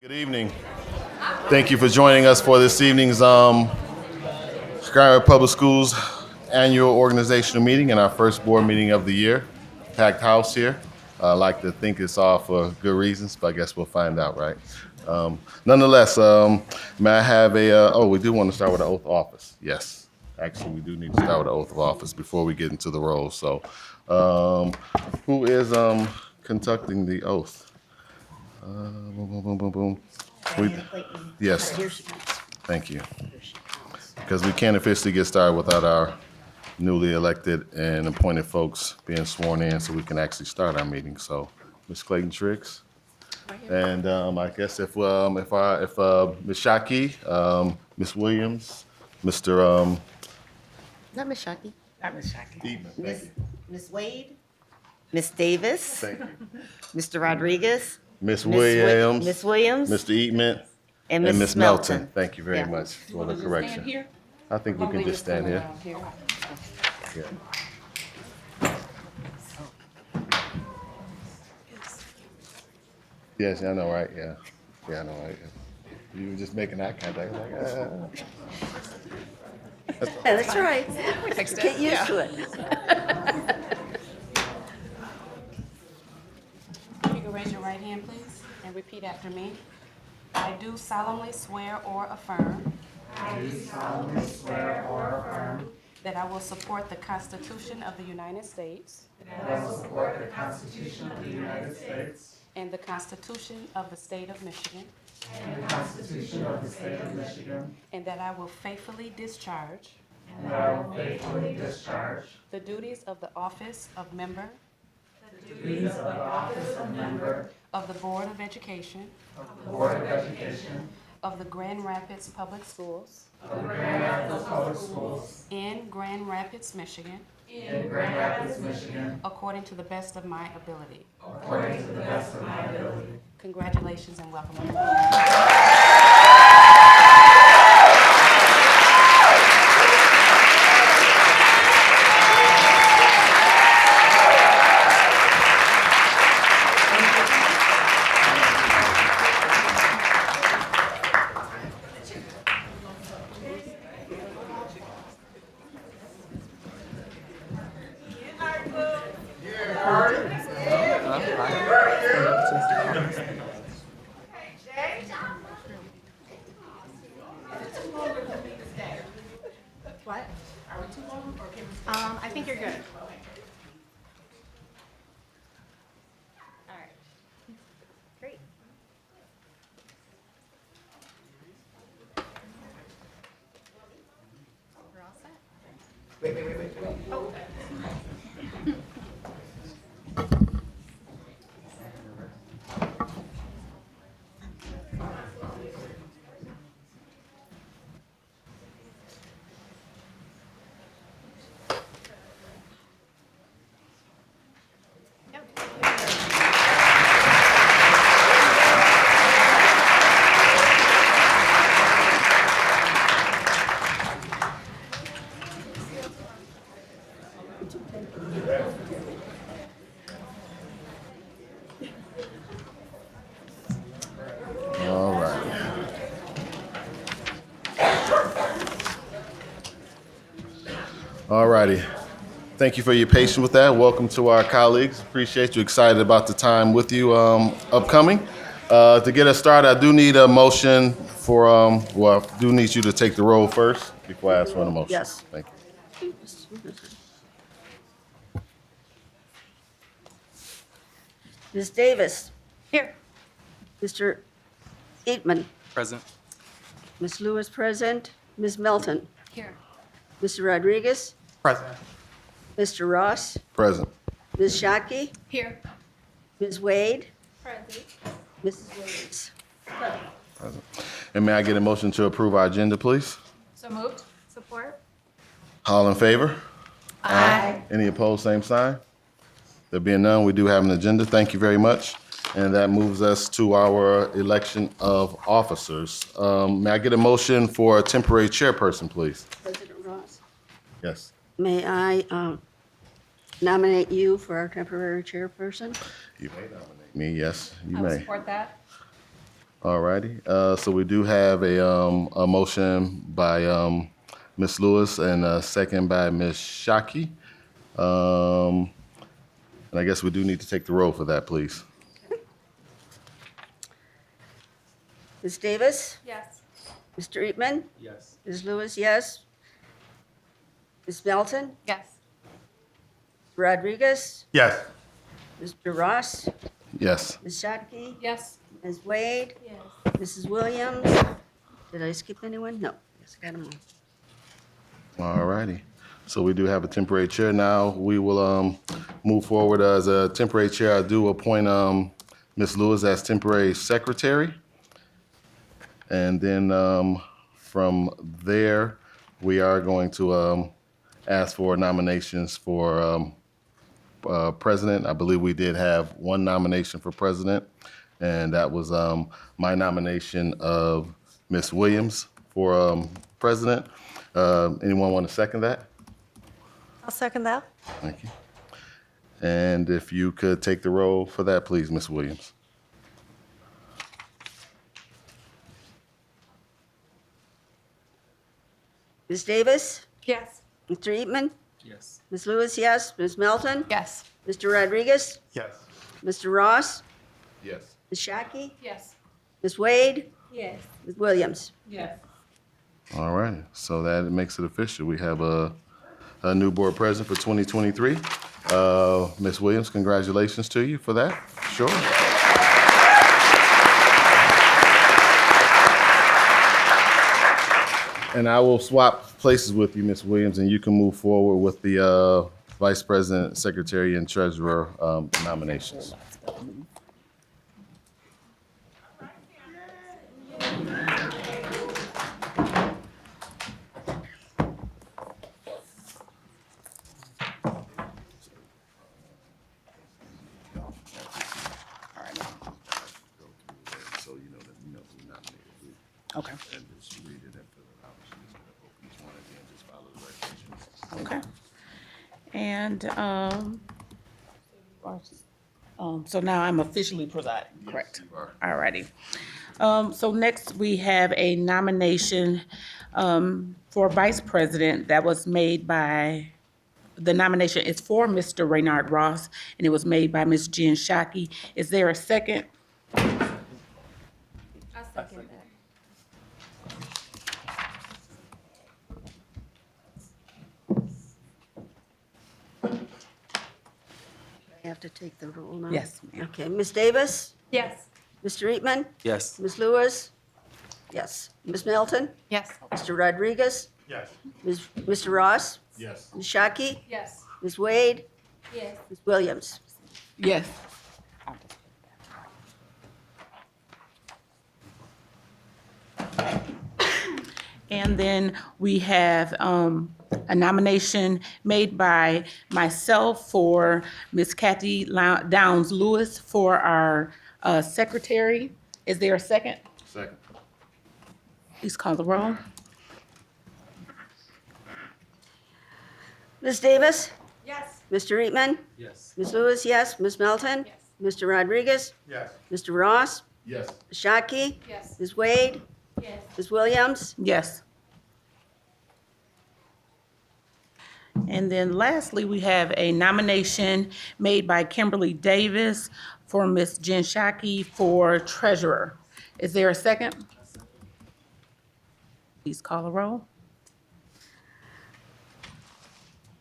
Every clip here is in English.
Good evening. Thank you for joining us for this evening's Chicago Public Schools annual organizational meeting and our first board meeting of the year. Packed house here. I like to think it's all for good reasons, but I guess we'll find out, right? Nonetheless, may I have we do want to start with the oath of office. Yes, actually, we do need to start with the oath of office before we get into the roll. So, who is conducting the oath? Boom, boom, boom, boom, boom. Yes, Here she comes. thank you. Here she comes. Because we can't officially get started without our newly elected and appointed folks being sworn in, so we can actually start our meeting. So, Ms. Clayton Triggs, and I guess if Ms. Shockey, Ms. Williams, Mr. Not Miss Shockey. Not Ms. Shockey. Eatman, thank Miss you. Miss Wade. Miss Davis. Thank you. Mr. Rodriguez. Ms. Miss Wi- Williams, Miss Williams. Mr. Eatman, And and Miss Ms. Melton. Melton. Thank you very Yeah. much for the Wanna just correction. stand here? I think we can just stand here. Yeah. Yes, I know, right? Yeah. Yeah, I know, right? You were just making eye contact. Like, Yeah, that's right. fix that, Get used yeah. to it. If you could raise your right hand, please, and repeat after me. I do solemnly swear or affirm. That I will support the Constitution of the United States. And the Constitution of the State of Michigan. And that I will faithfully discharge. The duties of the office of member. Of the Board of Education. Of the Grand Rapids Public Schools. In Grand Rapids, Michigan. According to the best of my ability. Congratulations and welcome. What? Are we too long or can we? I think you're good. All right. Great. We're all set. Wait. Oh. Yep. All right. All righty. Thank you for your patience with that. Welcome to our colleagues. Appreciate you. Excited about the time with you upcoming. To get us started, I do need a motion for, I do need you to take the roll first before I ask for the motion. Yes. Thank you. Miss Davis. Here. Mr. Eatman. Present. Miss Lewis present. Ms. Melton. Here. Mr. Rodriguez. Present. Mr. Ross. Present. Ms. Shockey. Here. Ms. Wade. Present. Mrs. Williams. Present. And may I get a motion to approve our agenda, please? So moved. Support. All in favor? Aye. Any opposed, same sign? There being none, we do have an agenda. Thank you very much. And that moves us to our election of officers. May I get a motion for a temporary chairperson, please? President Ross. Yes. May I nominate you for our temporary chairperson? You may nominate me, yes, you I will may. support that. All righty. So we do have a motion by Ms. Lewis and a second by Ms. Shockey. And I guess we do need to take the roll for that, please. Ms. Davis? Yes. Mr. Eatman? Yes. Ms. Lewis, yes. Ms. Melton? Yes. Rodriguez? Yes. Mr. Ross? Yes. Ms. Shotke? Yes. Ms. Wade? Yes. Mrs. Williams? Did I skip anyone? No. Yes, I got them all. All righty. So we do have a temporary chair now. We will move forward as a temporary chair. I do appoint Ms. Lewis as temporary secretary. And then from there, we are going to ask for nominations for president. I believe we did have one nomination for president, and that was my nomination of Ms. Williams for president. Anyone want to second that? I'll second that. Thank you. And if you could take the roll for that, please, Ms. Williams. Ms. Davis? Yes. Mr. Eatman? Yes. Ms. Lewis, yes. Ms. Melton? Yes. Mr. Rodriguez? Yes. Mr. Ross? Yes. Ms. Shockey? Yes. Ms. Wade? Yes. Ms. Williams? Yes. All right. So that makes it official. We have a new board president for 2023. Ms. Williams, congratulations to you for that. Sure. And I will swap places with you, Ms. Williams, and you can move forward with the vice president, secretary, and treasurer nominations. So you know who nominated who. Okay, And just read it and fill it out. She's gonna open each one and then just follow the resolutions. okay. And, so now I'm officially presiding, correct? you are. All righty. So next we have a nomination, for vice president that was made by, the nomination is for Mr. Raynard Ross, and it was made by Ms. Jen Shockey. Is there a second? I'll second that. I have to take the roll now? Yes, ma'am. Okay, Ms. Davis? Yes. Mr. Eatman? Yes. Ms. Lewis? Yes. Ms. Melton? Yes. Mr. Rodriguez? Yes. Mr. Ross? Yes. Ms. Shockey? Yes. Ms. Wade? Yes. Ms. Williams? Yes. And then we have a nomination made by myself for Ms. Kathy Downs Lewis for our secretary. Is there a second? Second. Please call the roll. Ms. Davis? Yes. Mr. Eatman? Yes. Ms. Lewis, yes. Ms. Melton? Yes. Mr. Rodriguez? Yes. Mr. Ross? Yes. Ms. Shockey? Yes. Ms. Wade? Yes. Ms. Williams? Yes. And then lastly, we have a nomination made by Kimberly Davis for Ms. Jen Shockey for treasurer. Is there a second? Please call the roll.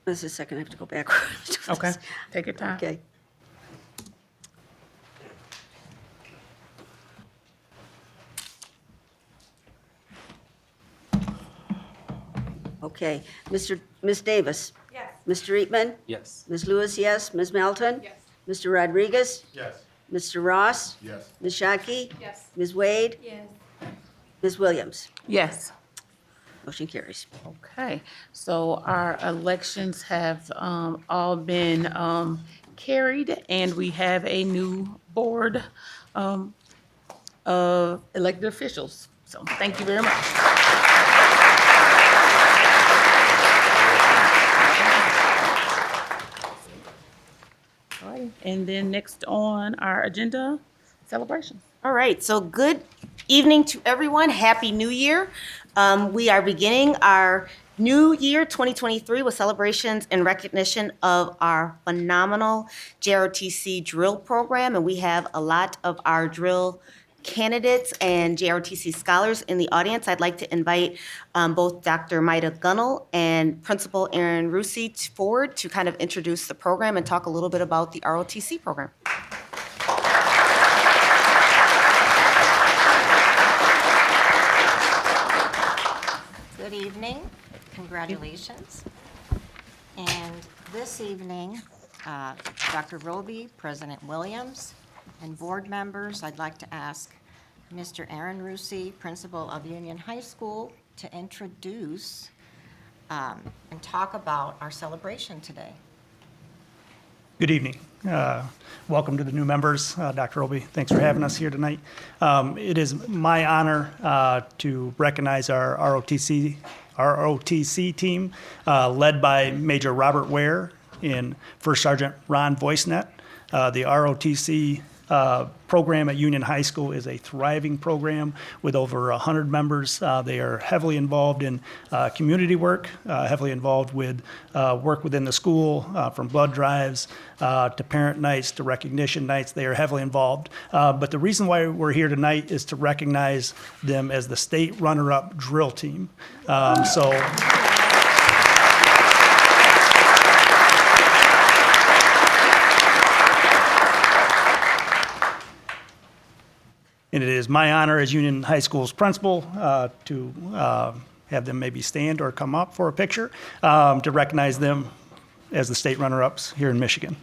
Just a second, I have to go backwards. Okay, take your time. Okay. Okay, Ms. Davis? Yes. Mr. Eatman? Yes. Ms. Lewis, yes. Ms. Melton? Yes. Mr. Rodriguez? Yes. Mr. Ross? Yes. Ms. Shockey? Yes. Ms. Wade? Yes. Ms. Williams? Yes. Motion carries. Okay, so our elections have all been carried, and we have a new board of elected officials. So thank you very much. All right, and then next on our agenda, celebrations. All right, so good evening to everyone. Happy New Year. We are beginning our new year 2023 with celebrations in recognition of our phenomenal JROTC drill program. And we have a lot of our drill candidates and JROTC scholars in the audience. I'd like to invite both Dr. Maida Gunnell and Principal Aaron Rusi forward to kind of introduce the program and talk a little bit about the ROTC program. Good evening. Congratulations. And this evening, Dr. Roby, President Williams, and board members, I'd like to ask Mr. Aaron Rusi, Principal of Union High School, to introduce and talk about our celebration today. Good evening. Welcome to the new members. Dr. Roby, thanks for having us here tonight. It is my honor to recognize our ROTC team, led by Major Robert Ware and First Sergeant Ron Voicenet. The ROTC program at Union High School is a thriving program with over 100 members. They are heavily involved in community work, heavily involved with work within the school, from blood drives to parent nights to recognition nights. They are heavily involved. But the reason why we're here tonight is to recognize them as the state runner-up drill team. And it is my honor as Union High School's principal to have them maybe stand or come up for a picture to recognize them as the state runner-ups here in Michigan.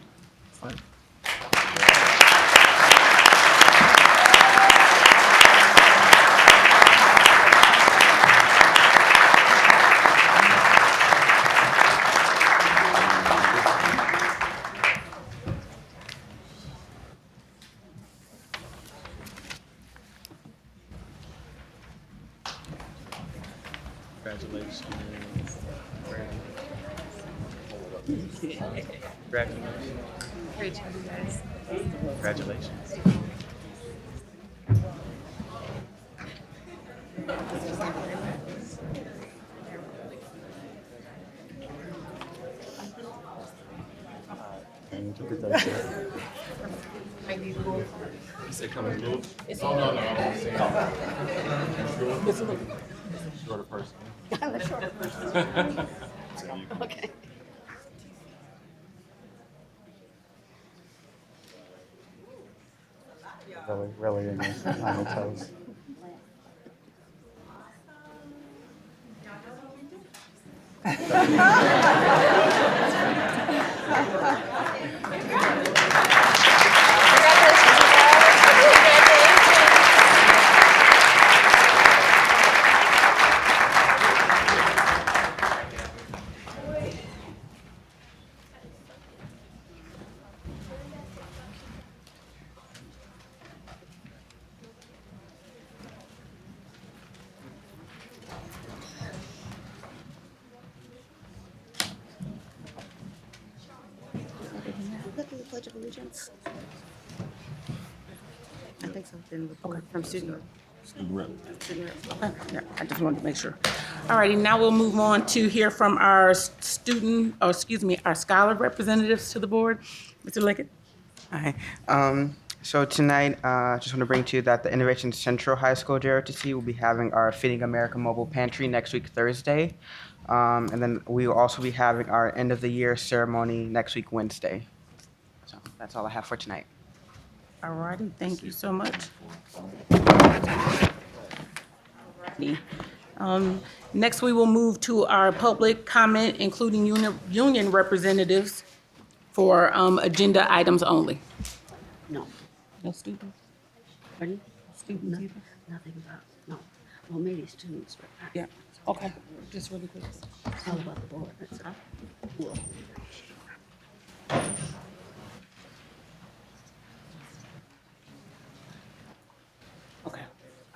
Congratulations. Congratulations. Great job, you guys. Congratulations. Say come and move. Shorter person. I'm the shorter person. Okay. Really in your on your toes. Look at the Pledge of Allegiance. I think so. Then report from student. Student rep. Okay, yeah, I just wanted to make sure. All righty, now we'll move on to hear from our our scholar representatives to the board. Mr. Lickett? Hi. So tonight, just want to bring to you that the Innovation Central High School JRTC will be having our Feeding America Mobile Pantry next week, Thursday. And then we will also be having our end of the year ceremony next week, Wednesday. So that's all I have for tonight. All righty, thank you so much. Next, we will move to our public comment, including union representatives for agenda items only. No. No students? Pardon? Students either? Nothing about, no. Well, maybe students, but not Yeah, okay, just really quick. all about the board. That's all. Well, Okay,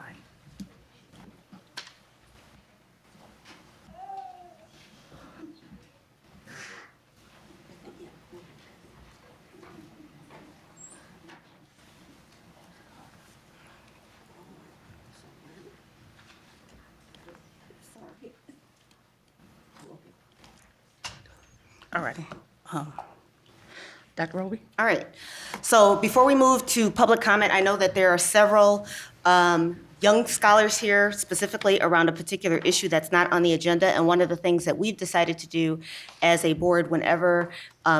all right. All righty. Dr. Roby? All right. So before we move to public comment, I know that there are several young scholars here specifically around a particular issue that's not on the agenda. And one of the things that we've decided to do as a board, whenever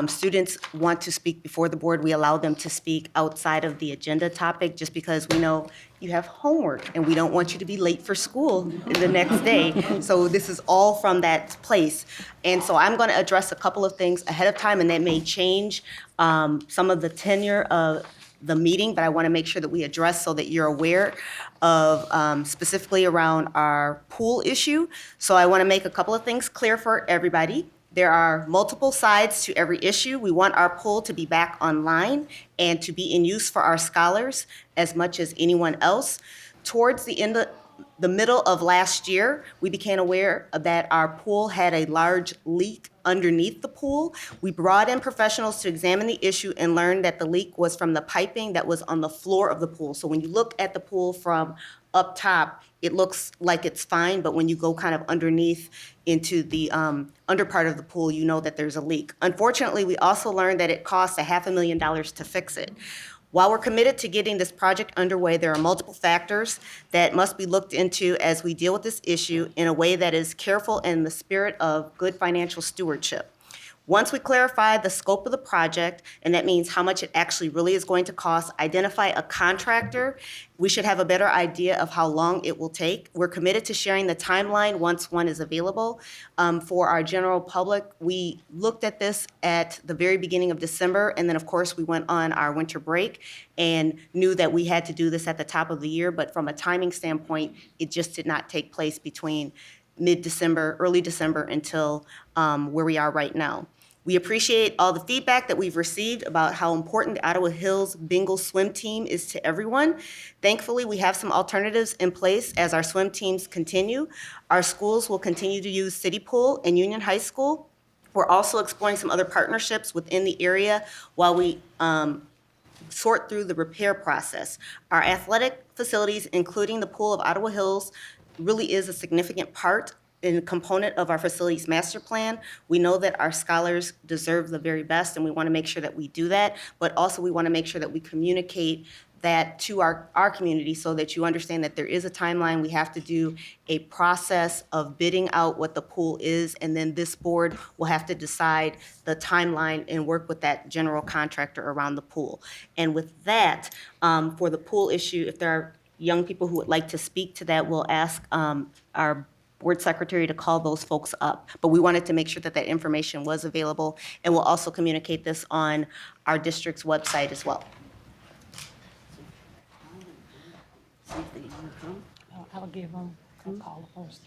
students want to speak before the board, we allow them to speak outside of the agenda topic, just because we know you have homework and we don't want you to be late for school the next day. So this is all from that place. And so I'm going to address a couple of things ahead of time, and that may change some of the tenure of the meeting, but I want to make sure that we address so that you're aware of specifically around our pool issue. So I want to make a couple of things clear for everybody. There are multiple sides to every issue. We want our pool to be back online and to be in use for our scholars as much as anyone else. Towards the end of the middle of last year, we became aware that our pool had a large leak underneath the pool. We brought in professionals to examine the issue and learned that the leak was from the piping that was on the floor of the pool. So when you look at the pool from up top, it looks like it's fine, but when you go kind of underneath into the under part of the pool, you know that there's a leak. Unfortunately, we also learned that it costs $500,000 to fix it. While we're committed to getting this project underway, there are multiple factors that must be looked into as we deal with this issue in a way that is careful in the spirit of good financial stewardship. Once we clarify the scope of the project, and that means how much it actually really is going to cost, identify a contractor, we should have a better idea of how long it will take. We're committed to sharing the timeline once one is available. For our general public, we looked at this at the very beginning of December, and then of course we went on our winter break and knew that we had to do this at the top of the year, but from a timing standpoint, it just did not take place between mid-December, early December until where we are right now. We appreciate all the feedback that we've received about how important the Ottawa Hills Bingle swim team is to everyone. Thankfully, we have some alternatives in place as our swim teams continue. Our schools will continue to use City Pool and Union High School. We're also exploring some other partnerships within the area while we sort through the repair process. Our athletic facilities, including the Pool of Ottawa Hills, really is a significant part and component of our facilities master plan. We know that our scholars deserve the very best, and we want to make sure that we do that, but also we want to make sure that we communicate that to our community so that you understand that there is a timeline. We have to do a process of bidding out what the pool is, and then this board will have to decide the timeline and work with that general contractor around the pool. And with that, for the pool issue, if there are young people who would like to speak to that, we'll ask our board secretary to call those folks up. But we wanted to make sure that that information was available, and we'll also communicate this on our district's website as well. I'll give them a call first.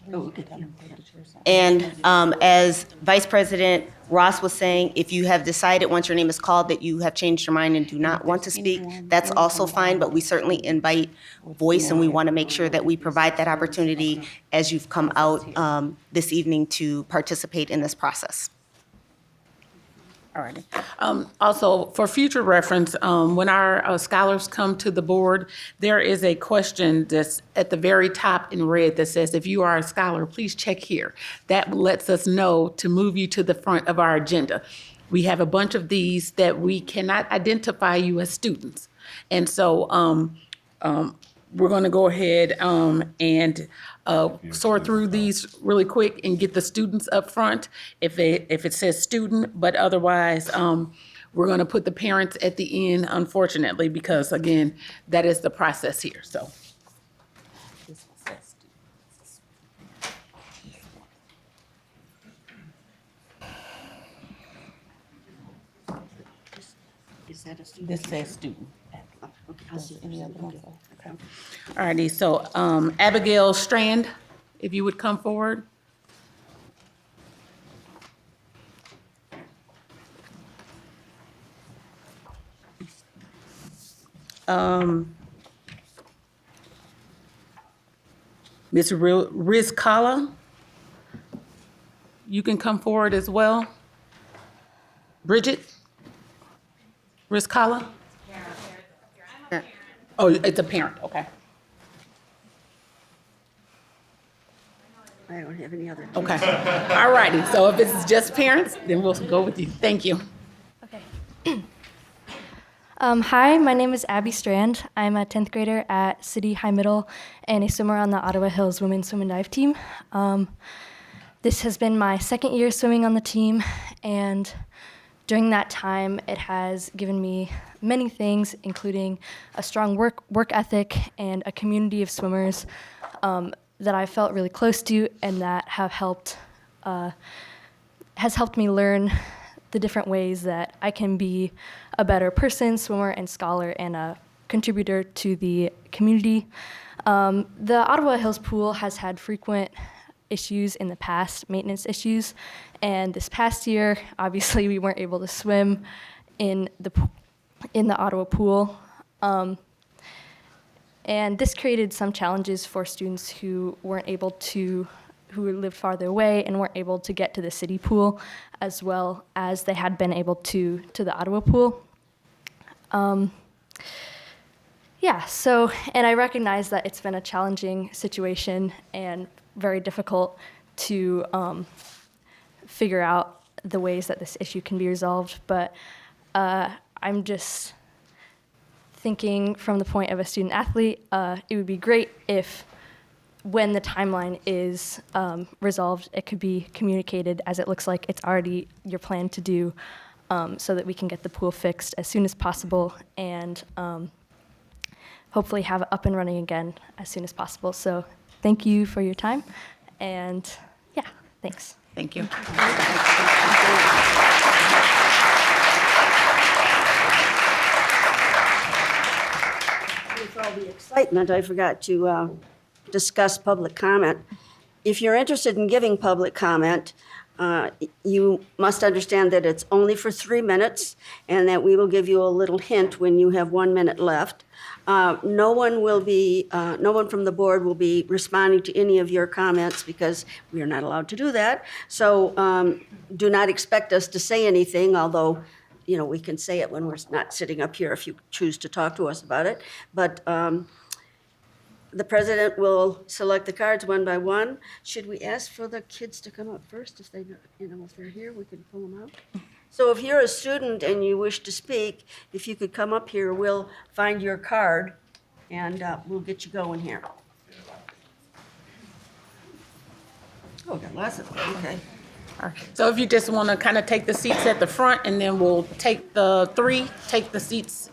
And as Vice President Ross was saying, if you have decided once your name is called that you have changed your mind and do not want to speak, that's also fine, but we certainly invite voice, and we want to make sure that we provide that opportunity as you've come out this evening to participate in this process. All righty. Also, for future reference, when our scholars come to the board, there is a question that's at the very top in red that says, if you are a scholar, please check here. That lets us know to move you to the front of our agenda. We have a bunch of these that we cannot identify you as students. And so we're going to go ahead and sort through these really quick and get the students up front if it says student, but otherwise we're going to put the parents at the end, unfortunately, because again, that is the process here. So this one says Is that a student? this says student. Okay, I'll see. Any other ones? Okay. All righty, so Abigail Strand, if you would come forward. Ms. Rizkala, you can come forward as well. Bridget Rizkala? Oh, it's a parent, okay. I don't have any other. Okay. All righty. So if it's just parents, then we'll go with you. Thank you. Okay. Hi, my name is Abby Strand. I'm a 10th grader at City High Middle and a swimmer on the Ottawa Hills Women's Swim and Dive team. This has been my second year swimming on the team, and during that time, it has given me many things, including a strong work ethic and a community of swimmers that I felt really close to, and that have has helped me learn the different ways that I can be a better person, swimmer, and scholar, and a contributor to the community. The Ottawa Hills Pool has had frequent issues in the past, maintenance issues, and this past year, obviously, we weren't able to swim in the Ottawa pool. And this created some challenges for students who lived farther away and weren't able to get to the city pool as well as they had been able to the Ottawa pool. And I recognize that it's been a challenging situation and very difficult to figure out the ways that this issue can be resolved, but I'm just thinking from the point of a student athlete, it would be great if when the timeline is resolved, it could be communicated as it looks like it's already your plan to do, so that we can get the pool fixed as soon as possible and hopefully have it up and running again as soon as possible. So thank you for your time, and yeah, thanks. Thank you. With all the excitement, I forgot to discuss public comment. If you're interested in giving public comment, you must understand that it's only for 3 minutes and that we will give you a little hint when you have 1 minute left. No one from the board will be responding to any of your comments because we are not allowed to do that. So do not expect us to say anything, although we can say it when we're not sitting up here if you choose to talk to us about it. But the president will select the cards one by one. Should we ask for the kids to come up first? If they're here, we can pull them out. So if you're a student and you wish to speak, if you could come up here, we'll find your card and we'll get you going here. Oh, got lots of them, okay. All right. So if you just want to kind of take the seats at the front, and then we'll take the seats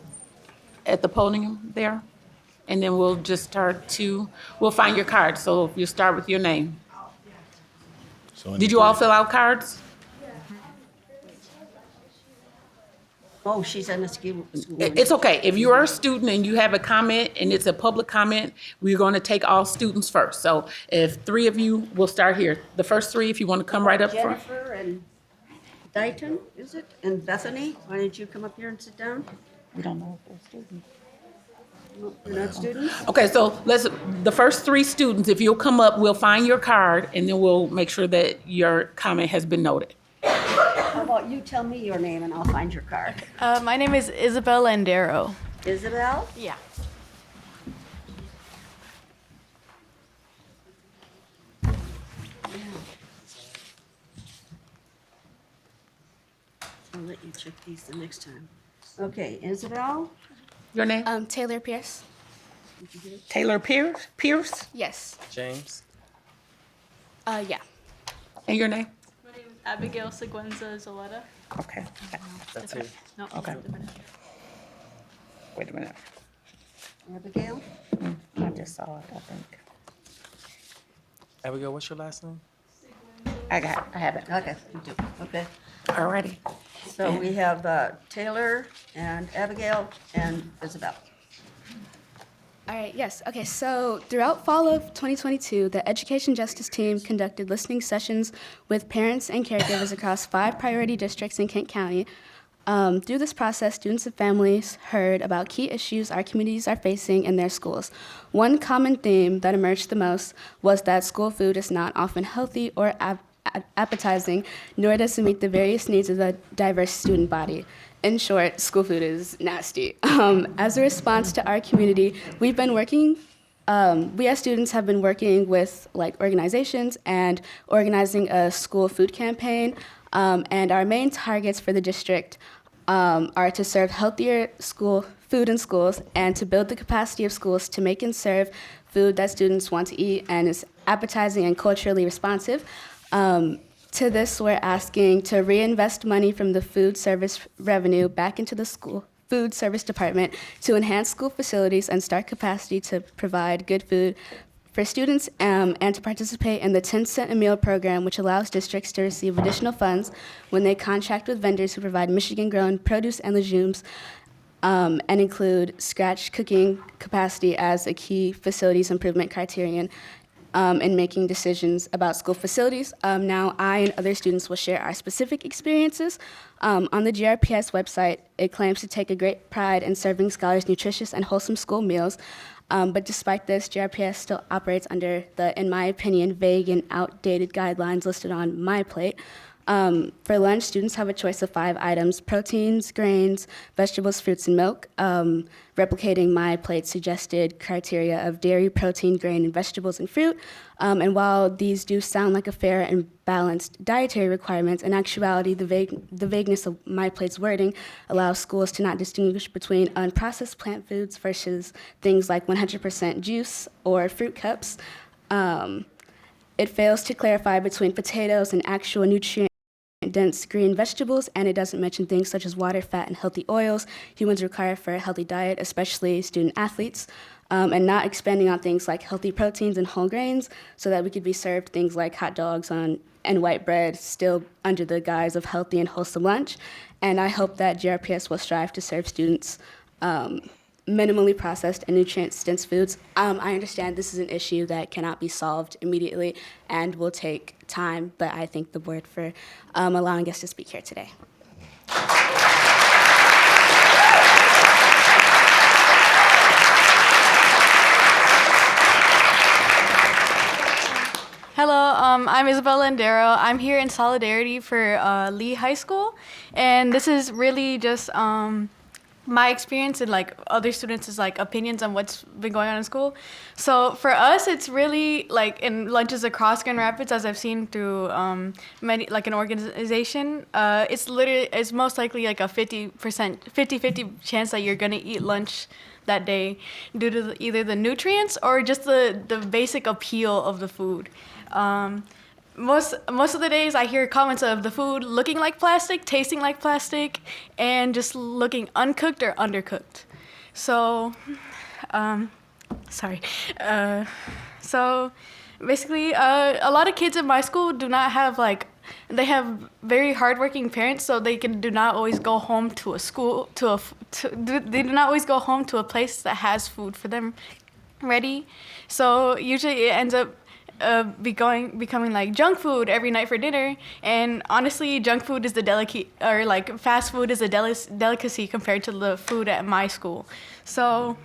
at the podium there, and then we'll just we'll find your card. So you start with your name. Did you all fill out cards? Oh, she's in the school. It's okay. If you are a student and you have a comment and it's a public comment, we're going to take all students first. So if 3 of you, we'll start here. The first 3, if you want to come right up front. Jennifer and Dighton, is it? And Bethany, why don't you come up here and sit down? We don't know if they're students. You're not students? Okay, so the first 3 students, if you'll come up, we'll find your card and then we'll make sure that your comment has been noted. How about you tell me your name and I'll find your card. My name is Isabel Landero. Isabel? Yeah. I'll let you check these the next time. Okay, Isabel? Your name? Taylor Pierce. Taylor Pierce? Yes. James. Yeah. And your name? My name is Abigail Seguenza Zaletta. Okay. That's it. No, Okay. Wait a minute. Abigail? I just saw it, I think. Abigail, what's your last name? I have it. Okay, you do. Okay. Alrighty. So we have Taylor and Abigail and Isabel. All right, yes. Okay, so throughout fall of 2022, the Education Justice Team conducted listening sessions with parents and caregivers across 5 priority districts in Kent County. Through this process, students and families heard about key issues our communities are facing in their schools. One common theme that emerged the most was that school food is not often healthy or appetizing, nor does it meet the various needs of the diverse student body. In short, school food is nasty. As a response to our community, we've been working we as students have been working with like organizations and organizing a school food campaign. And our main targets for the district are to serve healthier school food in schools and to build the capacity of schools to make and serve food that students want to eat and is appetizing and culturally responsive. To this, we're asking to reinvest money from the food service revenue back into the school food service department to enhance school facilities and start capacity to provide good food for students and to participate in the 10-cent a meal program, which allows districts to receive additional funds when they contract with vendors who provide Michigan-grown produce and legumes and include scratch cooking capacity as a key facilities improvement criterion in making decisions about school facilities. Now, I and other students will share our specific experiences. On the GRPS website, it claims to take a great pride in serving scholars nutritious and wholesome school meals. But despite this, GRPS still operates under the, in my opinion, vague and outdated guidelines listed on My Plate. For lunch, students have a choice of 5 items: proteins, grains, vegetables, fruits, and milk, replicating My Plate's suggested criteria of dairy, protein, grain, and vegetables and fruit. And while these do sound like a fair and balanced dietary requirements, in actuality, the vagueness of My Plate's wording allows schools to not distinguish between unprocessed plant foods versus things like 100% juice or fruit cups. It fails to clarify between potatoes and actual nutrient-dense green vegetables, and it doesn't mention things such as water, fat, and healthy oils humans require for a healthy diet, especially student athletes, and not expanding on things like healthy proteins and whole grains so that we could be served things like hot dogs and white bread still under the guise of healthy and wholesome lunch. And I hope that GRPS will strive to serve students minimally processed and nutrient-dense foods. I understand this is an issue that cannot be solved immediately and will take time, but I thank the board for allowing us to speak here today. Hello, I'm Isabel Landero. I'm here in solidarity for Lee High School, and this is really just my experience and like other students' like opinions on what's been going on in school. So for us, it's really like in lunches across Grand Rapids, as I've seen through many like an organization, it's most likely like a 50-50 chance that you're gonna eat lunch that day due to either the nutrients or just the basic appeal of the food. Most of the days I hear comments of the food looking like plastic, tasting like plastic, and just looking uncooked or undercooked. So, so basically, a lot of kids in my school do not have they have very hardworking parents, so they do not always go home to a school they do not always go home to a place that has food for them ready. So usually it ends up becoming like junk food every night for dinner, and honestly, junk food is fast food is a delicacy compared to the food at my school. So,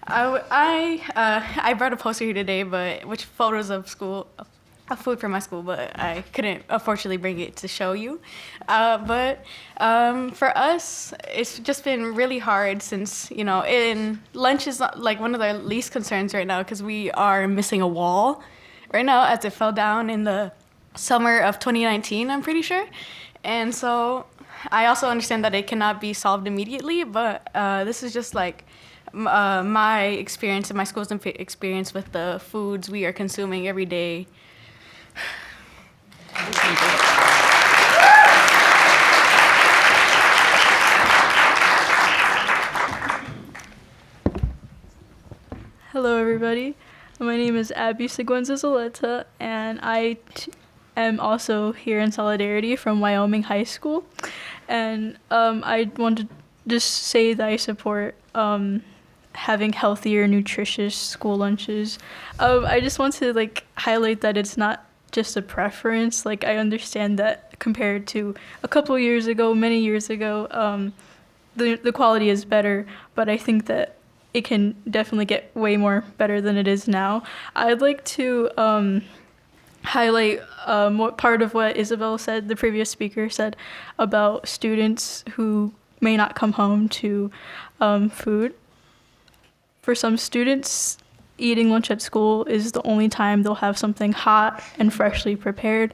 I brought a poster here today, which photos of food from my school, but I couldn't unfortunately bring it to show you. But for us, it's just been really hard since lunch is like one of our least concerns right now because we are missing a wall right now as it fell down in the summer of 2019, I'm pretty sure. And so I also understand that it cannot be solved immediately, but this is just like my experience and my school's experience with the foods we are consuming every day. Hello, everybody. My name is Abby Seguenza Zaleta, and I am also here in solidarity from Wyoming High School. And I want to just say that I support having healthier, nutritious school lunches. I just want to highlight that it's not just a preference. I understand that compared to a couple years ago, many years ago, the quality is better, but I think that it can definitely get way more better than it is now. I'd like to highlight part of what Isabel said, the previous speaker said, about students who may not come home to food. For some students, eating lunch at school is the only time they'll have something hot and freshly prepared.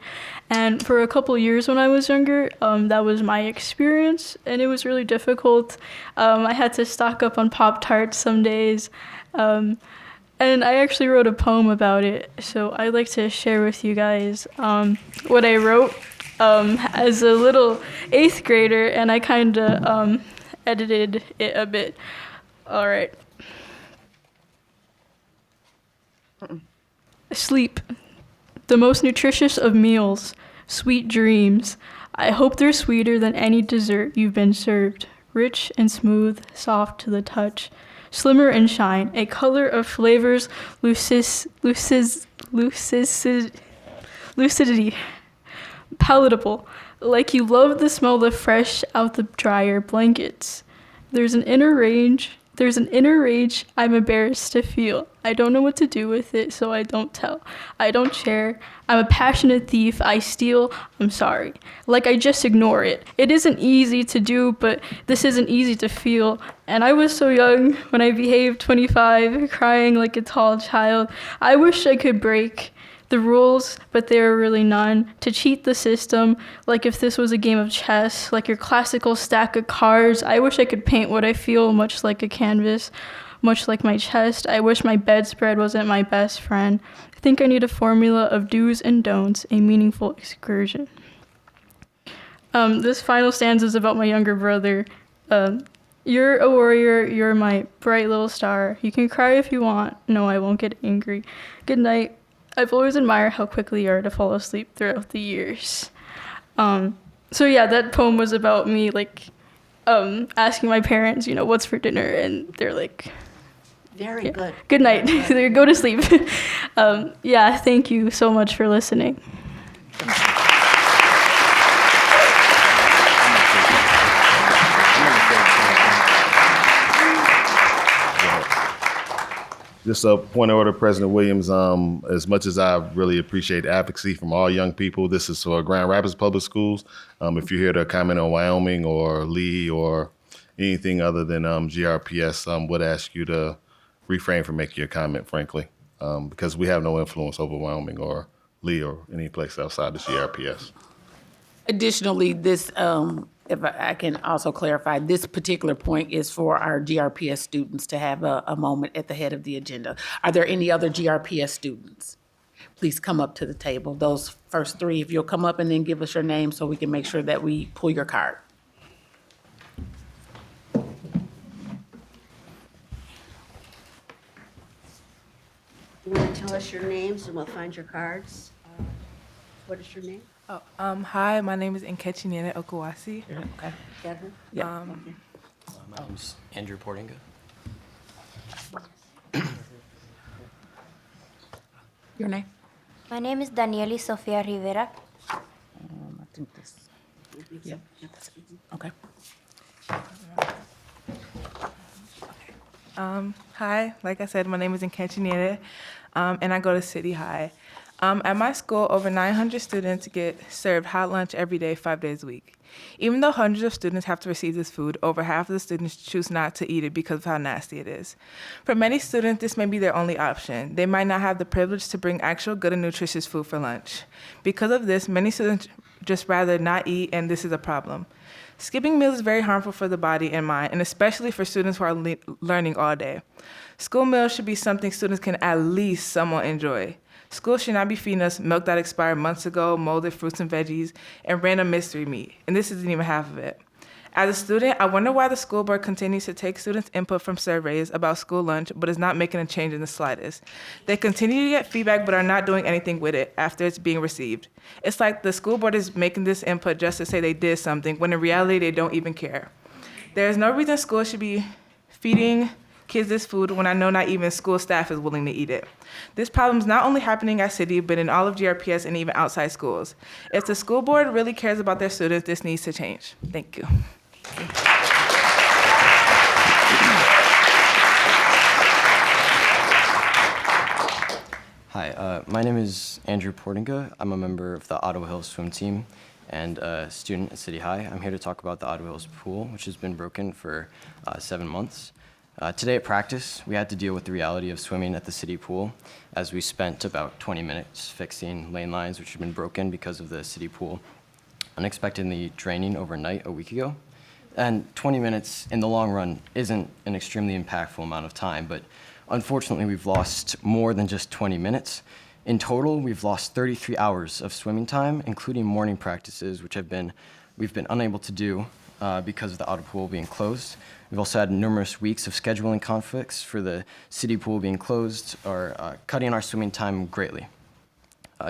And for a couple years when I was younger, that was my experience, and it was really difficult. I had to stock up on Pop-Tarts some days, and I actually wrote a poem about it, so I'd like to share with you guys what I wrote as a little 8th grader, and I kind of edited it a bit. All right. Sleep, the most nutritious of meals, sweet dreams. I hope they're sweeter than any dessert you've been served. Rich and smooth, soft to the touch, slimmer and shine, a color of flavors, lucidity, palatable, like you love the smell of fresh out the dryer blankets. There's an inner rage I'm embarrassed to feel. I don't know what to do with it, so I don't tell. I don't share. I'm a passionate thief. I steal. I'm sorry. Like I just ignore it. It isn't easy to do, but this isn't easy to feel. And I was so young when I behaved 25, crying like a tall child. I wish I could break the rules, but there are really none. To cheat the system, like if this was a game of chess, like your classical stack of cards. I wish I could paint what I feel much like a canvas, much like my chest. I wish my bedspread wasn't my best friend. I think I need a formula of do's and don'ts, a meaningful excursion. This final stanza is about my younger brother. You're a warrior, you're my bright little star. You can cry if you want. No, I won't get angry. Good night. I've always admired how quickly you are to fall asleep throughout the years. So yeah, that poem was about me, like, asking my parents, what's for dinner, and they're like, Very good. good night, they go to sleep. Yeah, thank you so much for listening. Just a point of order, President Williams. As much as I really appreciate advocacy from all young people, this is for Grand Rapids Public Schools. If you're here to comment on Wyoming or Lee or anything other than GRPS, would ask you to refrain from making your comment, frankly, because we have no influence over Wyoming or Lee or any place outside the GRPS. Additionally, this, if I can also clarify, this particular point is for our GRPS students to have a moment at the head of the agenda. Are there any other GRPS students? Please come up to the table. Those first 3, if you'll come up and then give us your name so we can make sure that we pull your card. You want to tell us your names and we'll find your cards? What is your name? Hi, my name is Nkechi Nene Okuwasi. Okay. Devin? Yeah. My name's Andrew Portinga. Your name? My name is Danieli Sofia Rivera. I think this. Yeah. Okay. Hi, like I said, my name is Nkechi Nene, and I go to City High. At my school, over 900 students get served hot lunch every day, 5 days a week. Even though hundreds of students have to receive this food, over half of the students choose not to eat it because of how nasty it is. For many students, this may be their only option. They might not have the privilege to bring actual good and nutritious food for lunch. Because of this, many students just rather not eat, and this is a problem. Skipping meals is very harmful for the body and mind, and especially for students who are learning all day. School meals should be something students can at least somewhat enjoy. School should not be feeding us milk that expired months ago, molded fruits and veggies, and random mystery meat, and this isn't even half of it. As a student, I wonder why the school board continues to take students' input from surveys about school lunch, but is not making a change in the slightest. They continue to get feedback, but are not doing anything with it after it's being received. It's like the school board is making this input just to say they did something, when in reality, they don't even care. There is no reason schools should be feeding kids this food when I know not even school staff is willing to eat it. This problem is not only happening at City, but in all of GRPS and even outside schools. If the school board really cares about their students, this needs to change. Thank you. Hi, my name is Andrew Portinga. I'm a member of the Ottawa Hills swim team and a student at City High. I'm here to talk about the Ottawa Hills pool, which has been broken for 7 months. Today at practice, we had to deal with the reality of swimming at the city pool, as we spent about 20 minutes fixing lane lines which had been broken because of the city pool unexpectedly draining overnight a week ago. And 20 minutes in the long run isn't an extremely impactful amount of time, but unfortunately we've lost more than just 20 minutes. In total, we've lost 33 hours of swimming time, including morning practices, which we've been unable to do because of the auto pool being closed. We've also had numerous weeks of scheduling conflicts for the city pool being closed or cutting our swimming time greatly.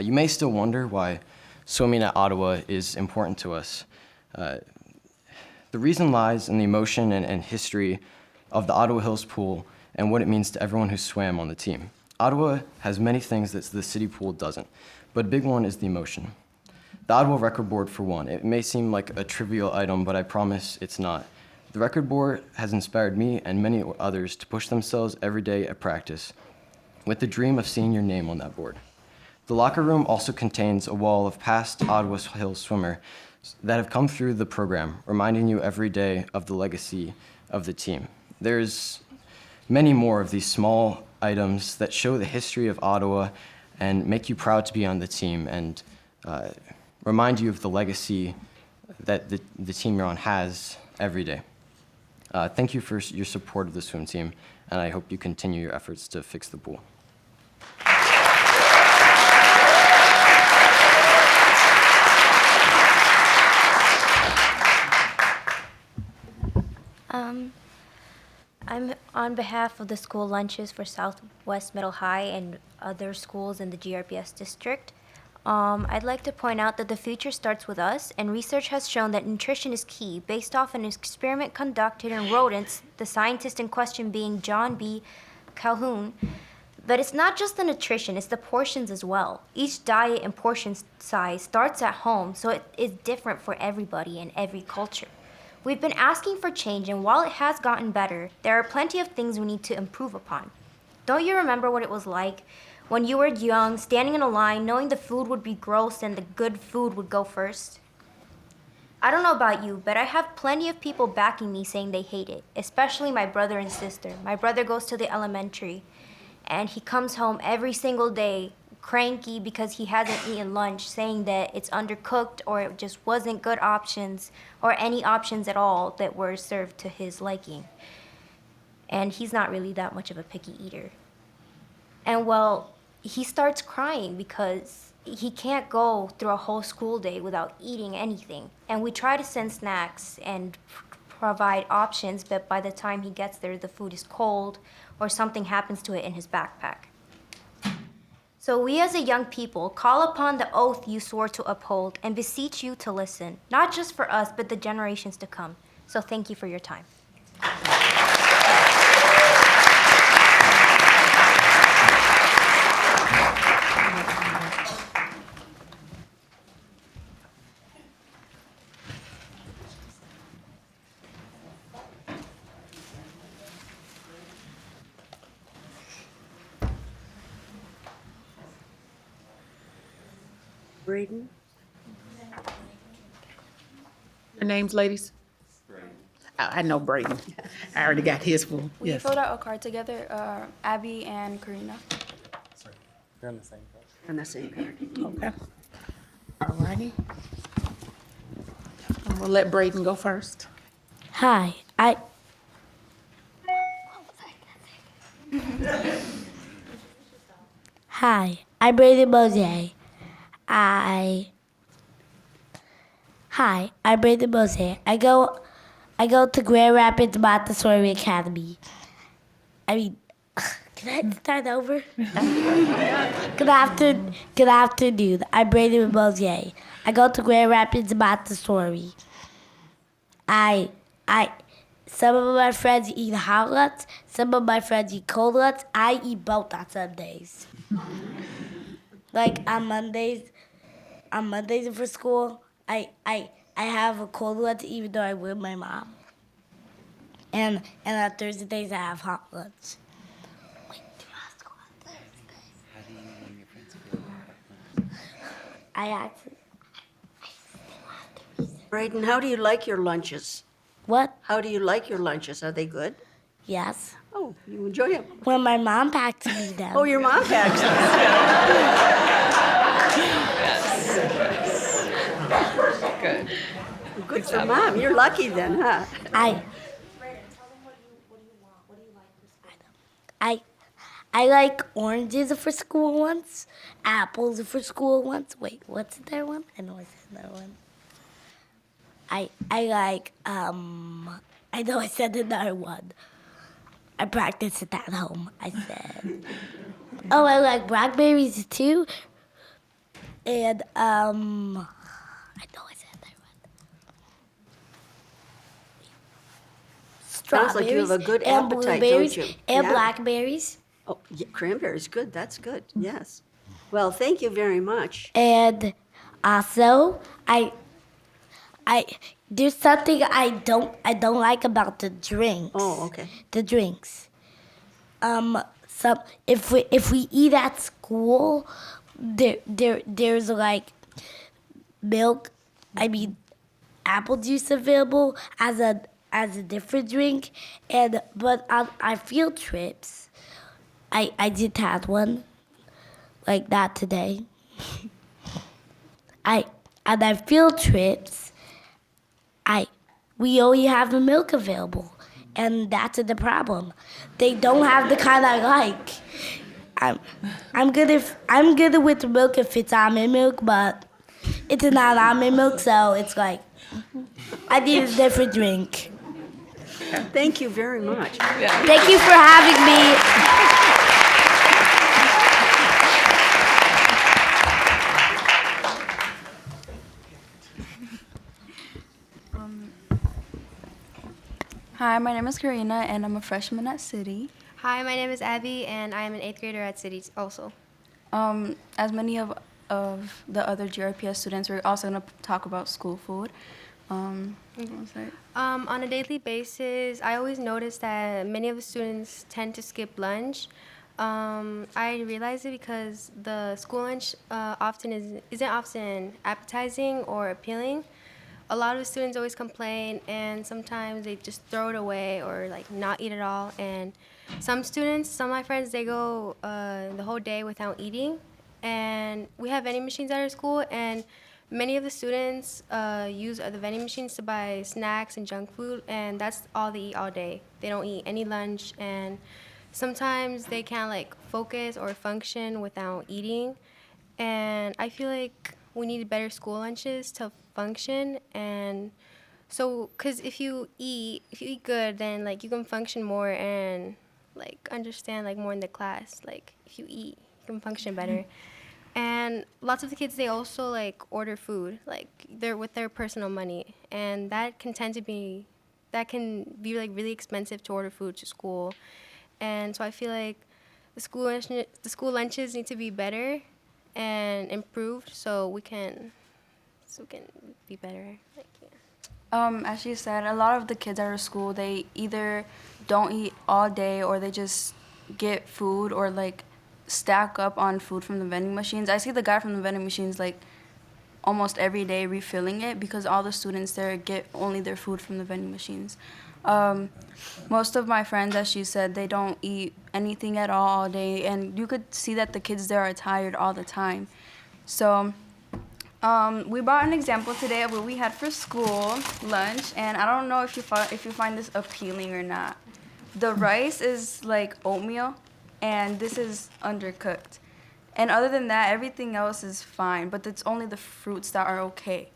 You may still wonder why swimming at Ottawa is important to us. The reason lies in the emotion and history of the Ottawa Hills pool and what it means to everyone who swam on the team. Ottawa has many things that the city pool doesn't, but a big one is the emotion. The Ottawa Record Board, for one, it may seem like a trivial item, but I promise it's not. The record board has inspired me and many others to push themselves every day at practice with the dream of seeing your name on that board. The locker room also contains a wall of past Ottawa Hills swimmers that have come through the program, reminding you every day of the legacy of the team. There's many more of these small items that show the history of Ottawa and make you proud to be on the team and remind you of the legacy that the team you're on has every day. Thank you for your support of the swim team, and I hope you continue your efforts to fix the pool. I'm on behalf of the school lunches for Southwest Middle High and other schools in the GRPS district. I'd like to point out that the future starts with us, and research has shown that nutrition is key, based off an experiment conducted in rodents, the scientist in question being John B. Calhoun. But it's not just the nutrition, it's the portions as well. Each diet and portion size starts at home, so it is different for everybody in every culture. We've been asking for change, and while it has gotten better, there are plenty of things we need to improve upon. Don't you remember what it was like when you were young, standing in a line, knowing the food would be gross and the good food would go first? I don't know about you, but I have plenty of people backing me saying they hate it, especially my brother and sister. My brother goes to the elementary, and he comes home every single day cranky because he hasn't eaten lunch, saying that it's undercooked or it just wasn't good options or any options at all that were served to his liking. And he's not really that much of a picky eater. And well, he starts crying because he can't go through a whole school day without eating anything. And we try to send snacks and provide options, but by the time he gets there, the food is cold or something happens to it in his backpack. So we as a young people call upon the oath you swore to uphold and beseech you to listen, not just for us, but the generations to come. So thank you for your time. Braden? Your names, ladies? Braden. I know Braden. I already got his full. We filled out a card together, Abby and Karina. Sorry, you're on the same page. On the same card. Okay. All righty. I'm gonna let Braden go first. Hi, Hi, I'm Brandon Mose. Hi, I'm Brandon Mose. I go to Grand Rapids Montessori Academy. Can I start over? Good afternoon. I'm Brandon Mose. I go to Grand Rapids Montessori. Some of my friends eat hot nuts. Some of my friends eat cold nuts. I eat both on Sundays. Like on Mondays for school, I have a cold lunch even though I'm with my mom. And on Thursdays I have hot lunch. Wait, do you ask on Thursday? How do you know when your friends feel about that? I actually. Braden, how do you like your lunches? What? How do you like your lunches? Are they good? Yes. Oh, you enjoy it? When my mom packed me them. Oh, your mom packs them. Good. Good for mom. You're lucky then, huh? I like oranges for school once, apples for school once. Wait, what's that one? I know I said that one. I like I know I said another one. I practiced it at home. I said oh, I like blackberries too. And I know I said that one. Sounds like you have a good and appetite, blueberries don't you? and Yeah. blackberries. Oh, yeah, cranberries, good. That's good. Yes. Well, thank you very much. And also, I there's something I don't like about the drinks. Oh, okay. The drinks. Some if we eat at school, there's like milk. I mean, apple juice available as a different drink, but on our field trips, I did have one like that today. On our field trips, we only have the milk available, and that's the problem. They don't have the kind I like. I'm good with the milk if it's almond milk, but it's not almond milk, so it's like I need a different drink. Thank you very much. Thank you for having me. Hi, my name is Karina, and I'm a freshman at City. Hi, my name is Abby, and I am an 8th grader at City also. As many of the other GRPS students, we're also going to talk about school food. On a daily basis, I always notice that many of the students tend to skip lunch. I realize it because the school lunch isn't often appetizing or appealing. A lot of the students always complain, and sometimes they just throw it away or like not eat at all. And some of my friends, they go the whole day without eating. And we have vending machines at our school, and many of the students use the vending machines to buy snacks and junk food, and that's all they eat all day. They don't eat any lunch, and sometimes they can't like focus or function without eating. And I feel like we need better school lunches to function. And so, because if you eat good, then like you can function more and like understand like more in the class. Like if you eat, you can function better. And lots of the kids, they also like order food, like they're with their personal money, and that can be like really expensive to order food to school. And so I feel like the school lunches need to be better and improved so we can be better. Like, yeah. As she said, a lot of the kids at our school, they either don't eat all day or they just get food or like stack up on food from the vending machines. I see the guy from the vending machines like almost every day refilling it because all the students there get only their food from the vending machines. Most of my friends, as she said, they don't eat anything at all day, and you could see that the kids there are tired all the time. So we brought an example today of what we had for school lunch, and I don't know if you find this appealing or not. The rice is like oatmeal, and this is undercooked. And other than that, everything else is fine, but it's only the fruits that are okay.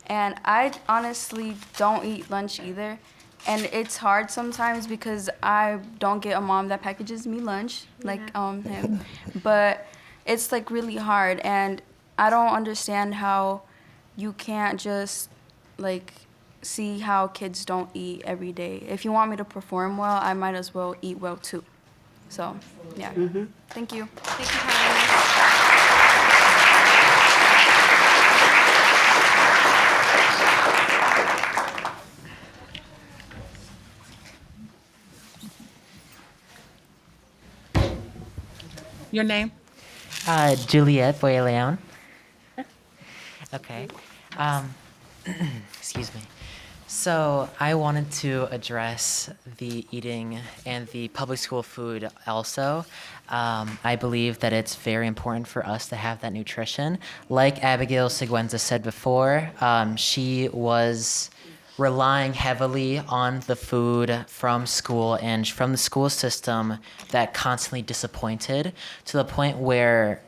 And I honestly don't eat lunch either. And it's hard sometimes because I don't get a mom that packages me lunch, like him. But it's like really hard, and I don't understand how you can't just like see how kids don't eat every day. If you want me to perform well, I might as well eat well too. So, yeah. Thank you. Thank you for having me. Your name? Juliet Boyleon. Okay. Excuse me. So I wanted to address the eating and the public school food also. I believe that it's very important for us to have that nutrition. Like Abigail Seguenza said before, she was relying heavily on the food from school and from the school system that constantly disappointed to the point where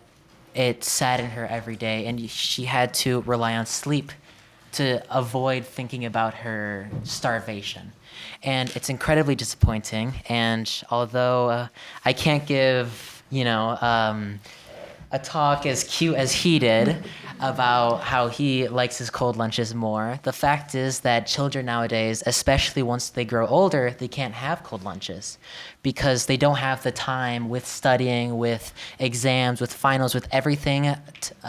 it saddened her every day and she had to rely on sleep to avoid thinking about her starvation. And it's incredibly disappointing. And although I can't give, a talk as cute as he did about how he likes his cold lunches more, the fact is that children nowadays, especially once they grow older, they can't have cold lunches because they don't have the time with studying, with exams, with finals, with everything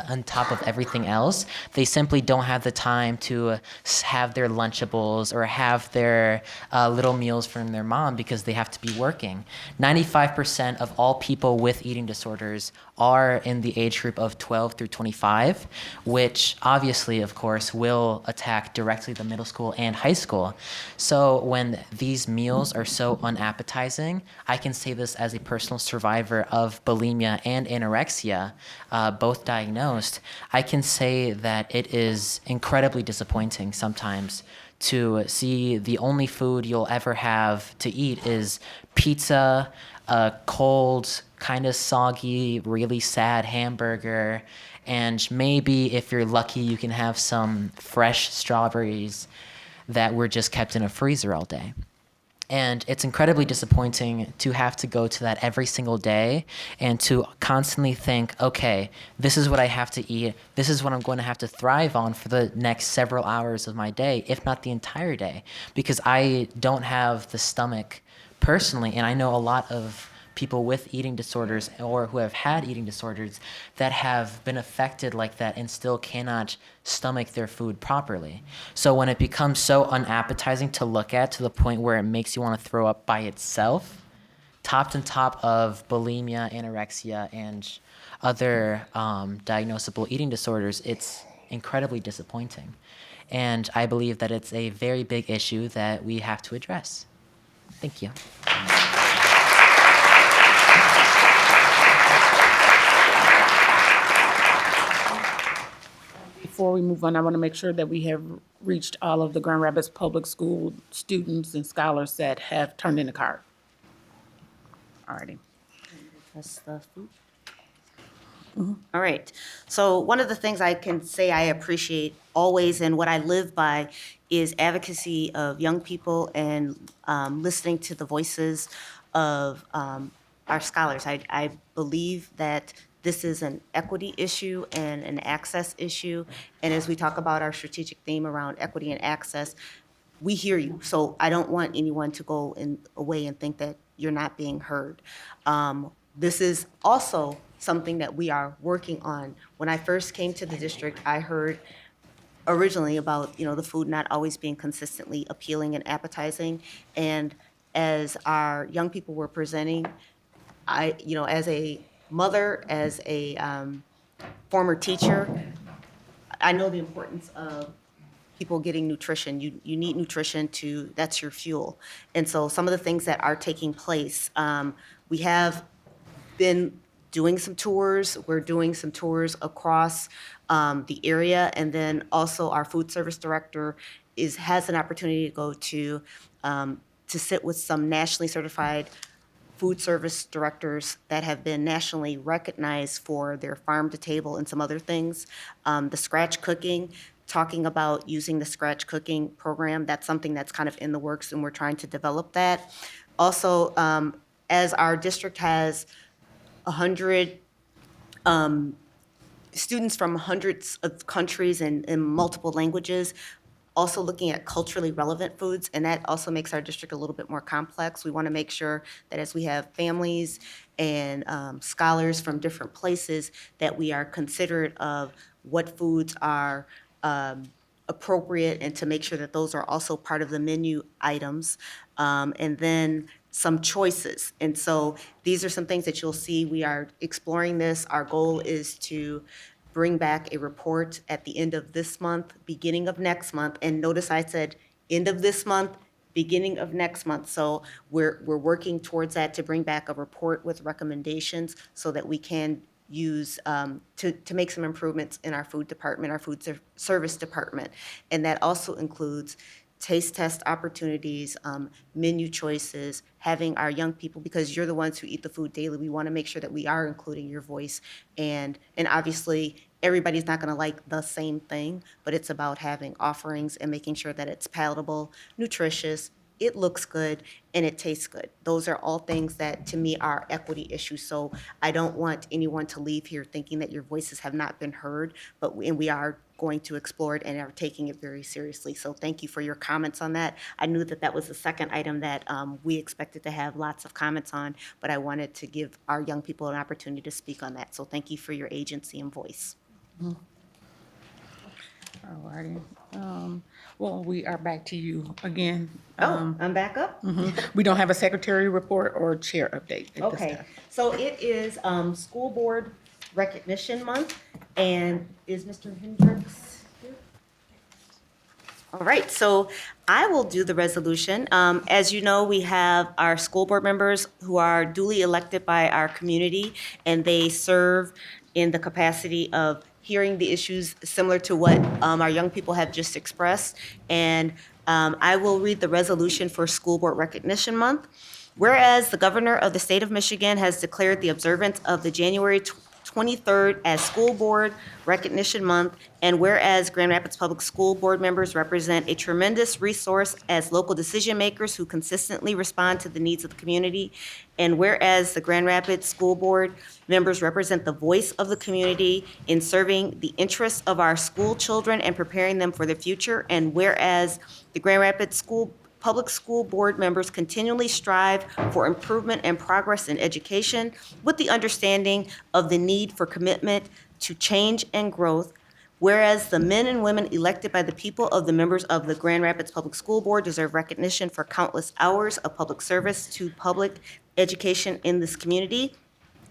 on top of everything else. They simply don't have the time to have their Lunchables or have their little meals from their mom because they have to be working. 95% of all people with eating disorders are in the age group of 12 through 25, which obviously, of course, will attack directly the middle school and high school. So when these meals are so unappetizing, I can say this as a personal survivor of bulimia and anorexia, both diagnosed, I can say that it is incredibly disappointing sometimes to see the only food you'll ever have to eat is pizza, a cold, kind of soggy, really sad hamburger, and maybe if you're lucky, you can have some fresh strawberries that were just kept in a freezer all day. And it's incredibly disappointing to have to go to that every single day and to constantly think, okay, this is what I have to eat. This is what I'm going to have to thrive on for the next several hours of my day, if not the entire day, because I don't have the stomach personally. And I know a lot of people with eating disorders or who have had eating disorders that have been affected like that and still cannot stomach their food properly. So when it becomes so unappetizing to look at to the point where it makes you want to throw up by itself, topped on top of bulimia, anorexia, and other diagnosable eating disorders, it's incredibly disappointing. And I believe that it's a very big issue that we have to address. Thank you. Before we move on, I want to make sure that we have reached all of the Grand Rapids Public School students and scholars that have turned in a card. Alrighty. That's the food. All right. So one of the things I can say I appreciate always and what I live by is advocacy of young people and listening to the voices of our scholars. I believe that this is an equity issue and an access issue. And as we talk about our strategic theme around equity and access, we hear you. So I don't want anyone to go away and think that you're not being heard. This is also something that we are working on. When I first came to the district, I heard originally about, the food not always being consistently appealing and appetizing. And as our young people were presenting, as a mother, as a former teacher, I know the importance of people getting nutrition. You need nutrition that's your fuel. And so some of the things that are taking place, we have been doing some tours. We're doing some tours across the area. And then also our food service director has an opportunity to go to sit with some nationally certified food service directors that have been nationally recognized for their farm to table and some other things. The scratch cooking, talking about using the scratch cooking program, that's something that's kind of in the works and we're trying to develop that. Also, as our district has 100 students from hundreds of countries and in multiple languages, also looking at culturally relevant foods, and that also makes our district a little bit more complex. We want to make sure that as we have families and scholars from different places, that we are considerate of what foods are appropriate and to make sure that those are also part of the menu items. And then some choices. And so these are some things that you'll see. We are exploring this. Our goal is to bring back a report at the end of this month, beginning of next month. And notice I said end of this month, beginning of next month. So we're working towards that to bring back a report with recommendations so that we can use, to make some improvements in our food department, our service department. And that also includes taste test opportunities, menu choices, having our young people, because you're the ones who eat the food daily, we want to make sure that we are including your voice. And obviously, everybody's not going to like the same thing, but it's about having offerings and making sure that it's palatable, nutritious, it looks good, and it tastes good. Those are all things that, to me, are equity issues. So I don't want anyone to leave here thinking that your voices have not been heard, and we are going to explore it and are taking it very seriously. So thank you for your comments on that. I knew that that was the second item that we expected to have lots of comments on, but I wanted to give our young people an opportunity to speak on that. So thank you for your agency and voice. All righty. Well, we are back to you again. I'm back up? We don't have a secretary report or chair update at this Okay, time. so it is School Board Recognition Month, and is Mr. Hendricks here? All right, so I will do the resolution. As you know, we have our school board members who are duly elected by our community, and they serve in the capacity of hearing the issues similar to what our young people have just expressed. And I will read the resolution for School Board Recognition Month. Whereas the governor of the state of Michigan has declared the observance of the January 23rd as School Board Recognition Month, and whereas Grand Rapids Public School Board members represent a tremendous resource as local decision makers who consistently respond to the needs of the community, and whereas the Grand Rapids School Board members represent the voice of the community in serving the interests of our school children and preparing them for the future, and whereas the Grand Rapids Public School Board members continually strive for improvement and progress in education with the understanding of the need for commitment to change and growth. Whereas the men and women elected by the people of the members of the Grand Rapids Public School Board deserve recognition for countless hours of public service to public education in this community.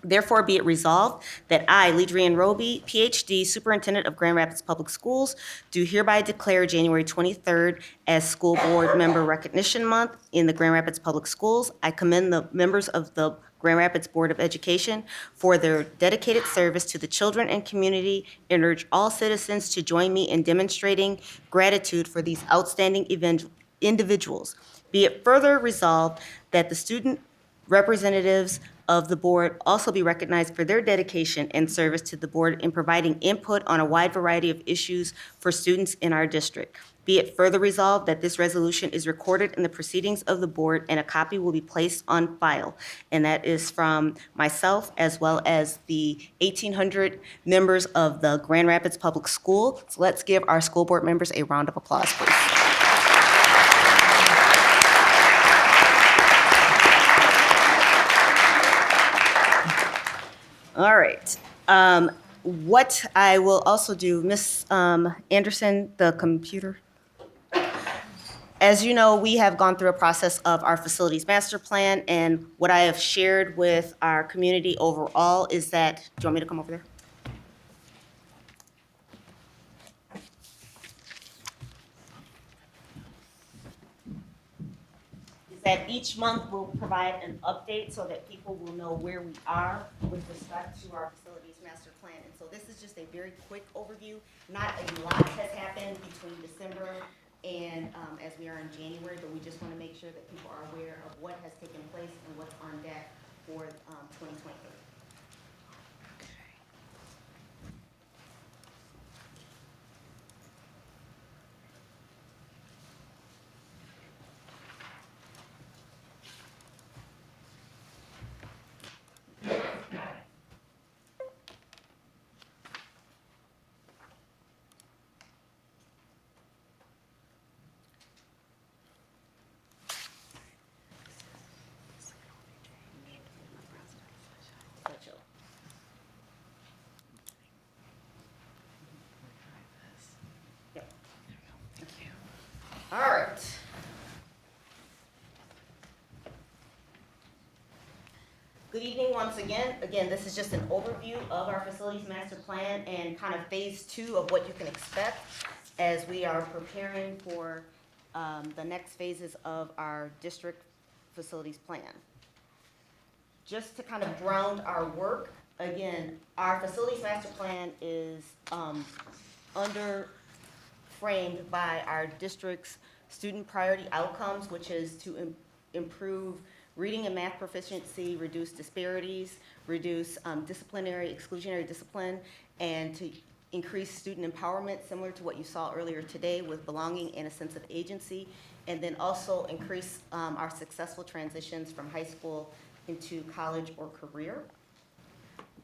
Therefore, be it resolved that I, Ledrian Roby, PhD, Superintendent of Grand Rapids Public Schools, do hereby declare January 23rd as School Board Member Recognition Month in the Grand Rapids Public Schools. I commend the members of the Grand Rapids Board of Education for their dedicated service to the children and community, and urge all citizens to join me in demonstrating gratitude for these outstanding individuals. Be it further resolved that the student representatives of the board also be recognized for their dedication and service to the board in providing input on a wide variety of issues for students in our district. Be it further resolved that this resolution is recorded in the proceedings of the board and a copy will be placed on file. And that is from myself as well as the 1,800 members of the Grand Rapids Public School. So let's give our school board members a round of applause, please. All right. What I will also do, Ms. Anderson, the computer. As you know, we have gone through a process of our facilities master plan, and what I have shared with our community overall is that, do you want me to come over there? That each month we'll provide an update so that people will know where we are with respect to our facilities master plan. And so this is just a very quick overview. Not a lot has happened between December and as we are in January, but we just want to make sure that people are aware of what has taken place and what's on deck for 2023. All right. Good evening once again. Again, this is just an overview of our facilities master plan and kind of phase 2 of what you can expect as we are preparing for the next phases of our district facilities plan. Just to kind of ground our work, again, our facilities master plan is framed by our district's student priority outcomes, which is to improve reading and math proficiency, reduce disparities, reduce disciplinary, exclusionary discipline, and to increase student empowerment, similar to what you saw earlier today with belonging and a sense of agency, and then also increase our successful transitions from high school into college or career.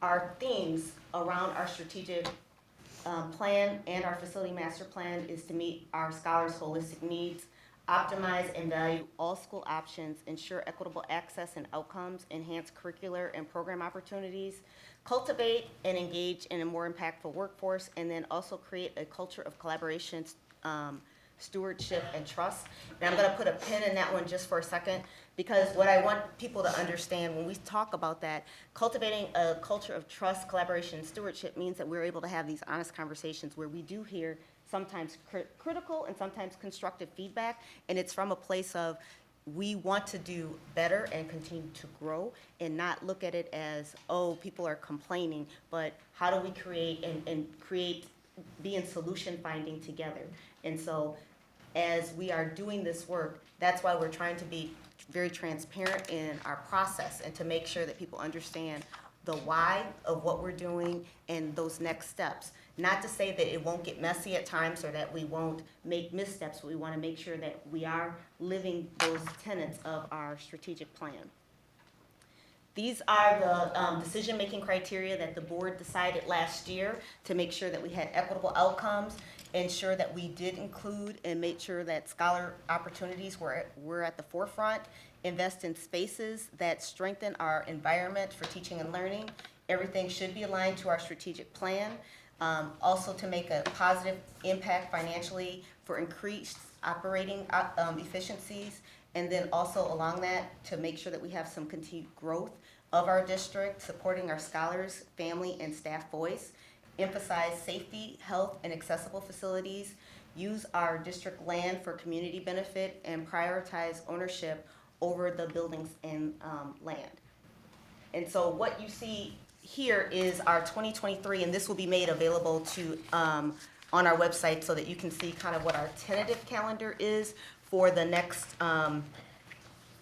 Our themes around our strategic plan and our facility master plan is to meet our scholars' holistic needs, optimize and value all school options, ensure equitable access and outcomes, enhance curricular and program opportunities, cultivate and engage in a more impactful workforce, and then also create a culture of collaboration, stewardship, and trust. And I'm gonna put a pin in that one just for a second, because what I want people to understand when we talk about that, cultivating a culture of trust, collaboration, and stewardship means that we're able to have these honest conversations where we do hear sometimes critical and sometimes constructive feedback, and it's from a place of we want to do better and continue to grow and not look at it as, oh, people are complaining, but how do we create and be in solution finding together. And so as we are doing this work, that's why we're trying to be very transparent in our process and to make sure that people understand the why of what we're doing and those next steps. Not to say that it won't get messy at times or that we won't make missteps, but we want to make sure that we are living those tenets of our strategic plan. These are the decision-making criteria that the board decided last year to make sure that we had equitable outcomes, ensure that we did include and make sure that scholar opportunities were at the forefront, invest in spaces that strengthen our environment for teaching and learning. Everything should be aligned to our strategic plan. Also to make a positive impact financially for increased operating efficiencies, and then also along that to make sure that we have some continued growth of our district, supporting our scholars, family, and staff voice, emphasize safety, health, and accessible facilities, use our district land for community benefit, and prioritize ownership over the buildings and land. And so what you see here is our 2023, and this will be made available to on our website so that you can see kind of what our tentative calendar is for the next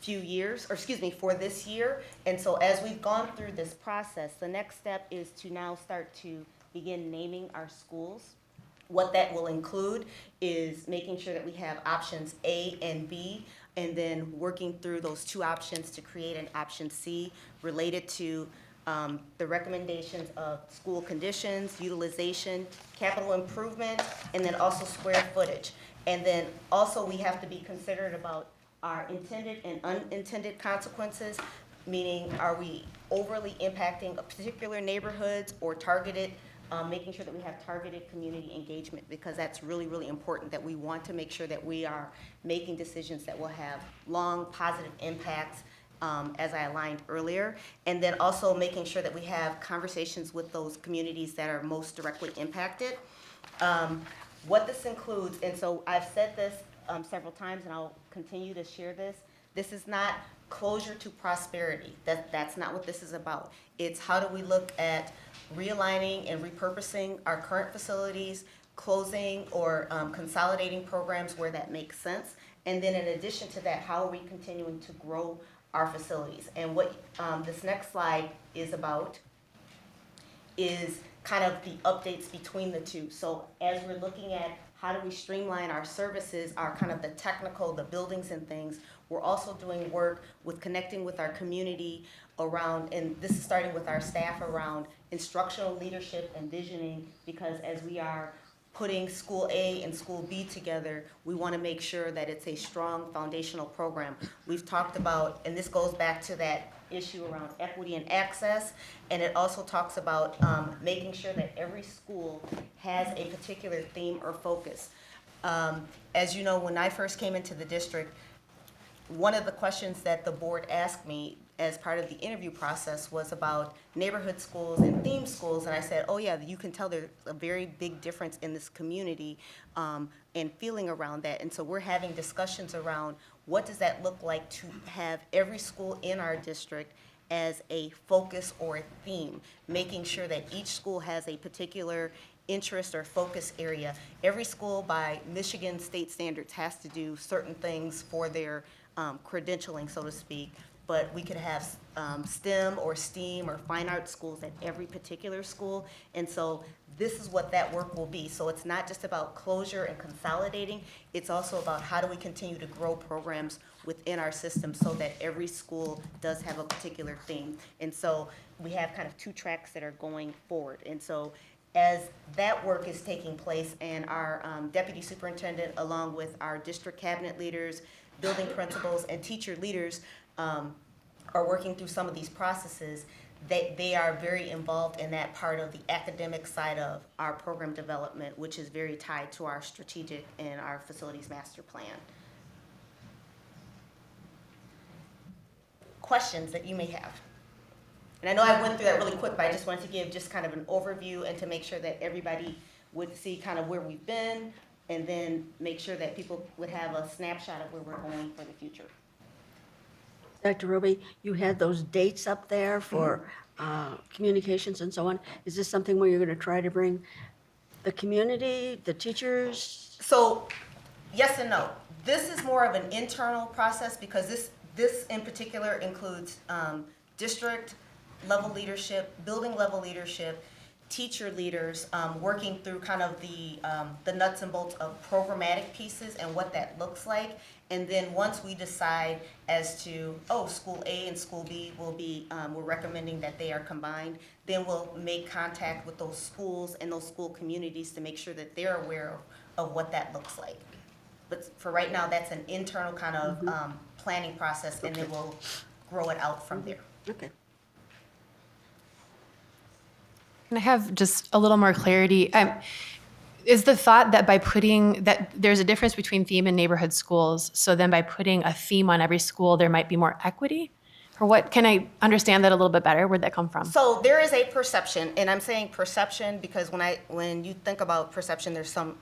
few years, or excuse me, for this year. And so as we've gone through this process, the next step is to now start to begin naming our schools. What that will include is making sure that we have options A and B, and then working through those two options to create an option C related to the recommendations of school conditions, utilization, capital improvement, and then also square footage. And then also we have to be considerate about our intended and unintended consequences, meaning are we overly impacting particular neighborhoods or targeted, making sure that we have targeted community engagement, because that's really, really important, that we want to make sure that we are making decisions that will have long positive impacts, as I aligned earlier, and then also making sure that we have conversations with those communities that are most directly impacted. What this includes, and so I've said this several times and I'll continue to share this is not closure to prosperity. That's not what this is about. It's how do we look at realigning and repurposing our current facilities, closing or consolidating programs where that makes sense, and then in addition to that, how are we continuing to grow our facilities. And what this next slide is about is kind of the updates between the two. So as we're looking at how do we streamline our services, our kind of the technical, the buildings and things, we're also doing work with connecting with our community around, and this is starting with our staff around instructional leadership and visioning, because as we are putting school A and school B together, we want to make sure that it's a strong foundational program. We've talked about, and this goes back to that issue around equity and access, and it also talks about making sure that every school has a particular theme or focus. As you know, when I first came into the district, one of the questions that the board asked me as part of the interview process was about neighborhood schools and theme schools, and I said, oh yeah, you can tell there's a very big difference in this community and feeling around that. And so we're having discussions around what does that look like to have every school in our district as a focus or a theme, making sure that each school has a particular interest or focus area. Every school by Michigan state standards has to do certain things for their credentialing, so to speak, but we could have STEM or STEAM or fine arts schools at every particular school. And so this is what that work will be. So it's not just about closure and consolidating, it's also about how do we continue to grow programs within our system so that every school does have a particular theme. And so we have kind of two tracks that are going forward. And so as that work is taking place and our deputy superintendent, along with our district cabinet leaders, building principals, and teacher leaders are working through some of these processes, they are very involved in that part of the academic side of our program development, which is very tied to our strategic and our facilities master plan. Questions that you may have? And I know I went through that really quick, but I just wanted to give just kind of an overview and to make sure that everybody would see kind of where we've been, and then make sure that people would have a snapshot of where we're going for the future. Dr. Roby, you had those dates up there for communications and so on. Is this something where you're going to try to bring the community, the teachers? So, yes and no. This is more of an internal process because this in particular includes district level leadership, building level leadership, teacher leaders working through kind of the nuts and bolts of programmatic pieces and what that looks like. And then once we decide as to, oh, school A and school B will be, we're recommending that they are combined, then we'll make contact with those schools and those school communities to make sure that they're aware of what that looks like. But for right now, that's an internal kind of planning process, and then we'll grow it out from there. Okay. Can I have just a little more clarity? Is the thought that by putting that there's a difference between theme and neighborhood schools, so then by putting a theme on every school, there might be more equity? Or what, can I understand that a little bit better? Where'd that come from? So there is a perception, and I'm saying perception because when you think about perception, there's some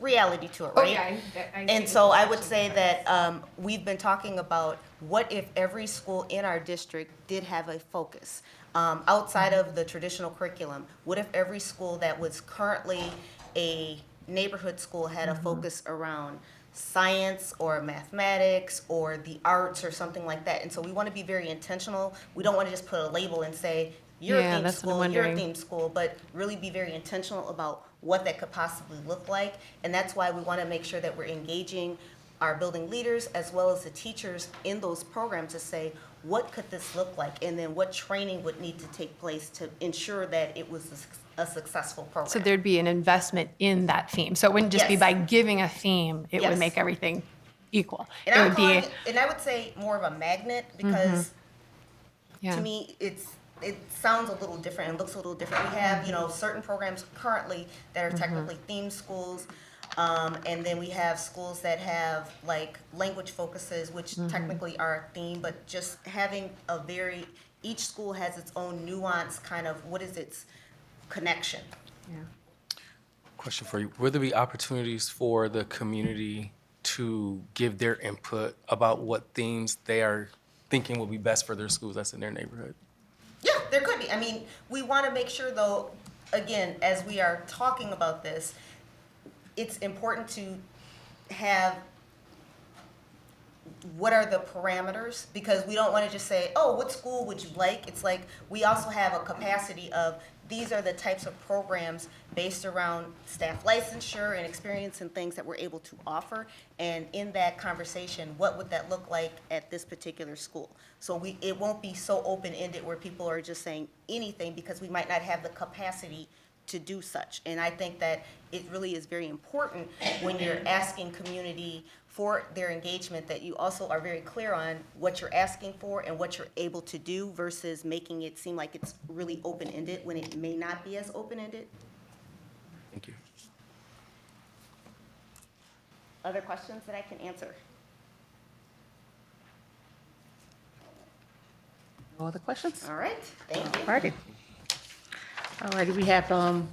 reality to it, right? Okay, And so I would say that we've been talking about what if every school in our district did have a focus outside of the traditional curriculum? What if every school that was currently a neighborhood school had a focus around science or mathematics or the arts or something like that? And so we want to be very intentional. We don't want to just put a label and say, you're a theme school, you're a theme school, but really be very intentional about what that could possibly look like. And that's why we want to make sure that we're engaging our building leaders as well as the teachers in those programs to say, what could this look like? And then what training would need to take place to ensure that it was a successful program. So there'd be an investment in that theme. So it wouldn't just be by giving a theme, it would make everything equal. And It I'm would calling be, it, and I would say more of a magnet because to me it sounds a little different and looks a little different. We have, certain programs currently that are technically theme schools. And then we have schools that have like language focuses, which technically are a theme, but just having each school has its own nuance, kind of what is its connection. Question for you. Will there be opportunities for the community to give their input about what themes they are thinking will be best for their schools that's in their neighborhood? Yeah, there could be. I mean, we want to make sure though, again, as we are talking about this, it's important to have what are the parameters, because we don't want to just say, oh, what school would you like? It's like we also have a capacity of these are the types of programs based around staff licensure and experience and things that we're able to offer. And in that conversation, what would that look like at this particular school? So it won't be so open-ended where people are just saying anything because we might not have the capacity to do such. And I think that it really is very important when you're asking community for their engagement that you also are very clear on what you're asking for and what you're able to do versus making it seem like it's really open-ended when it may not be as open-ended. Thank you. Other questions that I can answer? No other questions? All right, thank you. Alrighty. Alrighty, we have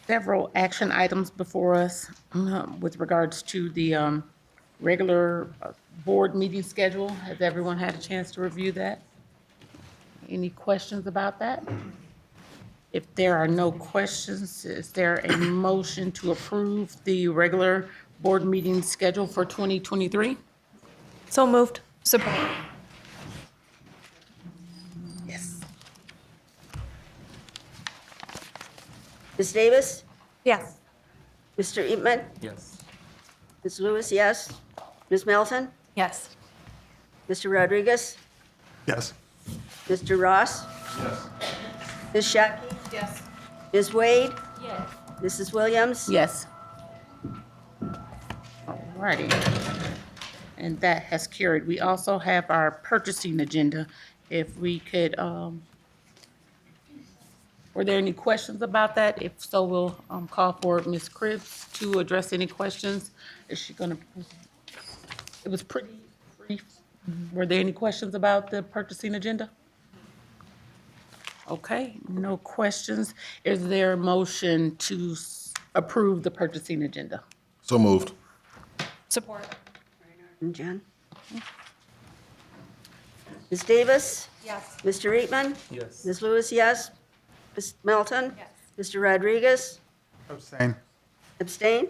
several action items before us with regards to the regular board meeting schedule. Has everyone had a chance to review that? Any questions about that? If there are no questions, is there a motion to approve the regular board meeting schedule for 2023? So moved. Support. Yes. Ms. Davis? Yes. Mr. Eatman? Yes. Ms. Lewis, yes. Ms. Melton? Yes. Mr. Rodriguez? Yes. Mr. Ross? Yes. Ms. Shockey? Yes. Ms. Wade? Yes. Mrs. Williams? Yes. Alrighty. And that has carried. We also have our purchasing agenda. If we could, were there any questions about that? If so, we'll call for Ms. Cribbs to address any questions. Is she gonna, it was pretty brief. Were there any questions about the purchasing agenda? Okay, no questions. Is there a motion to approve the purchasing agenda? So moved. Support. And Jen? Ms. Davis? Yes. Mr. Eatman? Yes. Ms. Lewis, yes. Ms. Melton? Yes. Mr. Rodriguez? Abstain. Abstain?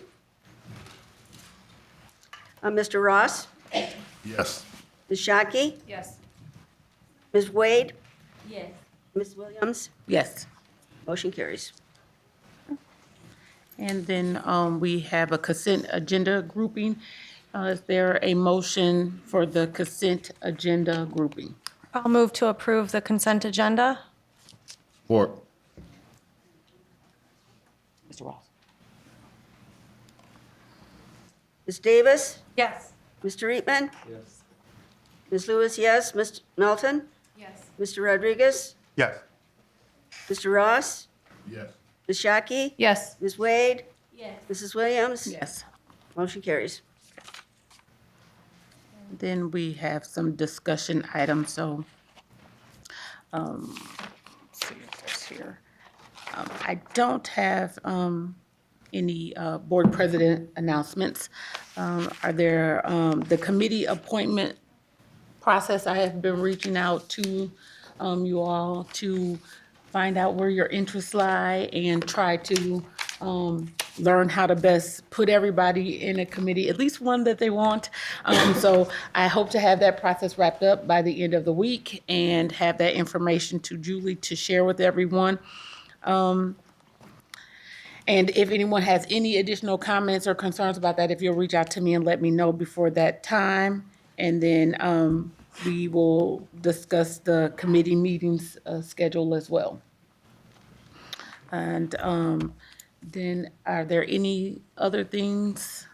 Mr. Ross? Yes. Ms. Shockey? Yes. Ms. Wade? Yes. Ms. Williams? Yes. Motion carries. And then we have a consent agenda grouping. Is there a motion for the consent agenda grouping? I'll move to approve the consent agenda. Support. Mr. Ross? Ms. Davis? Yes. Mr. Eatman? Yes. Ms. Lewis, yes. Ms. Melton? Yes. Mr. Rodriguez? Yes. Mr. Ross? Yes. Ms. Shockey? Yes. Ms. Wade? Yes. Mrs. Williams? Yes. Motion carries. Then we have some discussion items, so, let's see if there's here. I don't have, any, board president announcements. Are there, the committee appointment process, I have been reaching out to, you all to find out where your interests lie and try to, learn how to best put everybody in a committee, at least one that they want. So I hope to have that process wrapped up by the end of the week and have that information to Julie to share with everyone. And if anyone has any additional comments or concerns about that, if you'll reach out to me and let me know before that time. And then we will discuss the committee meetings schedule as well. And then are there any other things,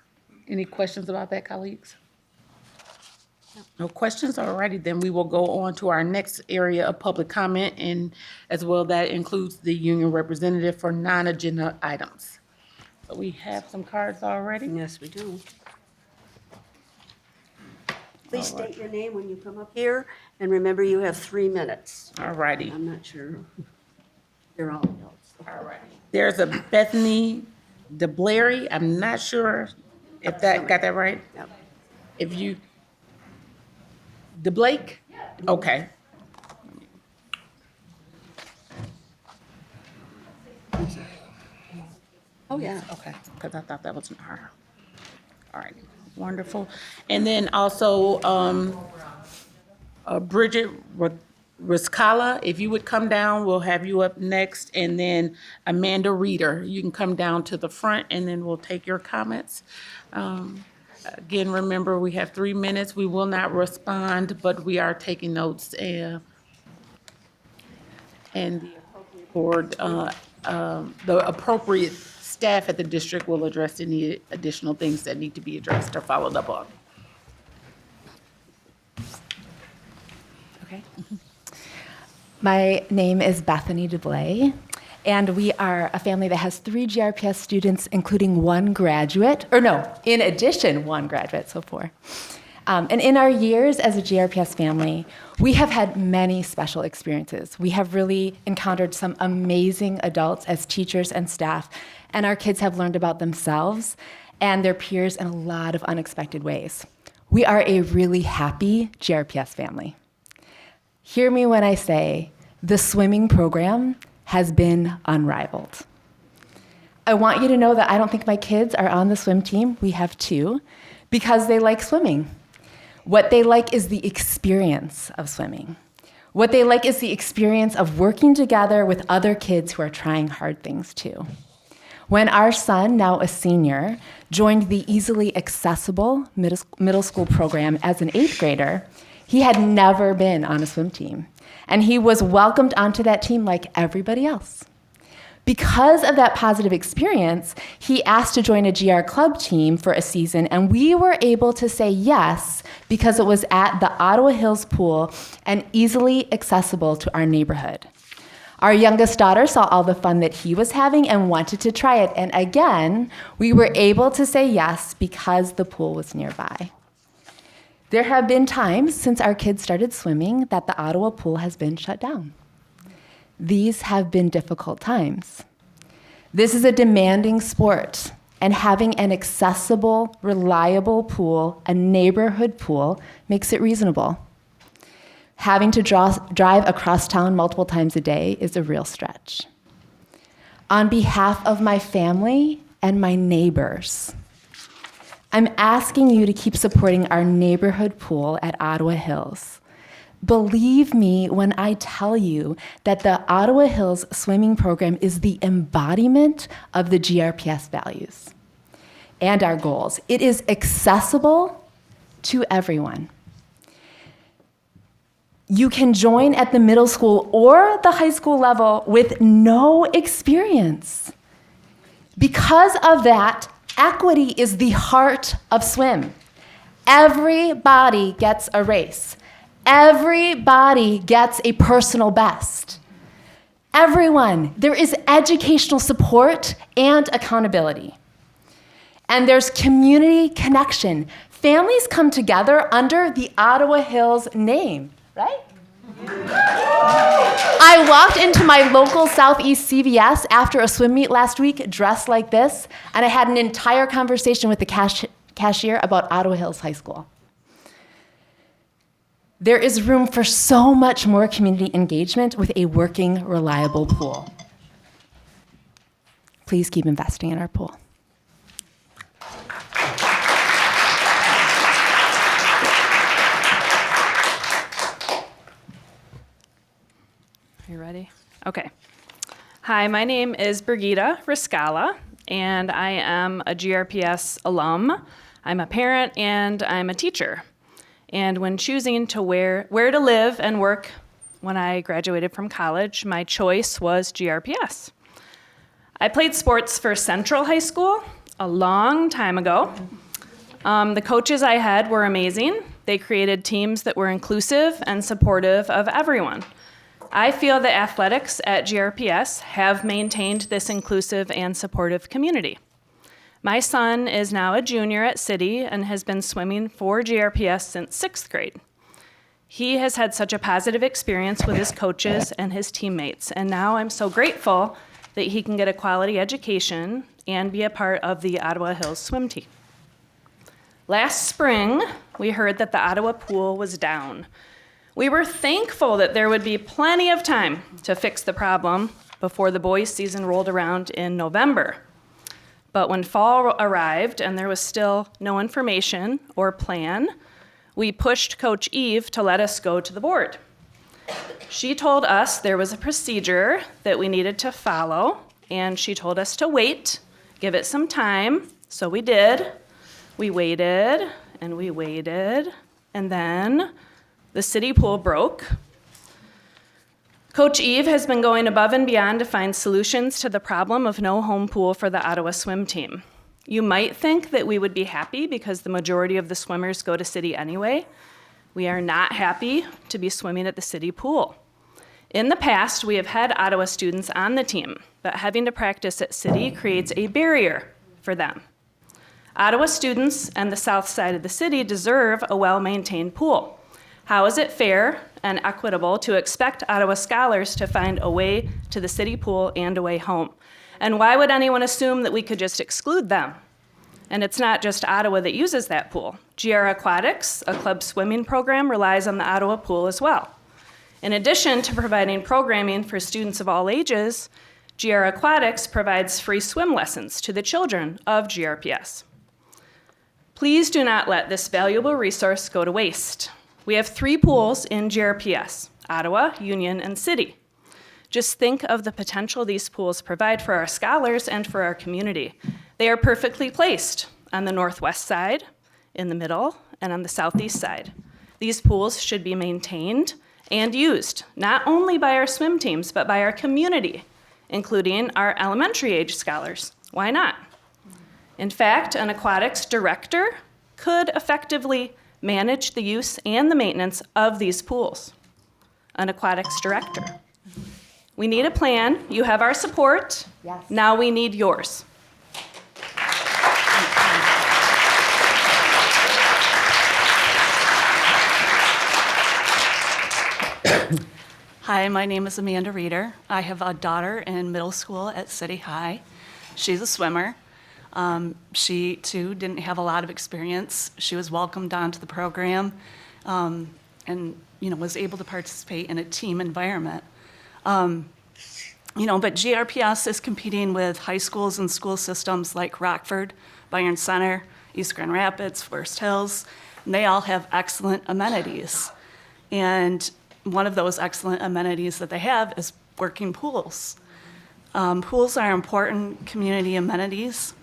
any questions about that, colleagues? No questions? Alrighty, then we will go on to our next area of public comment, and as well that includes the union representative for non-agenda items. So we have some cards already? Yes, we do. Please state your name when you come up here, and remember you have 3 minutes. Alrighty. I'm not sure. They're all adults. Alrighty. There's a Bethany DeBlary. I'm not sure if that, got that right? Yep. If you, DeBlake? Okay. Oh, yeah. Okay, because I thought that wasn't her. All right, wonderful. And then also, Bridget Riscala, if you would come down, we'll have you up next. And then Amanda Reeder, you can come down to the front and then we'll take your comments. Again, remember, we have 3 minutes. We will not respond, but we are taking notes and the appropriate board, the appropriate staff at the district will address any additional things that need to be addressed or followed up on. Okay. My name is Bethany DeBlay, and we are a family that has 3 GRPS students, including 1 graduate, or no, in addition, 1 graduate, so 4. And in our years as a GRPS family, we have had many special experiences. We have really encountered some amazing adults as teachers and staff, and our kids have learned about themselves and their peers in a lot of unexpected ways. We are a really happy GRPS family. Hear me when I say the swimming program has been unrivaled. I want you to know that I don't think my kids are on the swim team. We have two, because they like swimming. What they like is the experience of swimming. What they like is the experience of working together with other kids who are trying hard things too. When our son, now a senior, joined the easily accessible middle school program as an 8th grader, he had never been on a swim team, and he was welcomed onto that team like everybody else. Because of that positive experience, he asked to join a GR club team for a season, and we were able to say yes because it was at the Ottawa Hills pool and easily accessible to our neighborhood. Our youngest daughter saw all the fun that he was having and wanted to try it, and again, we were able to say yes because the pool was nearby. There have been times since our kids started swimming that the Ottawa pool has been shut down. These have been difficult times. This is a demanding sport, and having an accessible, reliable pool, a neighborhood pool, makes it reasonable. Having to drive across town multiple times a day is a real stretch. On behalf of my family and my neighbors, I'm asking you to keep supporting our neighborhood pool at Ottawa Hills. Believe me when I tell you that the Ottawa Hills swimming program is the embodiment of the GRPS values and our goals. It is accessible to everyone. You can join at the middle school or the high school level with no experience. Because of that, equity is the heart of swim. Everybody gets a race. Everybody gets a personal best. Everyone. There is educational support and accountability. And there's community connection. Families come together under the Ottawa Hills name, right? I walked into my local Southeast CVS after a swim meet last week dressed like this, and I had an entire conversation with the cashier about Ottawa Hills High School. There is room for so much more community engagement with a working, reliable pool. Please keep investing in our pool. Are you ready? Okay. Hi, my name is Brigitta Riscala, and I am a GRPS alum. I'm a parent and I'm a teacher. And when choosing to where to live and work when I graduated from college, my choice was GRPS. I played sports for Central High School a long time ago. The coaches I had were amazing. They created teams that were inclusive and supportive of everyone. I feel that athletics at GRPS have maintained this inclusive and supportive community. My son is now a junior at City and has been swimming for GRPS since 6th grade. He has had such a positive experience with his coaches and his teammates, and now I'm so grateful that he can get a quality education and be a part of the Ottawa Hills swim team. Last spring, we heard that the Ottawa pool was down. We were thankful that there would be plenty of time to fix the problem before the boys' season rolled around in November. But when fall arrived and there was still no information or plan, we pushed Coach Eve to let us go to the board. She told us there was a procedure that we needed to follow, and she told us to wait, give it some time, so we did. We waited, and we waited, and then the city pool broke. Coach Eve has been going above and beyond to find solutions to the problem of no home pool for the Ottawa swim team. You might think that we would be happy because the majority of the swimmers go to City anyway. We are not happy to be swimming at the City pool. In the past, we have had Ottawa students on the team, but having to practice at City creates a barrier for them. Ottawa students and the south side of the city deserve a well-maintained pool. How is it fair and equitable to expect Ottawa scholars to find a way to the city pool and a way home? And why would anyone assume that we could just exclude them? And it's not just Ottawa that uses that pool. GR Aquatics, a club swimming program, relies on the Ottawa pool as well. In addition to providing programming for students of all ages, GR Aquatics provides free swim lessons to the children of GRPS. Please do not let this valuable resource go to waste. We have 3 pools in GRPS, Ottawa, Union, and City. Just think of the potential these pools provide for our scholars and for our community. They are perfectly placed on the northwest side, in the middle, and on the southeast side. These pools should be maintained and used, not only by our swim teams, but by our community, including our elementary age scholars. Why not? In fact, an aquatics director could effectively manage the use and the maintenance of these pools. An aquatics director. We need a plan. You have our support. Yes. Now we need yours. Hi, my name is Amanda Reeder. I have a daughter in middle school at City High. She's a swimmer. She, too, didn't have a lot of experience. She was welcomed onto the program and, was able to participate in a team environment. But GRPS is competing with high schools and school systems like Rockford, Byron Center, East Grand Rapids, Forest Hills, and they all have excellent amenities. And one of those excellent amenities that they have is working pools. Pools are important community amenities.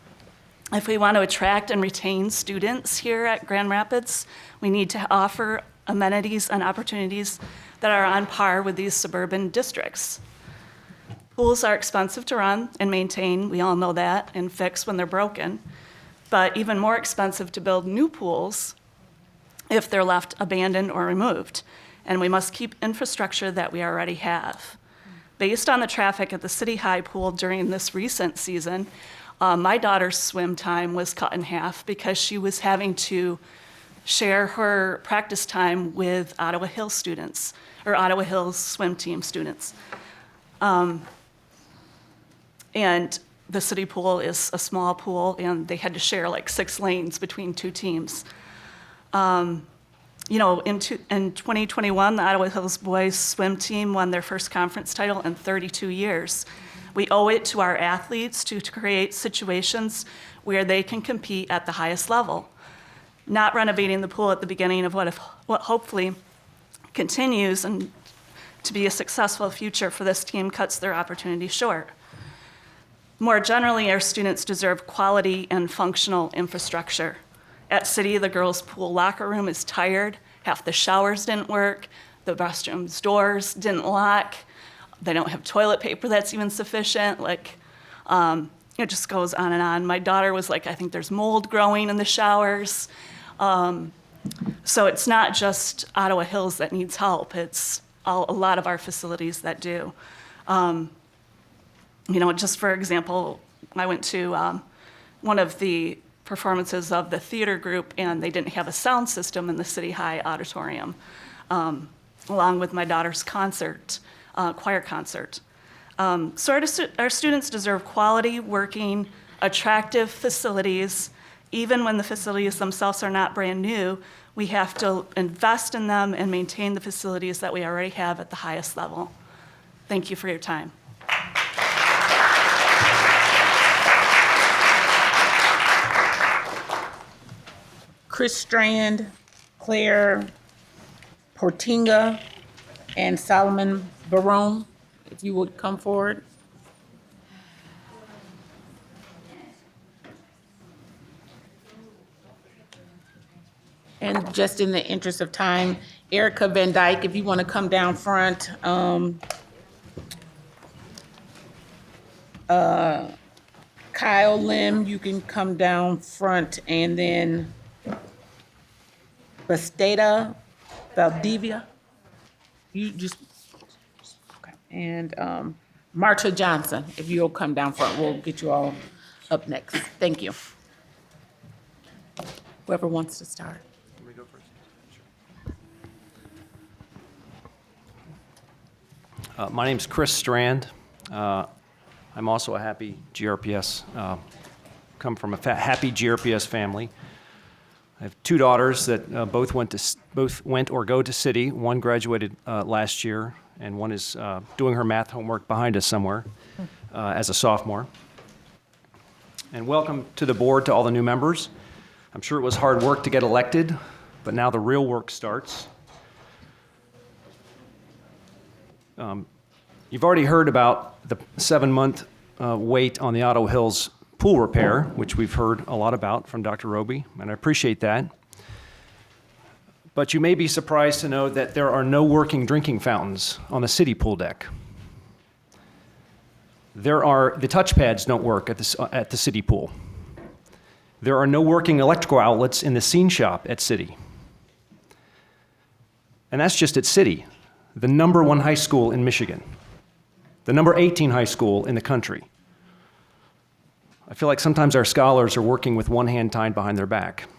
If we want to attract and retain students here at Grand Rapids, we need to offer amenities and opportunities that are on par with these suburban districts. Pools are expensive to run and maintain, we all know that, and fix when they're broken, but even more expensive to build new pools if they're left abandoned or removed. And we must keep infrastructure that we already have. Based on the traffic at the City High pool during this recent season, my daughter's swim time was cut in half because she was having to share her practice time with Ottawa Hills students, or Ottawa Hills swim team students. And the city pool is a small pool, and they had to share like 6 lanes between 2 teams. In 2021, the Ottawa Hills boys swim team won their first conference title in 32 years. We owe it to our athletes to create situations where they can compete at the highest level. Not renovating the pool at the beginning of what hopefully continues and to be a successful future for this team cuts their opportunity short. More generally, our students deserve quality and functional infrastructure. At City, the girls' pool locker room is tired. Half the showers didn't work. The restrooms' doors didn't lock. They don't have toilet paper that's even sufficient. It just goes on and on. My daughter was like, I think there's mold growing in the showers. So it's not just Ottawa Hills that needs help. It's a lot of our facilities that do. Just for example, I went to one of the performances of the theater group, and they didn't have a sound system in the City High auditorium, along with my daughter's concert, choir concert. So our students deserve quality, working, attractive facilities. Even when the facilities themselves are not brand new, we have to invest in them and maintain the facilities that we already have at the highest level. Thank you for your time. Chris Strand, Claire Portinga, and Solomon Barone, if you would come forward. And just in the interest of time, Erica Van Dyke, if you want to come down front. Kyle Lim, you can come down front, and then Bastida Valdivia. You just, okay. And Marta Johnson, if you'll come down front, we'll get you all up next. Thank you. Whoever wants to start. Let me go first. My name's Chris Strand. I'm also a happy GRPS, come from a happy GRPS family. I have two daughters that both went or go to City. One graduated last year, and one is doing her math homework behind us somewhere as a sophomore. And welcome to the board to all the new members. I'm sure it was hard work to get elected, but now the real work starts. You've already heard about the 7-month wait on the Otto Hills pool repair, which we've heard a lot about from Dr. Roby, and I appreciate that. But you may be surprised to know that there are no working drinking fountains on the city pool deck. The touch pads don't work at the city pool. There are no working electrical outlets in the scene shop at City. And that's just at City, the #1 high school in Michigan, the number 18 high school in the country. I feel like sometimes our scholars are working with one hand tied behind their back.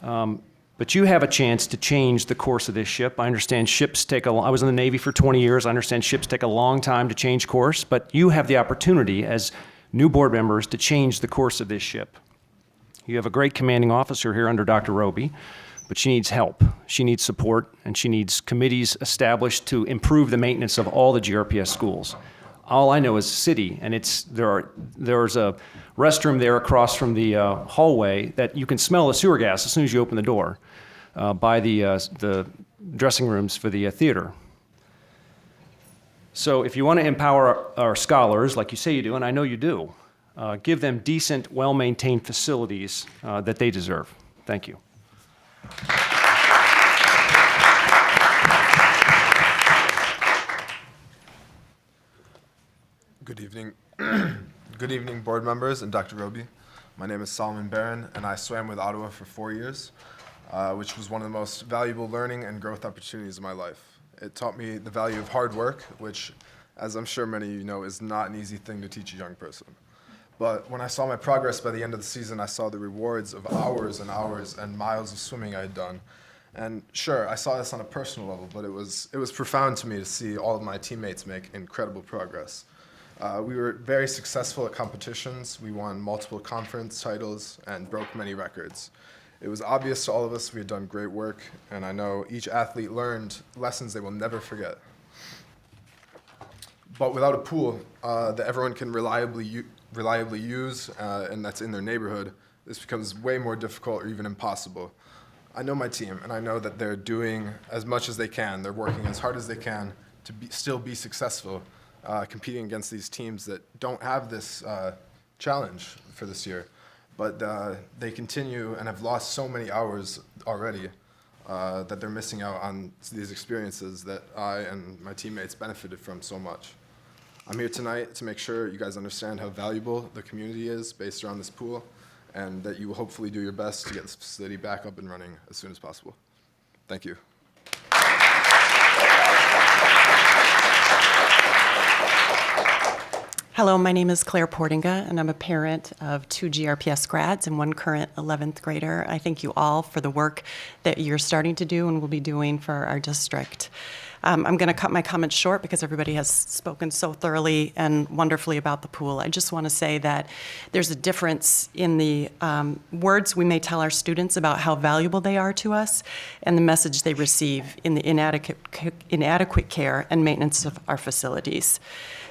But you have a chance to change the course of this ship. I understand I was in the Navy for 20 years. I understand ships take a long time to change course, but you have the opportunity as new board members to change the course of this ship. You have a great commanding officer here under Dr. Roby, but she needs help. She needs support, and she needs committees established to improve the maintenance of all the GRPS schools. All I know is City, and there's a restroom there across from the hallway that you can smell the sewer gas as soon as you open the door by the dressing rooms for the theater. So if you want to empower our scholars, like you say you do, and I know you do, give them decent, well-maintained facilities that they deserve. Thank you. Good evening. Good evening, board members and Dr. Roby. My name is Solomon Barron, and I swam with Ottawa for 4 years, which was one of the most valuable learning and growth opportunities of my life. It taught me the value of hard work, which, as I'm sure many of you know, is not an easy thing to teach a young person. But when I saw my progress by the end of the season, I saw the rewards of hours and hours and miles of swimming I had done. And sure, I saw this on a personal level, but it was profound to me to see all of my teammates make incredible progress. We were very successful at competitions. We won multiple conference titles and broke many records. It was obvious to all of us we had done great work, and I know each athlete learned lessons they will never forget. But without a pool that everyone can reliably use and that's in their neighborhood, this becomes way more difficult or even impossible. I know my team, and I know that they're doing as much as they can. They're working as hard as they can to still be successful, competing against these teams that don't have this challenge for this year. But they continue and have lost so many hours already that they're missing out on these experiences that I and my teammates benefited from so much. I'm here tonight to make sure you guys understand how valuable the community is based around this pool, and that you will hopefully do your best to get this facility back up and running as soon as possible. Thank you. Hello, my name is Claire Portinga, and I'm a parent of 2 GRPS grads and 1 current 11th grader. I thank you all for the work that you're starting to do and will be doing for our district. I'm going to cut my comments short because everybody has spoken so thoroughly and wonderfully about the pool. I just want to say that there's a difference in the words we may tell our students about how valuable they are to us and the message they receive in the inadequate care and maintenance of our facilities.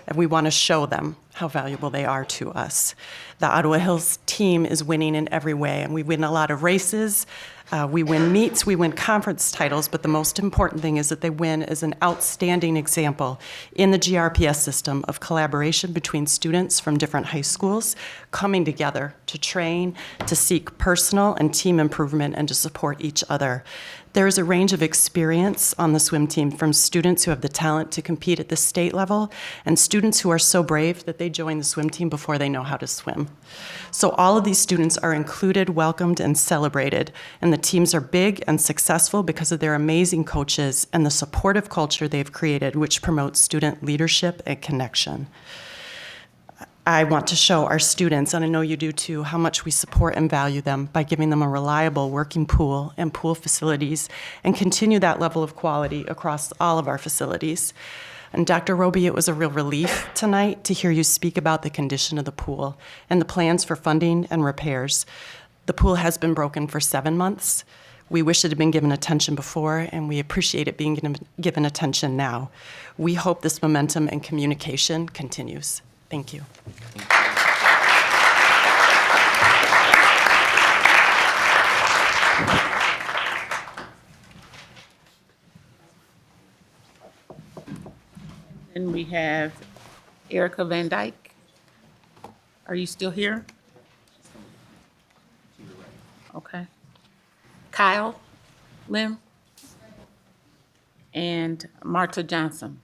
And we want to show them how valuable they are to us. The Ottawa Hills team is winning in every way, and we win a lot of races. We win meets, we win conference titles, but the most important thing is that they win as an outstanding example in the GRPS system of collaboration between students from different high schools coming together to train, to seek personal and team improvement, and to support each other. There is a range of experience on the swim team, from students who have the talent to compete at the state level and students who are so brave that they join the swim team before they know how to swim. So all of these students are included, welcomed, and celebrated, and the teams are big and successful because of their amazing coaches and the supportive culture they've created, which promotes student leadership and connection. I want to show our students, and I know you do too, how much we support and value them by giving them a reliable working pool and pool facilities and continue that level of quality across all of our facilities. And Dr. Roby, it was a real relief tonight to hear you speak about the condition of the pool and the plans for funding and repairs. The pool has been broken for 7 months. We wish it had been given attention before, and we appreciate it being given attention now. We hope this momentum and communication continues. Thank you. And we have Erica Van Dyke. Are you still here? Okay. Kyle Lim and Marta Johnson.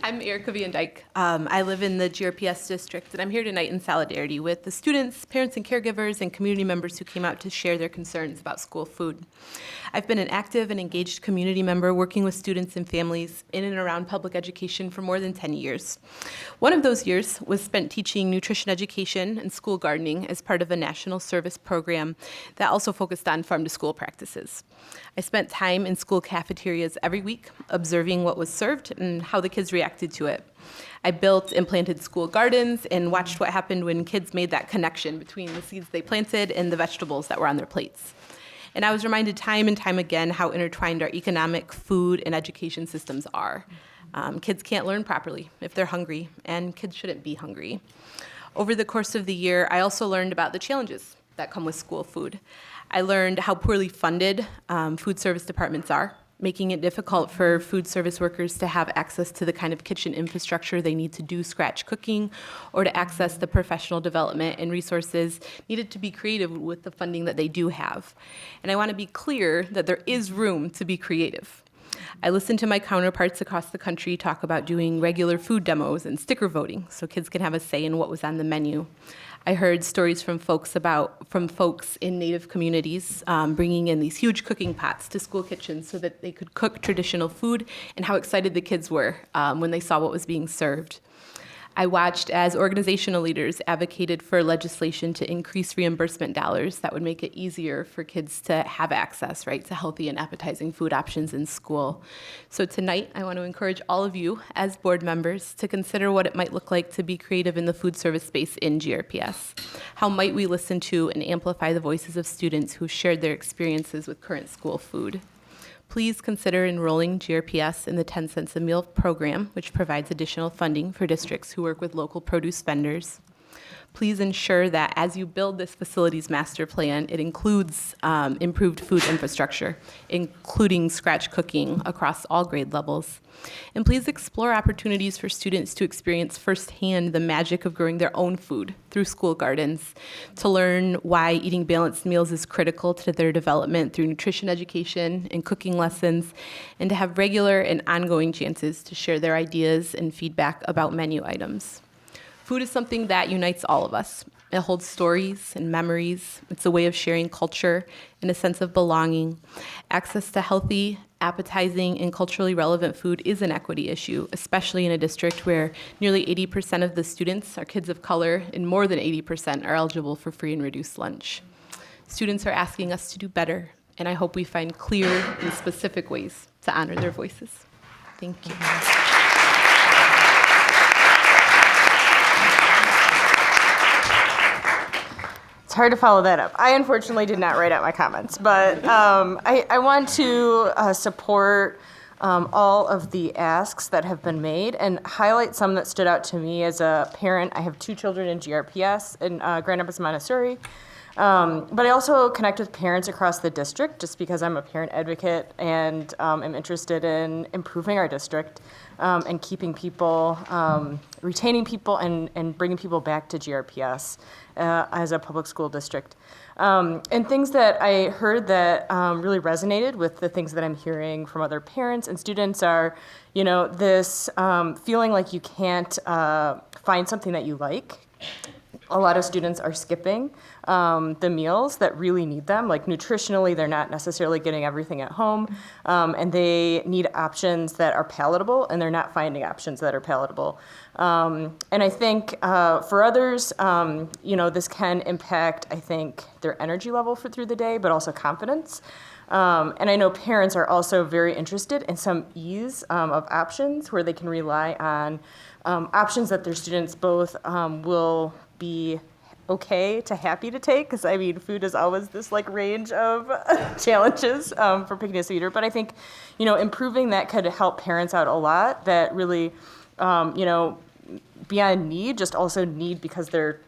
I'm Erica Van Dyke. I live in the GRPS district, and I'm here tonight in solidarity with the students, parents and caregivers, and community members who came out to share their concerns about school food. I've been an active and engaged community member working with students and families in and around public education for more than 10 years. One of those years was spent teaching nutrition education and school gardening as part of a national service program that also focused on farm-to-school practices. I spent time in school cafeterias every week, observing what was served and how the kids reacted to it. I built and planted school gardens and watched what happened when kids made that connection between the seeds they planted and the vegetables that were on their plates. And I was reminded time and time again how intertwined our economic, food, and education systems are. Kids can't learn properly if they're hungry, and kids shouldn't be hungry. Over the course of the year, I also learned about the challenges that come with school food. I learned how poorly funded food service departments are, making it difficult for food service workers to have access to the kind of kitchen infrastructure they need to do scratch cooking or to access the professional development and resources needed to be creative with the funding that they do have. And I want to be clear that there is room to be creative. I listened to my counterparts across the country talk about doing regular food demos and sticker voting so kids can have a say in what was on the menu. I heard stories from folks in Native communities bringing in these huge cooking pots to school kitchens so that they could cook traditional food, and how excited the kids were when they saw what was being served. I watched as organizational leaders advocated for legislation to increase reimbursement dollars that would make it easier for kids to have access, right, to healthy and appetizing food options in school. So tonight, I want to encourage all of you as board members to consider what it might look like to be creative in the food service space in GRPS. How might we listen to and amplify the voices of students who shared their experiences with current school food? Please consider enrolling GRPS in the 10 cents a meal program, which provides additional funding for districts who work with local produce vendors. Please ensure that as you build this facilities master plan, it includes improved food infrastructure, including scratch cooking across all grade levels. And please explore opportunities for students to experience firsthand the magic of growing their own food through school gardens, to learn why eating balanced meals is critical to their development through nutrition education and cooking lessons, and to have regular and ongoing chances to share their ideas and feedback about menu items. Food is something that unites all of us. It holds stories and memories. It's a way of sharing culture and a sense of belonging. Access to healthy, appetizing, and culturally relevant food is an equity issue, especially in a district where nearly 80% of the students are kids of color and more than 80% are eligible for free and reduced lunch. Students are asking us to do better, and I hope we find clear and specific ways to honor their voices. Thank you. It's hard to follow that up. I unfortunately did not write out my comments, but I want to support all of the asks that have been made and highlight some that stood out to me as a parent. I have 2 children in GRPS in Grand Rapids, Montessori. But I also connect with parents across the district just because I'm a parent advocate and am interested in improving our district and keeping people, retaining people and bringing people back to GRPS as a public school district. And things that I heard that really resonated with the things that I'm hearing from other parents and students are, you know, this feeling like you can't find something that you like a lot of students are skipping the meals that really need them. Like nutritionally, they're not necessarily getting everything at home, and they need options that are palatable, and they're not finding options that are palatable. And I think for others, this can impact, I think, their energy level through the day, but also confidence. And I know parents are also very interested in some ease of options where they can rely on options that their students both will be okay to happy to take, because I mean, food is always this like range of challenges for picking a eater. But I think, improving that could help parents out a lot that really, beyond need, just also need because they're,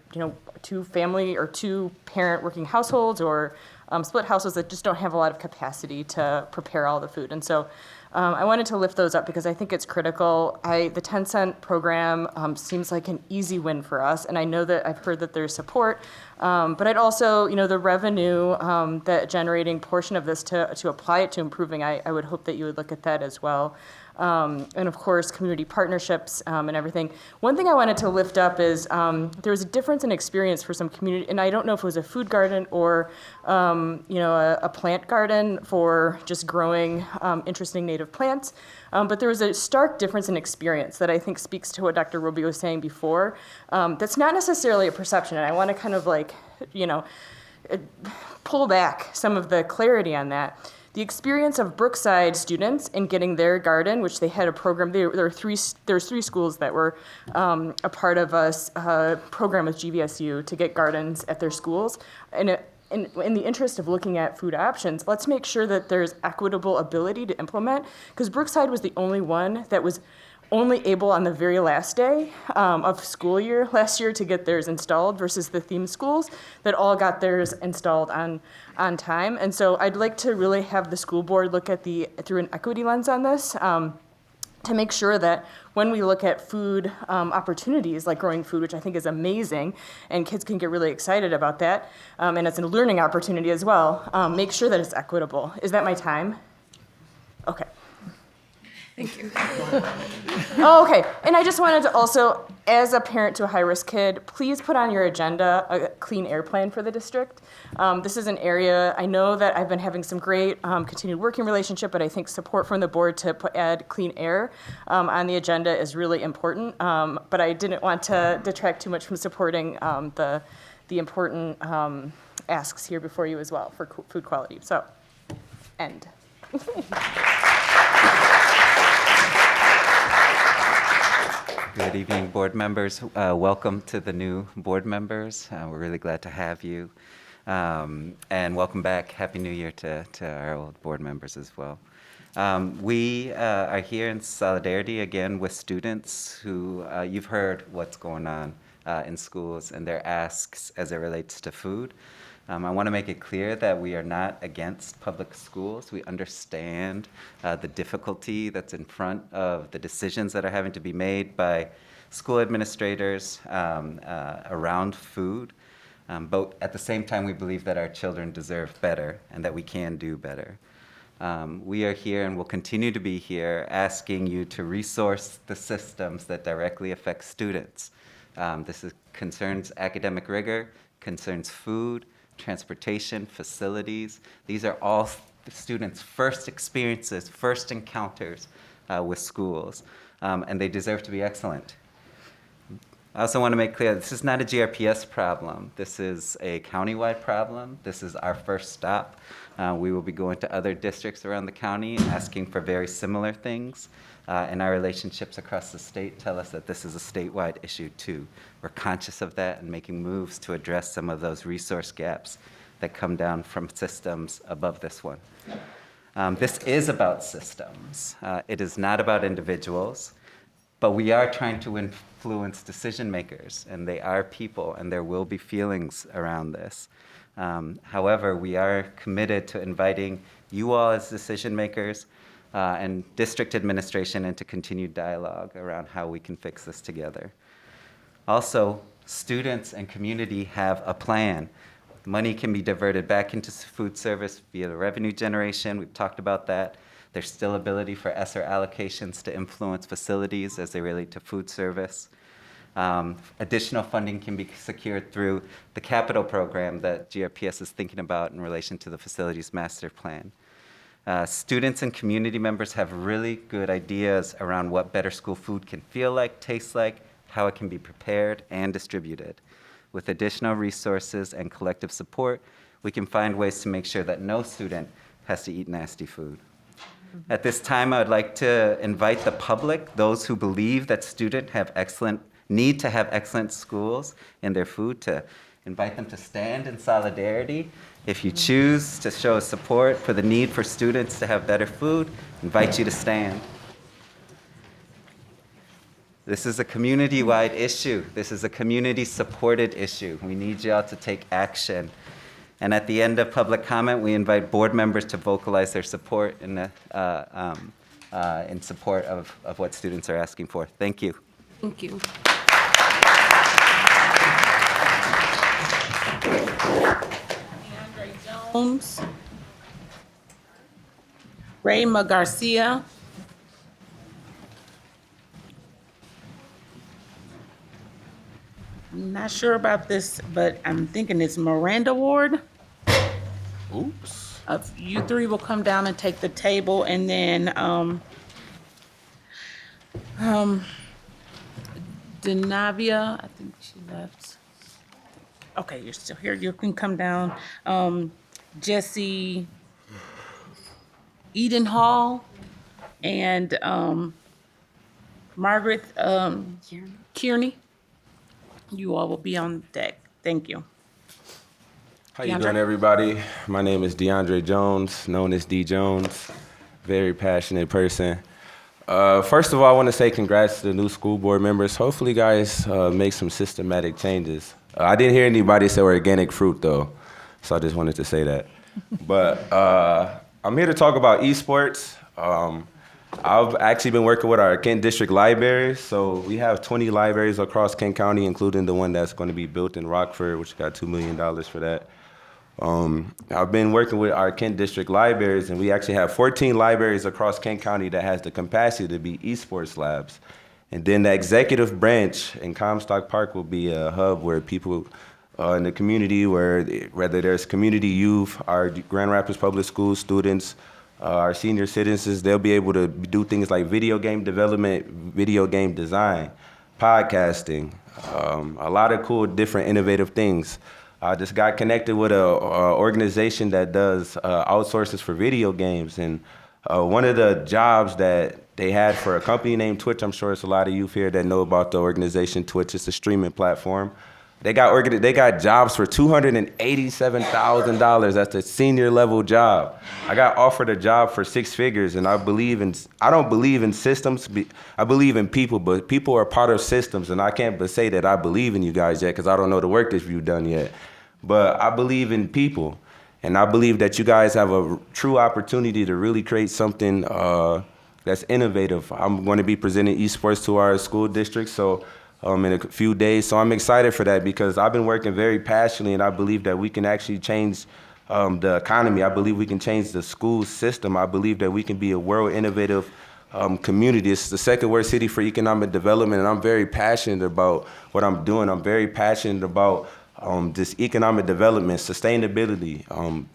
two family or two parent working households or split households that just don't have a lot of capacity to prepare all the food. And so I wanted to lift those up because I think it's critical. The 10-cent program seems like an easy win for us, and I know that I've heard that there's support, but I'd also, the revenue that generating portion of this to apply it to improving, I would hope that you would look at that as well. And of course, community partnerships and everything. One thing I wanted to lift up is there was a difference in experience for some community, and I don't know if it was a food garden or a plant garden for just growing interesting native plants. But there was a stark difference in experience that I think speaks to what Dr. Roby was saying before. That's not necessarily a perception, and I want to kind of pull back some of the clarity on that. The experience of Brookside students in getting their garden, which they had a program, there's three schools that were a part of a program with GVSU to get gardens at their schools. And in the interest of looking at food options, let's make sure that there's equitable ability to implement, because Brookside was the only one that was only able on the very last day of school year last year to get theirs installed versus the theme schools that all got theirs installed on time. And so I'd like to really have the school board look at through an equity lens on this to make sure that when we look at food opportunities like growing food, which I think is amazing, and kids can get really excited about that, and it's a learning opportunity as well, make sure that it's equitable. Is that my time? Okay. Thank you. Oh, okay. And I just wanted to also, as a parent to a high-risk kid, please put on your agenda a clean air plan for the district. This is an area, I know that I've been having some great continued working relationship, but I think support from the board to add clean air on the agenda is really important. But I didn't want to detract too much from supporting the important asks here before you as well for food quality. So, end. Good evening, board members. Welcome to the new board members. We're really glad to have you. And welcome back. Happy New Year to our old board members as well. We are here in solidarity again with students who you've heard what's going on in schools and their asks as it relates to food. I want to make it clear that we are not against public schools. We understand the difficulty that's in front of the decisions that are having to be made by school administrators around food. But at the same time, we believe that our children deserve better and that we can do better. We are here and will continue to be here asking you to resource the systems that directly affect students. This concerns academic rigor, concerns food, transportation, facilities. These are all students' first experiences, first encounters with schools, and they deserve to be excellent. I also want to make clear, this is not a GRPS problem. This is a countywide problem. This is our first stop. We will be going to other districts around the county and asking for very similar things. And our relationships across the state tell us that this is a statewide issue too. We're conscious of that and making moves to address some of those resource gaps that come down from systems above this one. This is about systems. It is not about individuals, but we are trying to influence decision makers, and they are people, and there will be feelings around this. However, we are committed to inviting you all as decision makers and district administration into continued dialogue around how we can fix this together. Also, students and community have a plan. Money can be diverted back into food service via the revenue generation. We've talked about that. There's still ability for ESSER allocations to influence facilities as they relate to food service. Additional funding can be secured through the capital program that GRPS is thinking about in relation to the facilities master plan. Students and community members have really good ideas around what better school food can feel like, taste like, how it can be prepared and distributed. With additional resources and collective support, we can find ways to make sure that no student has to eat nasty food. At this time, I would like to invite the public, those who believe that students need to have excellent schools in their food, to invite them to stand in solidarity. If you choose to show support for the need for students to have better food, I invite you to stand. This is a community-wide issue. This is a community-supported issue. We need y'all to take action. And at the end of public comment, we invite board members to vocalize their support in support of what students are asking for. Thank you. Thank you. Jones. Rayma Garcia. I'm not sure about this, but I'm thinking it's Miranda Ward. Oops. You three will come down and take the table, and then Denavia, I think she left. Okay, you're still here. You can come down. Jesse Eden Hall and Margaret Kearney. You all will be on deck. Thank you. How you doing, everybody? My name is DeAndre Jones, known as D Jones. Very passionate person. First of all, I want to say congrats to the new school board members. Hopefully, you guys make some systematic changes. I didn't hear anybody say organic fruit, though, so I just wanted to say that. But I'm here to talk about esports. I've actually been working with our Kent District libraries. So we have 20 libraries across Kent County, including the one that's going to be built in Rockford, which got $2 million for that. I've been working with our Kent District libraries, and we actually have 14 libraries across Kent County that has the capacity to be esports labs. And then the executive branch in Comstock Park will be a hub where people in the community, whether there's community youth, our Grand Rapids Public Schools students, our senior citizens, they'll be able to do things like video game development, video game design, podcasting, a lot of cool, different, innovative things. I just got connected with an organization that does outsources for video games. And one of the jobs that they had for a company named Twitch, I'm sure it's a lot of youth here that know about the organization Twitch. It's a streaming platform. They got jobs for $287,000. That's a senior level job. I got offered a job for 6 figures, and I don't believe in systems. I believe in people, but people are part of systems, and I can't but say that I believe in you guys yet because I don't know the work that you've done yet. But I believe in people, and I believe that you guys have a true opportunity to really create something that's innovative. I'm going to be presenting esports to our school district, so in a few days. So I'm excited for that because I've been working very passionately, and I believe that we can actually change the economy. I believe we can change the school system. I believe that we can be a world innovative community. It's the second worst city for economic development, and I'm very passionate about what I'm doing. I'm very passionate about just economic development, sustainability,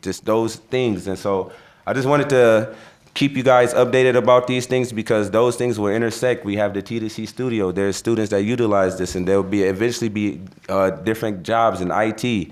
just those things. And so I just wanted to keep you guys updated about these things because those things will intersect. We have the T2C studio. There's students that utilize this, and there'll eventually be different jobs in IT,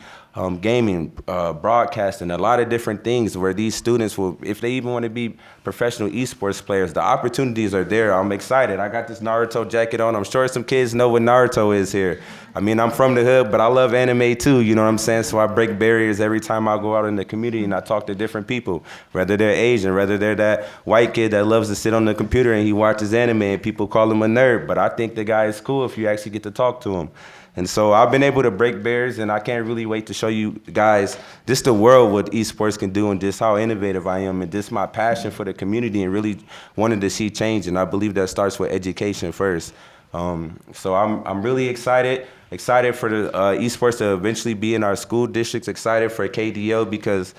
gaming, broadcasting, a lot of different things where these students will, if they even want to be professional esports players, the opportunities are there. I'm excited. I got this Naruto jacket on. I'm sure some kids know what Naruto is here. I mean, I'm from the hood, but I love anime too, you know what I'm saying? So I break barriers every time I go out in the community and I talk to different people, whether they're Asian, whether they're that white kid that loves to sit on the computer and he watches anime and people call him a nerd. But I think the guy is cool if you actually get to talk to him. And so I've been able to break barriers, and I can't really wait to show you guys just the world what esports can do and just how innovative I am and just my passion for the community and really wanting to see change. And I believe that starts with education first. So I'm really excited for the esports to eventually be in our school districts, excited for KDO because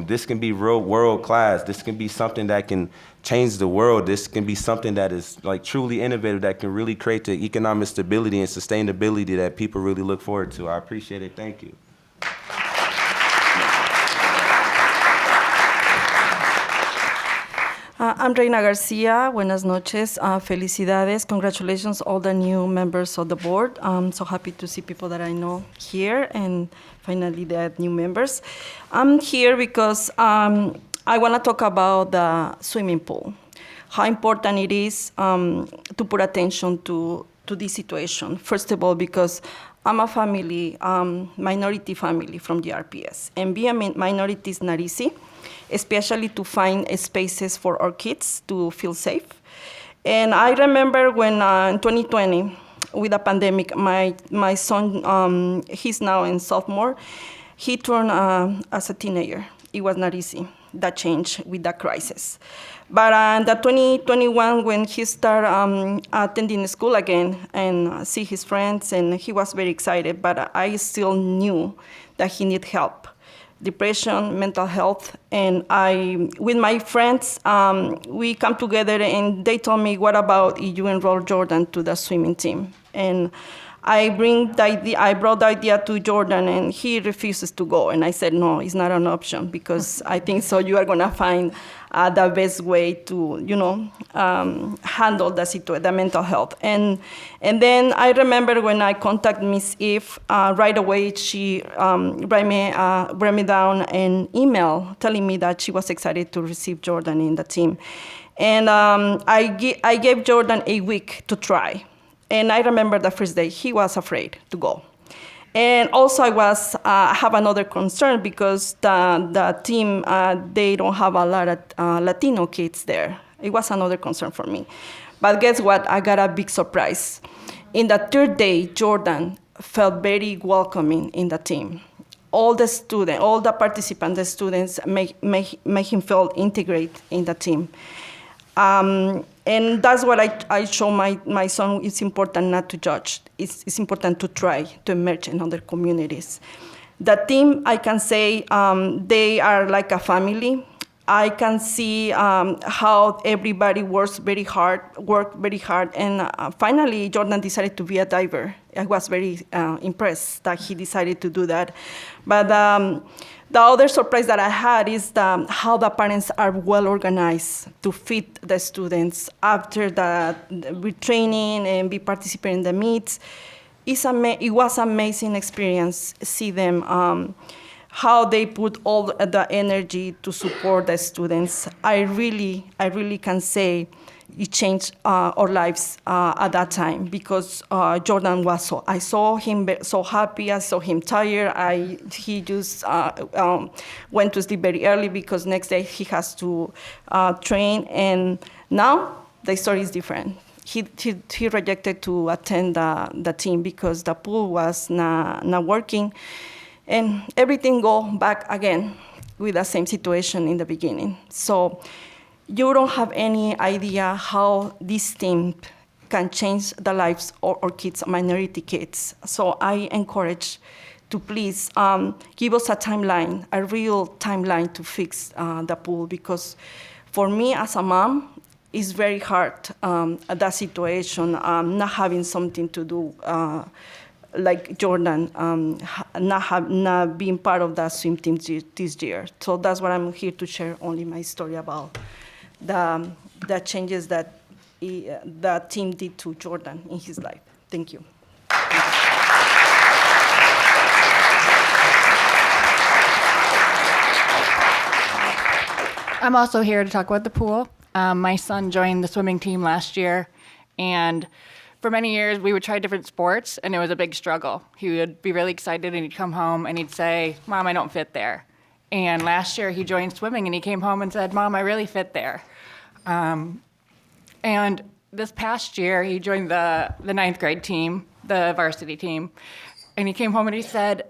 This can be real world class. This can be something that can change the world. This can be something that is like truly innovative, that can really create the economic stability and sustainability that people really look forward to. I appreciate it. Thank you. I'm Reina Garcia. Buenas noches. Felicidades. Congratulations, all the new members of the board. I'm so happy to see people that I know here, and finally the new members. I'm here because I want to talk about the swimming pool, how important it is to put attention to this situation. First of all, because I'm a family, minority family from GRPS, and being a minority is not easy, especially to find spaces for our kids to feel safe. And I remember when in 2020, with the pandemic, my son, he's now in sophomore, he turned as a teenager. It was not easy, that change with the crisis. But in the 2021, when he started attending school again and see his friends, and he was very excited, but I still knew that he needed help. Depression, mental health, and with my friends, we come together and they told me, what about if you enroll Jordan to the swimming team? And I brought the idea to Jordan, and he refuses to go. And I said, no, it's not an option, because I think so you are gonna find the best way to, handle the mental health. And then I remember when I contacted Miss Eve, right away she wrote me down an email telling me that she was excited to receive Jordan in the team. And I gave Jordan a week to try. And I remember the first day, he was afraid to go. And also I have another concern, because the team, they don't have a lot of Latino kids there. It was another concern for me. But guess what? I got a big surprise. In the third day, Jordan felt very welcoming in the team. All the participants, the students, make him feel integrated in the team. And that's what I show my son. It's important not to judge. It's important to try to emerge in other communities. The team, I can say, they are like a family. I can see how everybody works very hard, and finally Jordan decided to be a diver. I was very impressed that he decided to do that. But the other surprise that I had is how the parents are well organized to feed the students after the retraining and be participating in the meets. It was amazing experience, see them, how they put all the energy to support the students. I really can say it changed our lives at that time, because Jordan was I saw him so happy, I saw him tired. He just went to sleep very early, because next day he has to train, and now the story is different. He rejected to attend the team because the pool was not working. And everything go back again with the same situation in the beginning. So you don't have any idea how this team can change the lives of our kids, minority kids. So I encourage to please give us a timeline, a real timeline to fix the pool, because for me as a mom, it's very hard, that situation, not having something to do like Jordan, not being part of the swim team this year. So that's what I'm here to share, only my story about the changes that the team did to Jordan in his life. Thank you. I'm also here to talk about the pool. My son joined the swimming team last year, and for many years, we would try different sports, and it was a big struggle. He would be really excited, and he'd come home, and he'd say, "Mom, I don't fit there." And last year, he joined swimming, and he came home and said, "Mom, I really fit there." And this past year, he joined the ninth grade team, the varsity team, and he came home and he said,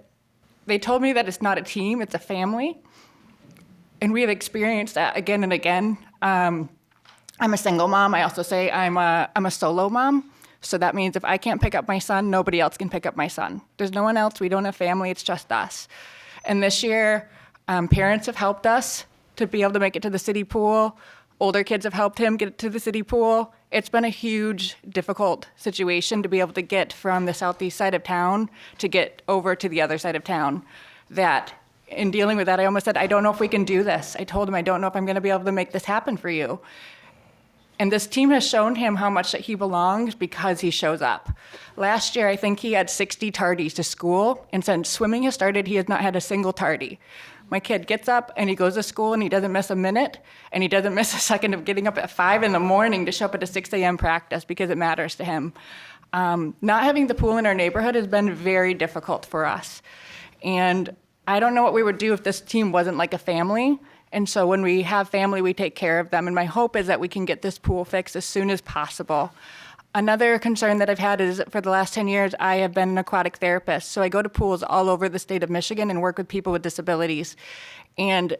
"They told me that it's not a team, it's a family." And we have experienced that again and again. I'm a single mom. I also say I'm a solo mom. So that means if I can't pick up my son, nobody else can pick up my son. There's no one else. We don't have family. It's just us. And this year, Parents have helped us to be able to make it to the city pool. Older kids have helped him get to the city pool. It's been a huge, difficult situation to be able to get from the southeast side of town to get over to the other side of town. That, in dealing with that, I almost said, I don't know if we can do this. I told him, I don't know if I'm going to be able to make this happen for you. And this team has shown him how much that he belongs because he shows up. Last year, I think he had 60 tardies to school, and since swimming has started, he has not had a single tardy. My kid gets up and he goes to school and he doesn't miss a minute, and he doesn't miss a second of getting up at 5 in the morning to show up at a 6 a.m. practice because it matters to him. Not having the pool in our neighborhood has been very difficult for us. And I don't know what we would do if this team wasn't like a family. And so when we have family, we take care of them. And my hope is that we can get this pool fixed as soon as possible. Another concern that I've had is for the last 10 years, I have been an aquatic therapist. So I go to pools all over the state of Michigan and work with people with disabilities. And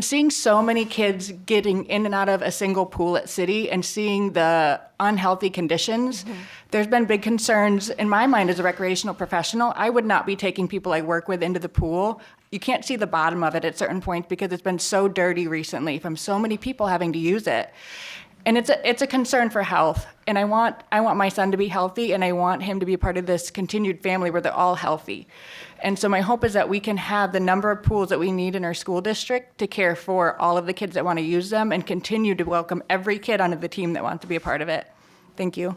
seeing so many kids getting in and out of a single pool at City and seeing the unhealthy conditions, there's been big concerns in my mind as a recreational professional. I would not be taking people I work with into the pool. You can't see the bottom of it at certain points because it's been so dirty recently from so many people having to use it. And it's a concern for health. And I want my son to be healthy, and I want him to be part of this continued family where they're all healthy. And so my hope is that we can have the number of pools that we need in our school district to care for all of the kids that want to use them and continue to welcome every kid onto the team that wants to be a part of it. Thank you.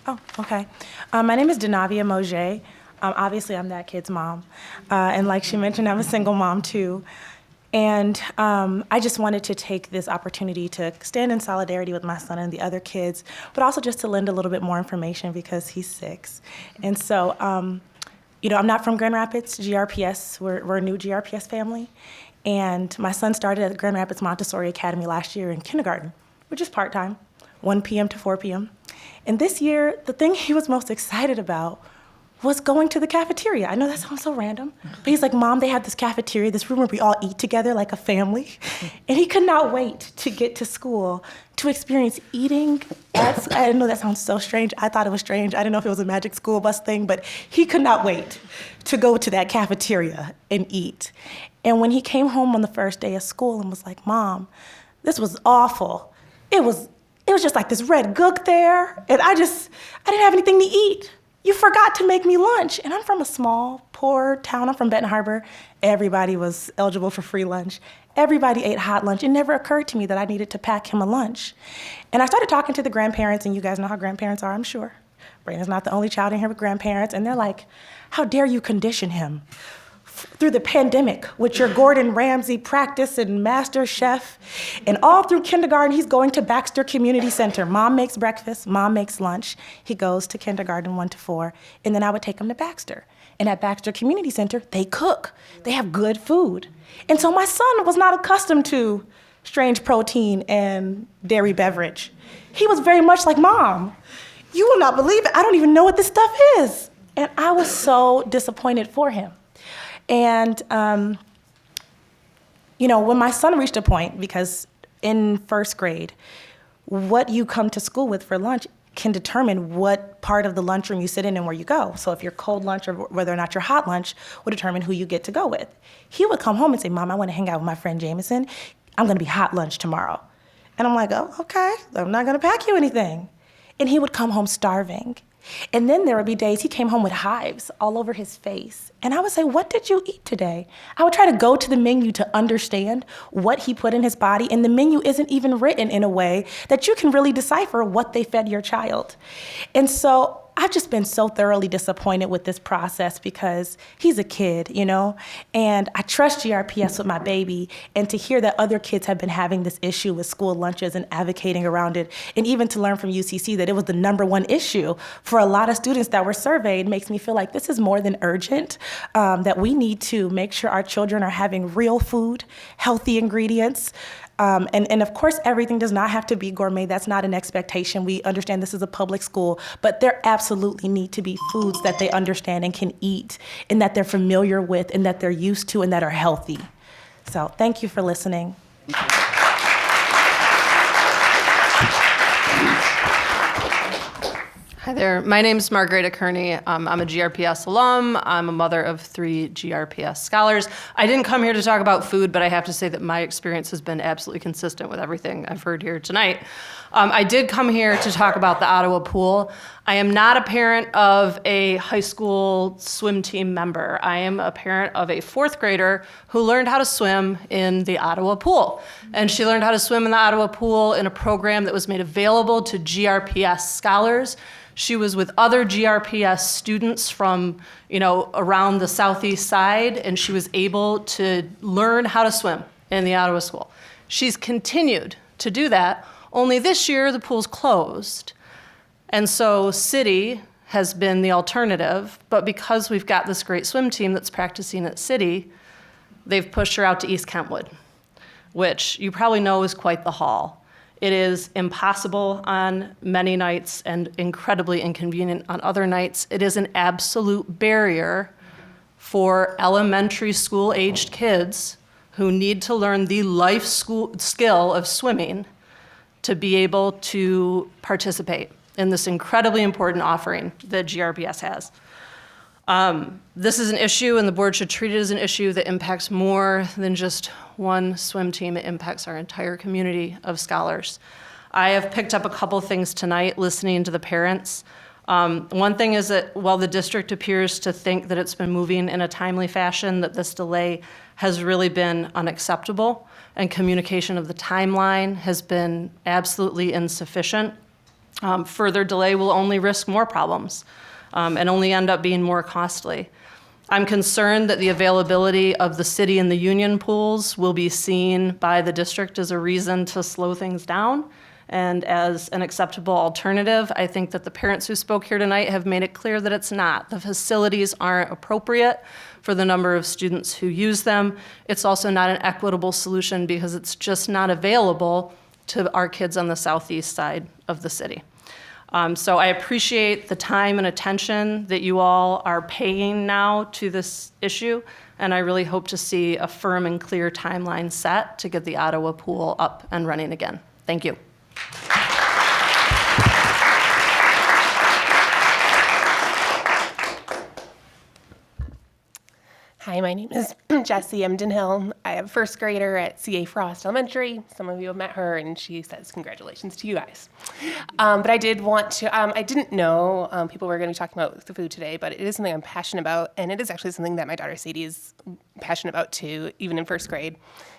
Oh, okay. My name is Denavia Moget. Obviously, I'm that kid's mom. And like she mentioned, I'm a single mom too. And I just wanted to take this opportunity to stand in solidarity with my son and the other kids, but also just to lend a little bit more information because he's 6. And so, I'm not from Grand Rapids, GRPS. We're a new GRPS family. And my son started at Grand Rapids Montessori Academy last year in kindergarten, which is part-time, 1 p.m. to 4 p.m. And this year, the thing he was most excited about was going to the cafeteria. I know that sounds so random, but he's like, Mom, they have this cafeteria, this room where we all eat together like a family. And he could not wait to get to school to experience eating at, I know that sounds so strange. I thought it was strange. I didn't know if it was a magic school bus thing, but he could not wait to go to that cafeteria and eat. And when he came home on the first day of school and was like, Mom, this was awful. It was just like this red gook there, and I didn't have anything to eat. You forgot to make me lunch. And I'm from a small, poor town. I'm from Benton Harbor. Everybody was eligible for free lunch. Everybody ate hot lunch. It never occurred to me that I needed to pack him a lunch. And I started talking to the grandparents, and you guys know how grandparents are, I'm sure. Brandon's not the only child in here with grandparents, and they're like, how dare you condition him through the pandemic with your Gordon Ramsay practice and master chef. And all through kindergarten, he's going to Baxter Community Center. Mom makes breakfast, mom makes lunch. He goes to kindergarten 1 to 4, and then I would take him to Baxter. And at Baxter Community Center, they cook. They have good food. And so my son was not accustomed to strange protein and dairy beverage. He was very much like, Mom, you will not believe it. I don't even know what this stuff is. And I was so disappointed for him. And, when my son reached a point, because in first grade, what you come to school with for lunch can determine what part of the lunchroom you sit in and where you go. So if your cold lunch or whether or not your hot lunch will determine who you get to go with. He would come home and say, Mom, I want to hang out with my friend Jameson. I'm going to be hot lunch tomorrow. And I'm like, oh, okay, I'm not going to pack you anything. And he would come home starving. And then there would be days he came home with hives all over his face. And I would say, what did you eat today? I would try to go to the menu to understand what he put in his body. And the menu isn't even written in a way that you can really decipher what they fed your child. And so I've just been so thoroughly disappointed with this process because he's a kid, and I trust GRPS with my baby. And to hear that other kids have been having this issue with school lunches and advocating around it, and even to learn from UCC that it was the #1 issue for a lot of students that were surveyed makes me feel like this is more than urgent, that we need to make sure our children are having real food, healthy ingredients, And of course, everything does not have to be gourmet. That's not an expectation. We understand this is a public school, but there absolutely need to be foods that they understand and can eat, and that they're familiar with, and that they're used to, and that are healthy. So thank you for listening. Hi there. My name is Margareta Kearney. I'm a GRPS alum. I'm a mother of 3 GRPS scholars. I didn't come here to talk about food, but I have to say that my experience has been absolutely consistent with everything I've heard here tonight. I did come here to talk about the Ottawa pool. I am not a parent of a high school swim team member. I am a parent of a 4th grader who learned how to swim in the Ottawa pool. And she learned how to swim in the Ottawa pool in a program that was made available to GRPS scholars. She was with other GRPS students from, around the southeast side, and she was able to learn how to swim in the Ottawa school. She's continued to do that, only this year the pool's closed. And so City has been the alternative, but because we've got this great swim team that's practicing at City, they've pushed her out to East Kentwood, which you probably know is quite the haul. It is impossible on many nights and incredibly inconvenient on other nights. It is an absolute barrier for elementary school-aged kids who need to learn the life skill of swimming to be able to participate in this incredibly important offering that GRPS has. This is an issue, and the board should treat it as an issue that impacts more than just one swim team. It impacts our entire community of scholars. I have picked up a couple things tonight listening to the parents. One thing is that while the district appears to think that it's been moving in a timely fashion, that this delay has really been unacceptable, and communication of the timeline has been absolutely insufficient. Further delay will only risk more problems and only end up being more costly. I'm concerned that the availability of the City and the Union pools will be seen by the district as a reason to slow things down and as an acceptable alternative. I think that the parents who spoke here tonight have made it clear that it's not. The facilities aren't appropriate for the number of students who use them. It's also not an equitable solution because it's just not available to our kids on the southeast side of the city. So I appreciate the time and attention that you all are paying now to this issue, and I really hope to see a firm and clear timeline set to get the Ottawa pool up and running again. Thank you. Hi, my name is Jessie Emdenhill. I have a 1st grader at CA Frost Elementary. Some of you have met her, and she says congratulations to you guys. But I did want to, I didn't know people were going to be talking about the food today, but it is something I'm passionate about, and it is actually something that my daughter Sadie is passionate about too, even in 1st grade.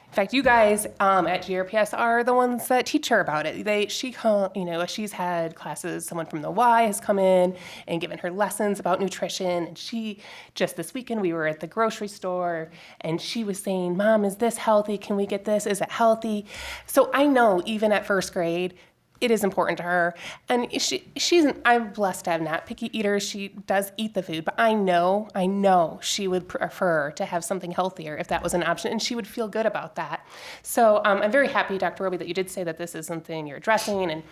In fact, you guys at GRPS are the ones that teach her about it. She's had classes, someone from the Y has come in and given her lessons about nutrition. And just this weekend, we were at the grocery store and she was saying, Mom, is this healthy? Can we get this? Is it healthy? So I know even at 1st grade, it is important to her. And I'm blessed to have not picky eaters. She does eat the food, but I know she would prefer to have something healthier if that was an option, and she would feel good about that. So I'm very happy, Dr. Roby, that you did say that this is something you're addressing, and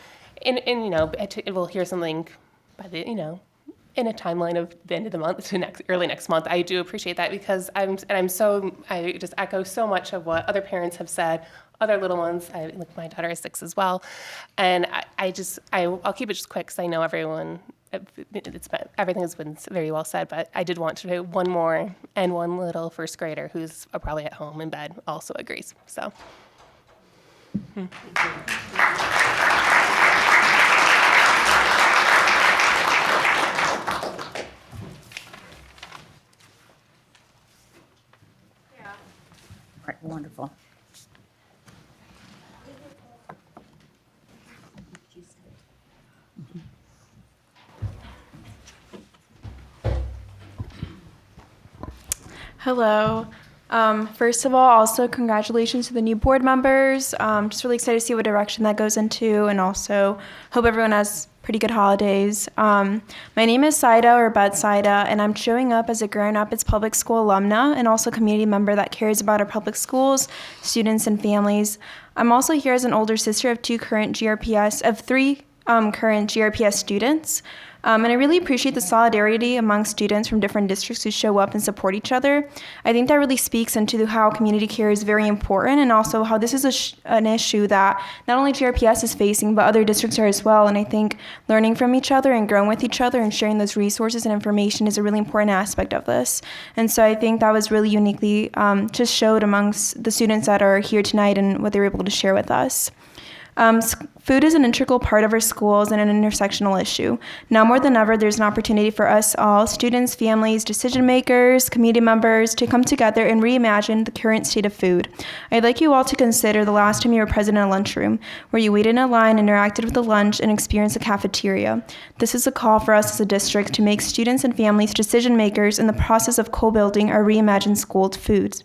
we'll hear something by the, in a timeline of the end of the month to early next month. I do appreciate that because I just echo so much of what other parents have said. Other little ones, like my daughter is 6 as well, and I'll keep it just quick because I know everything has been very well said. But I did want to do one more, and one little 1st grader who's probably at home in bed also agrees. So. All right, wonderful. Hello. First of all, also congratulations to the new board members. Just really excited to see what direction that goes into, and also hope everyone has pretty good holidays. My name is Saida, or Bet Saida, and I'm showing up as a Grand Rapids Public School alumna and also community member that cares about our public schools, students, and families. I'm also here as an older sister of three current GRPS students. And I really appreciate the solidarity among students from different districts who show up and support each other. I think that really speaks into how community care is very important, and also how this is an issue that not only GRPS is facing, but other districts are as well. And I think learning from each other and growing with each other and sharing those resources and information is a really important aspect of this. And so I think that was really uniquely just showed amongst the students that are here tonight and what they were able to share with us. Food is an integral part of our schools and an intersectional issue. Now more than ever, there's an opportunity for us all, students, families, decision makers, community members, to come together and reimagine the current state of food. I'd like you all to consider the last time you were present in a lunchroom, where you waited in a line, interacted with the lunch, and experienced the cafeteria. This is a call for us as a district to make students and families decision makers in the process of co-building our reimagined school foods.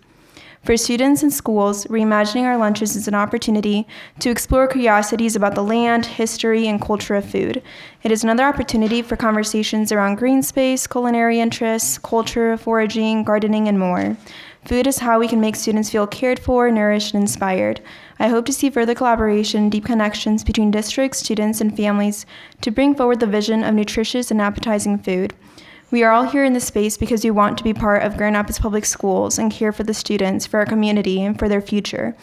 For students and schools, reimagining our lunches is an opportunity to explore curiosities about the land, history, and culture of food. It is another opportunity for conversations around green space, culinary interests, culture, foraging, gardening, and more. Food is how we can make students feel cared for, nourished, and inspired. I hope to see further collaboration, deep connections between districts, students, and families to bring forward the vision of nutritious and appetizing food. We are all here in this space because we want to be part of Grand Rapids Public Schools and care for the students, for our community, and for their future.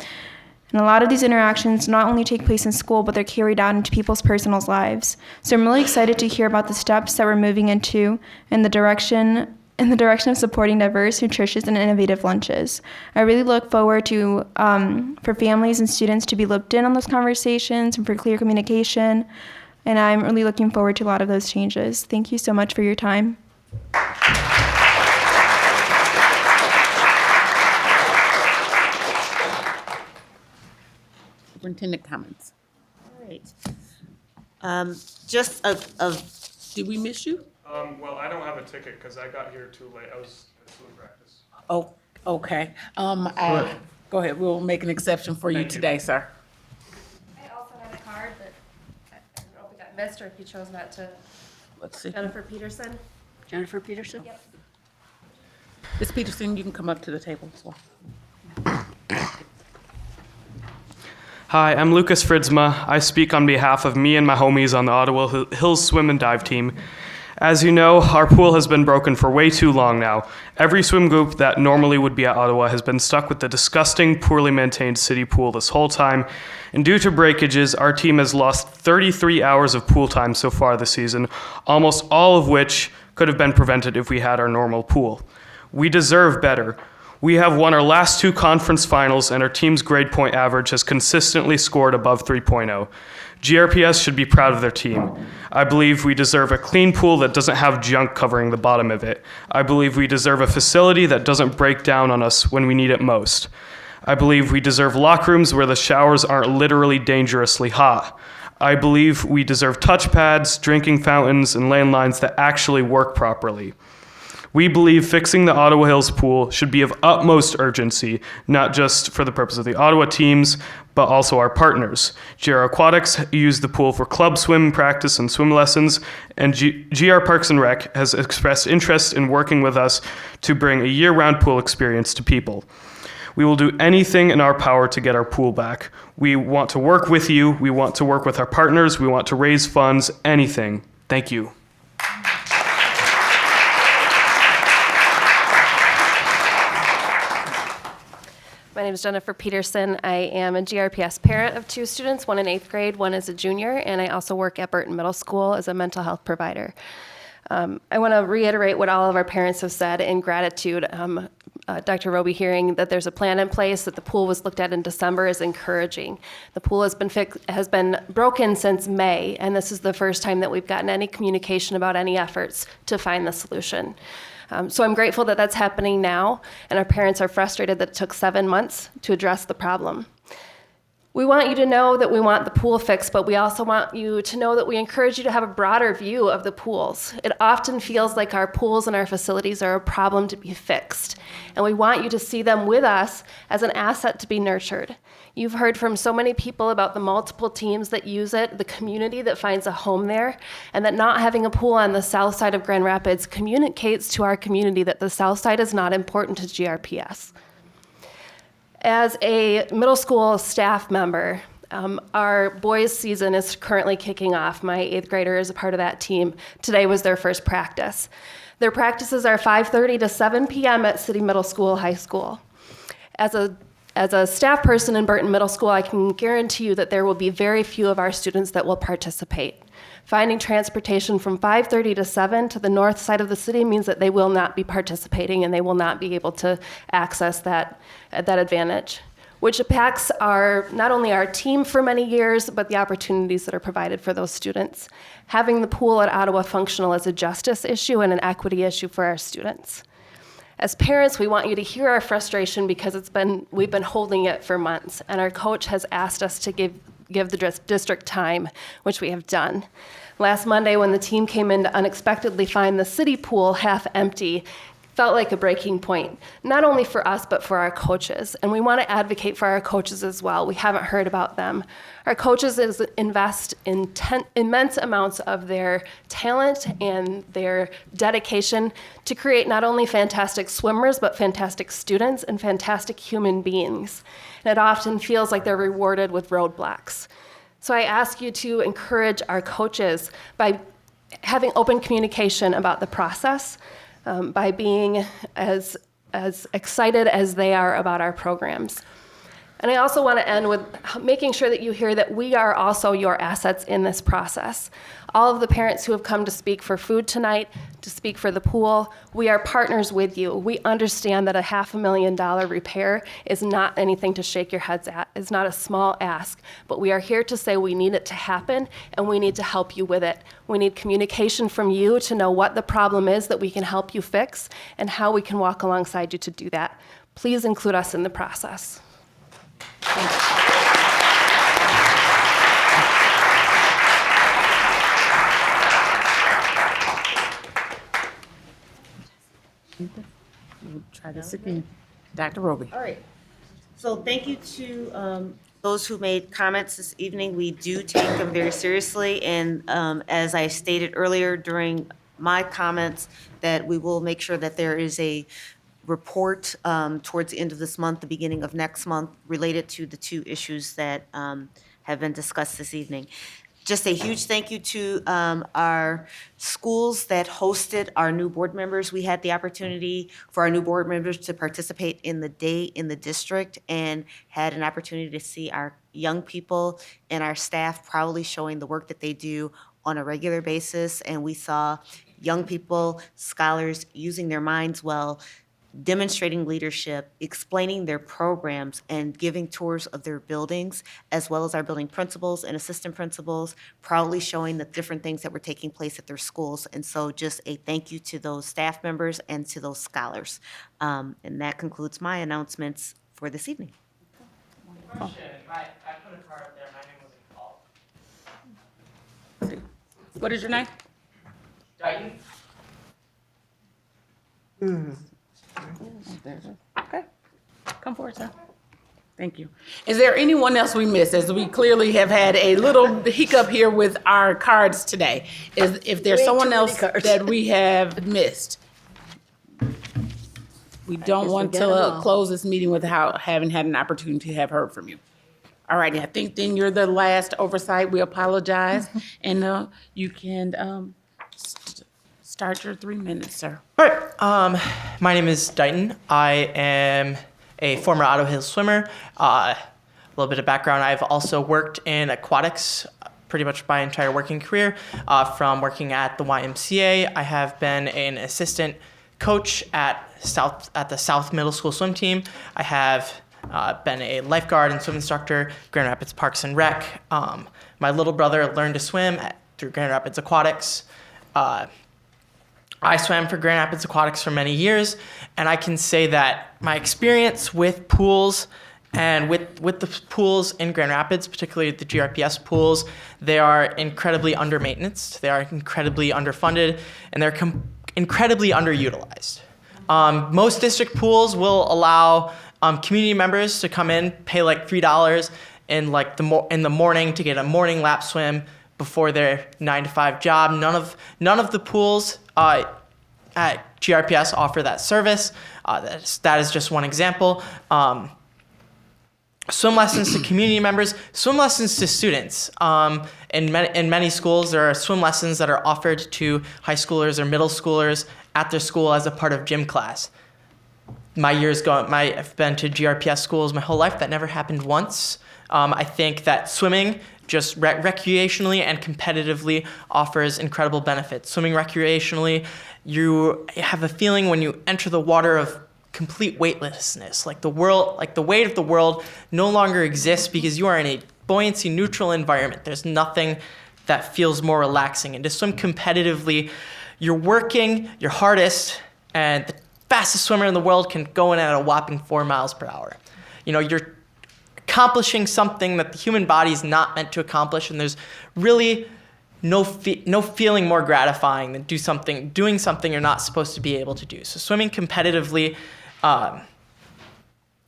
And a lot of these interactions not only take place in school, but they're carried out into people's personal lives. So I'm really excited to hear about the steps that we're moving into in the direction of supporting diverse, nutritious, and innovative lunches. I really look forward to for families and students to be looped in on those conversations and for clear communication. And I'm really looking forward to a lot of those changes. Thank you so much for your time. Superintendent comments. All right. Did we miss you? Well, I don't have a ticket because I got here too late. I was at swim practice. Oh, okay. Go ahead. We'll make an exception for you today, sir. I also had a card, but I don't know if it got missed or if you chose not to. Let's see. Jennifer Peterson. Jennifer Peterson? Yep. Ms. Peterson, you can come up to the table as well. Hi, I'm Lucas Fritzma. I speak on behalf of me and my homies on the Ottawa Hills Swim and Dive team. As you know, our pool has been broken for way too long now. Every swim group that normally would be at Ottawa has been stuck with the disgusting, poorly maintained city pool this whole time. And due to breakages, our team has lost 33 hours of pool time so far this season, almost all of which could have been prevented if we had our normal pool. We deserve better. We have won our last two conference finals, and our team's grade point average has consistently scored above 3.0. GRPS should be proud of their team. I believe we deserve a clean pool that doesn't have junk covering the bottom of it. I believe we deserve a facility that doesn't break down on us when we need it most. I believe we deserve locker rooms where the showers aren't literally dangerously hot. I believe we deserve touchpads, drinking fountains, and lane lines that actually work properly. We believe fixing the Ottawa Hills pool should be of utmost urgency, not just for the purpose of the Ottawa teams, but also our partners. GR Aquatics use the pool for club swim practice and swim lessons, and GR Parks and Rec has expressed interest in working with us to bring a year-round pool experience to people. We will do anything in our power to get our pool back. We want to work with you. We want to work with our partners. We want to raise funds, anything. Thank you. My name is Jennifer Peterson. I am a GRPS parent of two students, one in 8th grade, one is a junior, and I also work at Burton Middle School as a mental health provider. I want to reiterate what all of our parents have said in gratitude. Dr. Roby hearing that there's a plan in place, that the pool was looked at in December is encouraging. The pool has been broken since May, and this is the first time that we've gotten any communication about any efforts to find the solution. So I'm grateful that that's happening now, and our parents are frustrated that it took 7 months to address the problem. We want you to know that we want the pool fixed, but we also want you to know that we encourage you to have a broader view of the pools. It often feels like our pools and our facilities are a problem to be fixed, and we want you to see them with us as an asset to be nurtured. You've heard from so many people about the multiple teams that use it, the community that finds a home there, and that not having a pool on the south side of Grand Rapids communicates to our community that the south side is not important to GRPS. As a middle school staff member, our boys' season is currently kicking off. My 8th grader is a part of that team. Today was their first practice. Their practices are 5:30 to 7 p.m. at City Middle School, High School. As a staff person in Burton Middle School, I can guarantee you that there will be very few of our students that will participate. Finding transportation from 5:30 to 7 to the north side of the city means that they will not be participating and they will not be able to access that advantage, which impacts not only our team for many years, but the opportunities that are provided for those students. Having the pool at Ottawa functional is a justice issue and an equity issue for our students. As parents, we want you to hear our frustration because we've been holding it for months, and our coach has asked us to give the district time, which we have done. Last Monday, when the team came in to unexpectedly find the city pool half empty, felt like a breaking point, not only for us, but for our coaches. And we want to advocate for our coaches as well. We haven't heard about them. Our coaches invest in immense amounts of their talent and their dedication to create not only fantastic swimmers, but fantastic students and fantastic human beings. And it often feels like they're rewarded with roadblocks. So I ask you to encourage our coaches by having open communication about the process, by being as excited as they are about our programs. And I also want to end with making sure that you hear that we are also your assets in this process. All of the parents who have come to speak for food tonight, to speak for the pool, we are partners with you. We understand that a $500,000 repair is not anything to shake your heads at. It's not a small ask, but we are here to say we need it to happen and we need to help you with it. We need communication from you to know what the problem is that we can help you fix and how we can walk alongside you to do that. Please include us in the process. We'll try this again. Dr. Roby. All right. So thank you to those who made comments this evening. We do take them very seriously. And as I stated earlier during my comments, that we will make sure that there is a report towards the end of this month, the beginning of next month, related to the two issues that have been discussed this evening. Just a huge thank you to our schools that hosted our new board members. We had the opportunity for our new board members to participate in the day in the district and had an opportunity to see our young people and our staff proudly showing the work that they do on a regular basis. And we saw young people, scholars, using their minds well, demonstrating leadership, explaining their programs, and giving tours of their buildings, as well as our building principals and assistant principals, proudly showing the different things that were taking place at their schools. And so just a thank you to those staff members and to those scholars. And that concludes my announcements for this evening. I put a card up there. My name wasn't called. What is your name? Dighton. Okay. Come forward, sir. Thank you. Is there anyone else we missed? As we clearly have had a little hiccup here with our cards today. If there's someone else that we have missed. We don't want to close this meeting without having had an opportunity to have heard from you. All righty, I think then you're the last oversight. We apologize. And you can start your 3 minutes, sir. All right. My name is Dighton. I am a former Ottawa Hills swimmer. A little bit of background, I've also worked in aquatics pretty much my entire working career. From working at the YMCA, I have been an assistant coach at the South Middle School swim team. I have been a lifeguard and swim instructor, Grand Rapids Parks and Rec. My little brother learned to swim through Grand Rapids Aquatics. I swam for Grand Rapids Aquatics for many years, and I can say that my experience with pools And with the pools in Grand Rapids, particularly the GRPS pools, they are incredibly under-maintenanced, they are incredibly underfunded, and they're incredibly underutilized. Most district pools will allow community members to come in, pay like $3 in in the morning to get a morning lap swim before their 9-to-5 job. None of the pools at GRPS offer that service. That is just one example. Swim lessons to community members, swim lessons to students. In many schools, there are swim lessons that are offered to high schoolers or middle schoolers at their school as a part of gym class. I've been to GRPS schools my whole life. That never happened once. I think that swimming, just recreationally and competitively, offers incredible benefits. Swimming recreationally, you have a feeling when you enter the water of complete weightlessness, like the weight of the world no longer exists because you are in a buoyancy neutral environment. There's nothing that feels more relaxing. And to swim competitively, you're working your hardest, and the fastest swimmer in the world can go in at a whopping 4 miles per hour. You're accomplishing something that the human body is not meant to accomplish, and there's really no feeling more gratifying than doing something you're not supposed to be able to do. So swimming competitively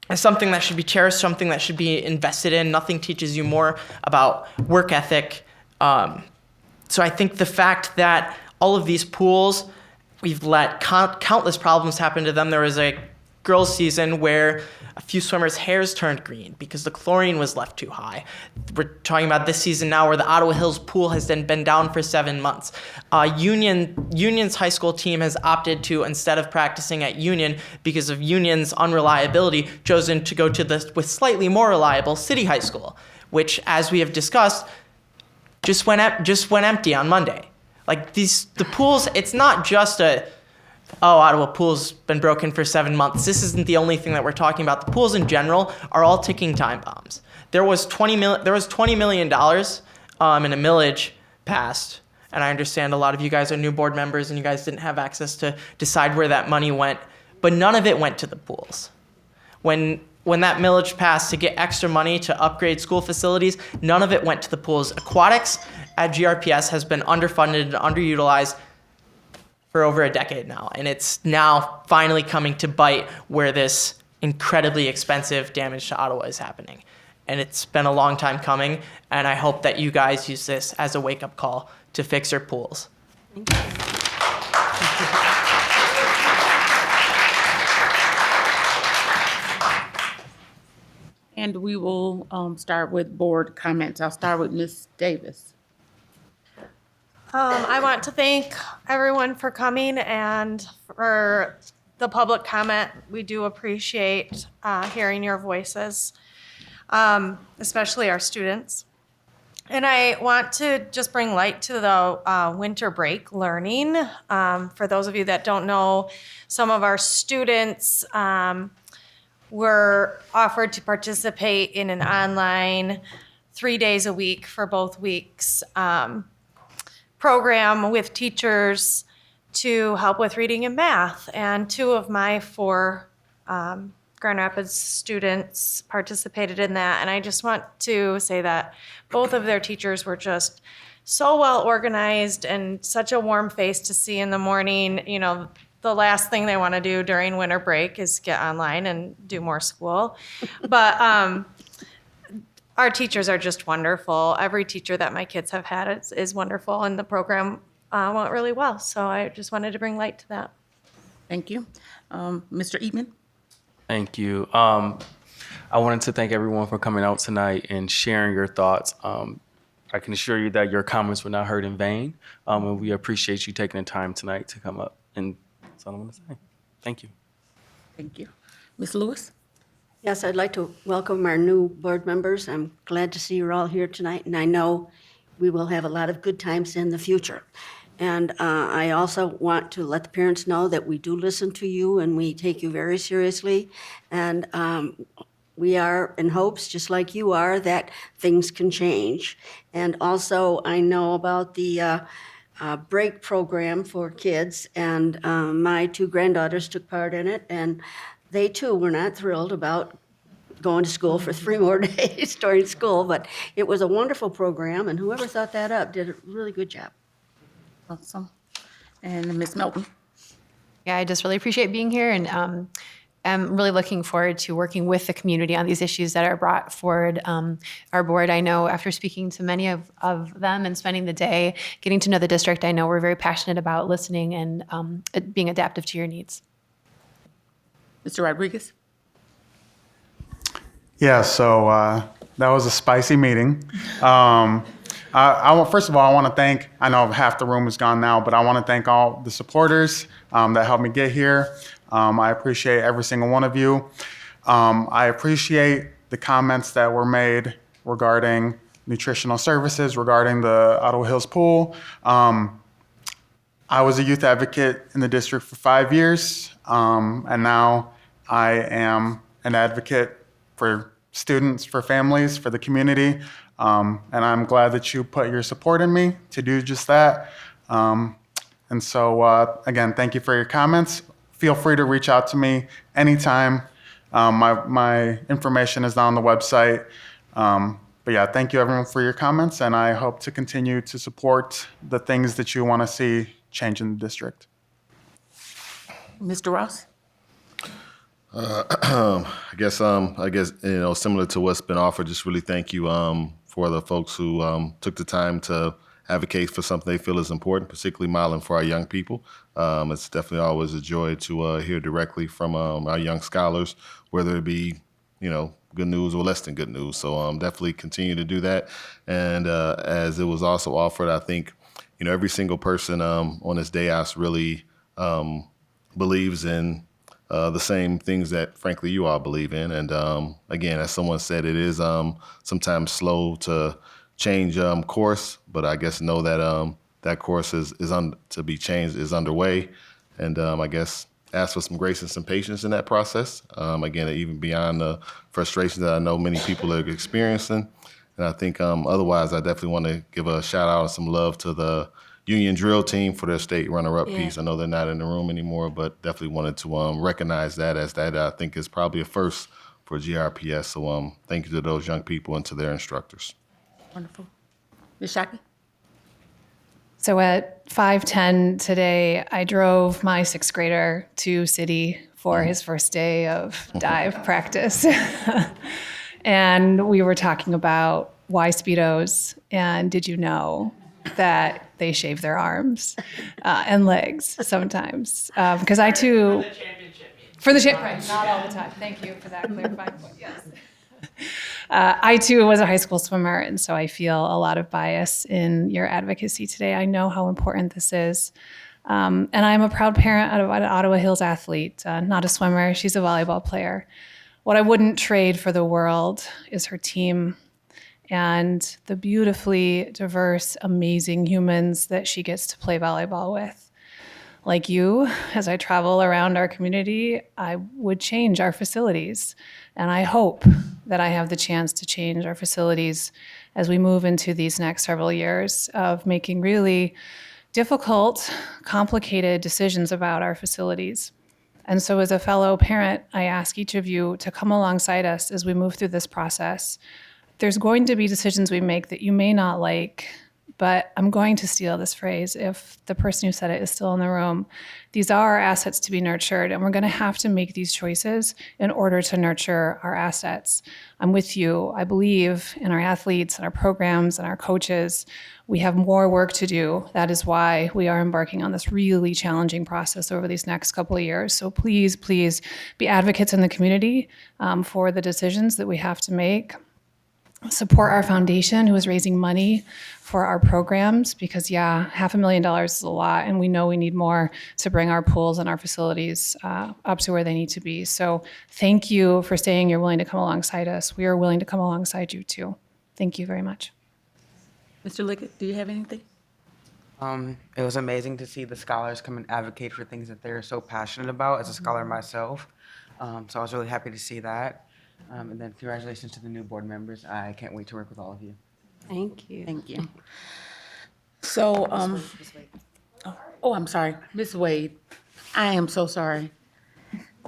is something that should be cherished, something that should be invested in. Nothing teaches you more about work ethic. So I think the fact that all of these pools, we've let countless problems happen to them. There was a girls' season where a few swimmers' hairs turned green because the chlorine was left too high. We're talking about this season now where the Ottawa Hills pool has then been down for 7 months. Union's high school team has opted to, instead of practicing at Union because of Union's unreliability, chosen to go to with slightly more reliable City High School, which, as we have discussed, just went empty on Monday. The pools, it's not just Ottawa pool's been broken for 7 months. This isn't the only thing that we're talking about. The pools in general are all ticking time bombs. There was $20 million in a millage passed, and I understand a lot of you guys are new board members and you guys didn't have access to decide where that money went, but none of it went to the pools. When that millage passed to get extra money to upgrade school facilities, none of it went to the pools. Aquatics at GRPS has been underfunded and underutilized for over a decade now, and it's now finally coming to bite where this incredibly expensive damage to Ottawa is happening. And it's been a long time coming, and I hope that you guys use this as a wake-up call to fix your pools. Thank you. And we will start with board comments. I'll start with Ms. Davis. I want to thank everyone for coming and for the public comment. We do appreciate hearing your voices, especially our students. And I want to just bring light to the winter break learning. For those of you that don't know, some of our students were offered to participate in an online 3 days a week for both weeks program with teachers to help with reading and math. And 2 of my 4 Grand Rapids students participated in that. And I just want to say that both of their teachers were just so well organized and such a warm face to see in the morning. The last thing they want to do during winter break is get online and do more school. But our teachers are just wonderful. Every teacher that my kids have had is wonderful, and the program went really well. So I just wanted to bring light to that. Thank you. Mr. Eatman? Thank you. I wanted to thank everyone for coming out tonight and sharing your thoughts. I can assure you that your comments were not heard in vain, and we appreciate you taking the time tonight to come up. And that's all I want to say. Thank you. Thank you. Ms. Lewis? Yes, I'd like to welcome our new board members. I'm glad to see you're all here tonight, and I know we will have a lot of good times in the future. And I also want to let the parents know that we do listen to you and we take you very seriously. And we are in hopes, just like you are, that things can change. And also, I know about the break program for kids, and my 2 granddaughters took part in it, and they too were not thrilled about going to school for 3 more days during school, but it was a wonderful program, and whoever thought that up did a really good job. Awesome. And Ms. Melton? Yeah, I just really appreciate being here, and I'm really looking forward to working with the community on these issues that are brought forward. Our board, I know after speaking to many of them and spending the day getting to know the district, I know we're very passionate about listening and being adaptive to your needs. Mr. Rodriguez? Yeah, so that was a spicy meeting. First of all, I want to thank, I know half the room is gone now, but I want to thank all the supporters that helped me get here. I appreciate every single one of you. I appreciate the comments that were made regarding nutritional services, regarding the Ottawa Hills Pool. I was a youth advocate in the district for 5 years, and now I am an advocate for students, for families, for the community. And I'm glad that you put your support in me to do just that. And so, again, thank you for your comments. Feel free to reach out to me anytime. My information is on the website. But yeah, thank you everyone for your comments, and I hope to continue to support the things that you want to see change in the district. Mr. Ross? I guess similar to what's been offered, just really thank you for the folks who took the time to advocate for something they feel is important, particularly modeling for our young people. It's definitely always a joy to hear directly from our young scholars, whether it be, good news or less than good news. So definitely continue to do that. And as it was also offered, I think, every single person on this dais really believes in the same things that, frankly, you all believe in. And again, as someone said, it is sometimes slow to change course, but I guess know that that course is to be changed, is underway. And I guess ask for some grace and some patience in that process. Again, even beyond the frustration that I know many people are experiencing. And I think otherwise, I definitely want to give a shout out and some love to the Union Drill team for their state runner-up piece. I know they're not in the room anymore, but definitely wanted to recognize that, as that I think is probably a first for GRPS. So thank you to those young people and to their instructors. Wonderful. Ms. Shaki? So at 5:10 today, I drove my 6th grader to City for his first day of dive practice. And we were talking about why Speedos, and did you know that they shave their arms and legs sometimes? Because I too... For the championship, right, not all the time. Thank you for that clarifying point, yes. I too was a high school swimmer, and so I feel a lot of bias in your advocacy today. I know how important this is. And I'm a proud parent of an Ottawa Hills athlete, not a swimmer. She's a volleyball player. What I wouldn't trade for the world is her team and the beautifully diverse, amazing humans that she gets to play volleyball with. Like you, as I travel around our community, I would change our facilities. And I hope that I have the chance to change our facilities as we move into these next several years of making really difficult, complicated decisions about our facilities. And so as a fellow parent, I ask each of you to come alongside us as we move through this process. There's going to be decisions we make that you may not like, but I'm going to steal this phrase if the person who said it is still in the room. These are our assets to be nurtured, and we're going to have to make these choices in order to nurture our assets. I'm with you. I believe in our athletes and our programs and our coaches. We have more work to do. That is why we are embarking on this really challenging process over these next couple of years. So please, please be advocates in the community for the decisions that we have to make. Support our foundation, who is raising money for our programs, because $500,000 is a lot, and we know we need more to bring our pools and our facilities up to where they need to be. So thank you for saying you're willing to come alongside us. We are willing to come alongside you too. Thank you very much. Mr. Lickett, do you have anything? It was amazing to see the scholars come and advocate for things that they're so passionate about as a scholar myself. So I was really happy to see that. And then congratulations to the new board members. I can't wait to work with all of you. Thank you. Thank you. So, I'm sorry, Ms. Wade. I am so sorry.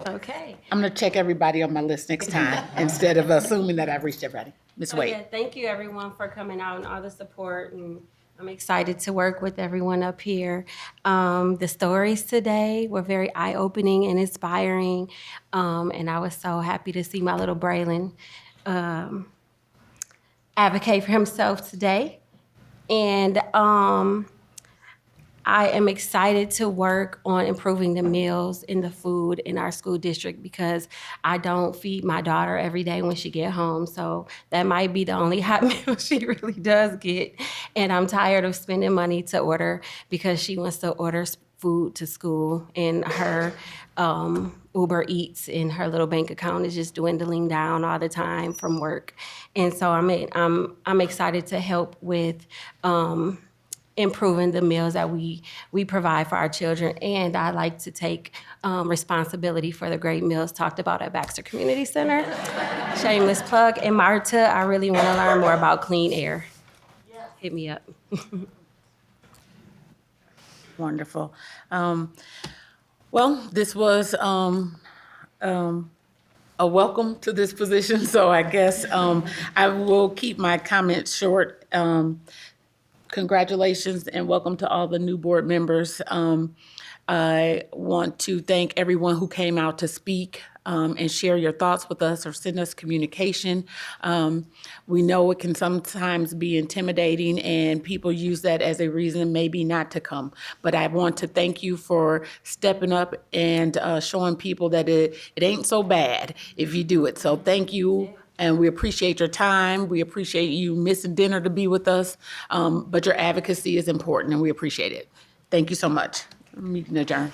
Okay. I'm gonna check everybody on my list next time instead of assuming that I've reached everybody. Ms. Wade. Okay, thank you everyone for coming out and all the support, and I'm excited to work with everyone up here. The stories today were very eye-opening and inspiring, and I was so happy to see my little Braylon advocate for himself today. And I am excited to work on improving the meals and the food in our school district because I don't feed my daughter every day when she get home. So that might be the only hot meal she really does get. And I'm tired of spending money to order because she wants to order food to school, and her Uber Eats and her little bank account is just dwindling down all the time from work. And so I'm excited to help with improving the meals that we provide for our children. And I like to take responsibility for the great meals talked about at Baxter Community Center. Shameless plug. And Marta, I really want to learn more about clean air. Hit me up. Wonderful. Well, this was a welcome to this position, so I guess I will keep my comments short. Congratulations and welcome to all the new board members. I want to thank everyone who came out to speak and share your thoughts with us or send us communication. We know it can sometimes be intimidating and people use that as a reason maybe not to come. But I want to thank you for stepping up and showing people that it ain't so bad if you do it. So thank you. And we appreciate your time. We appreciate you missing dinner to be with us. But your advocacy is important and we appreciate it. Thank you so much. Meeting adjourned.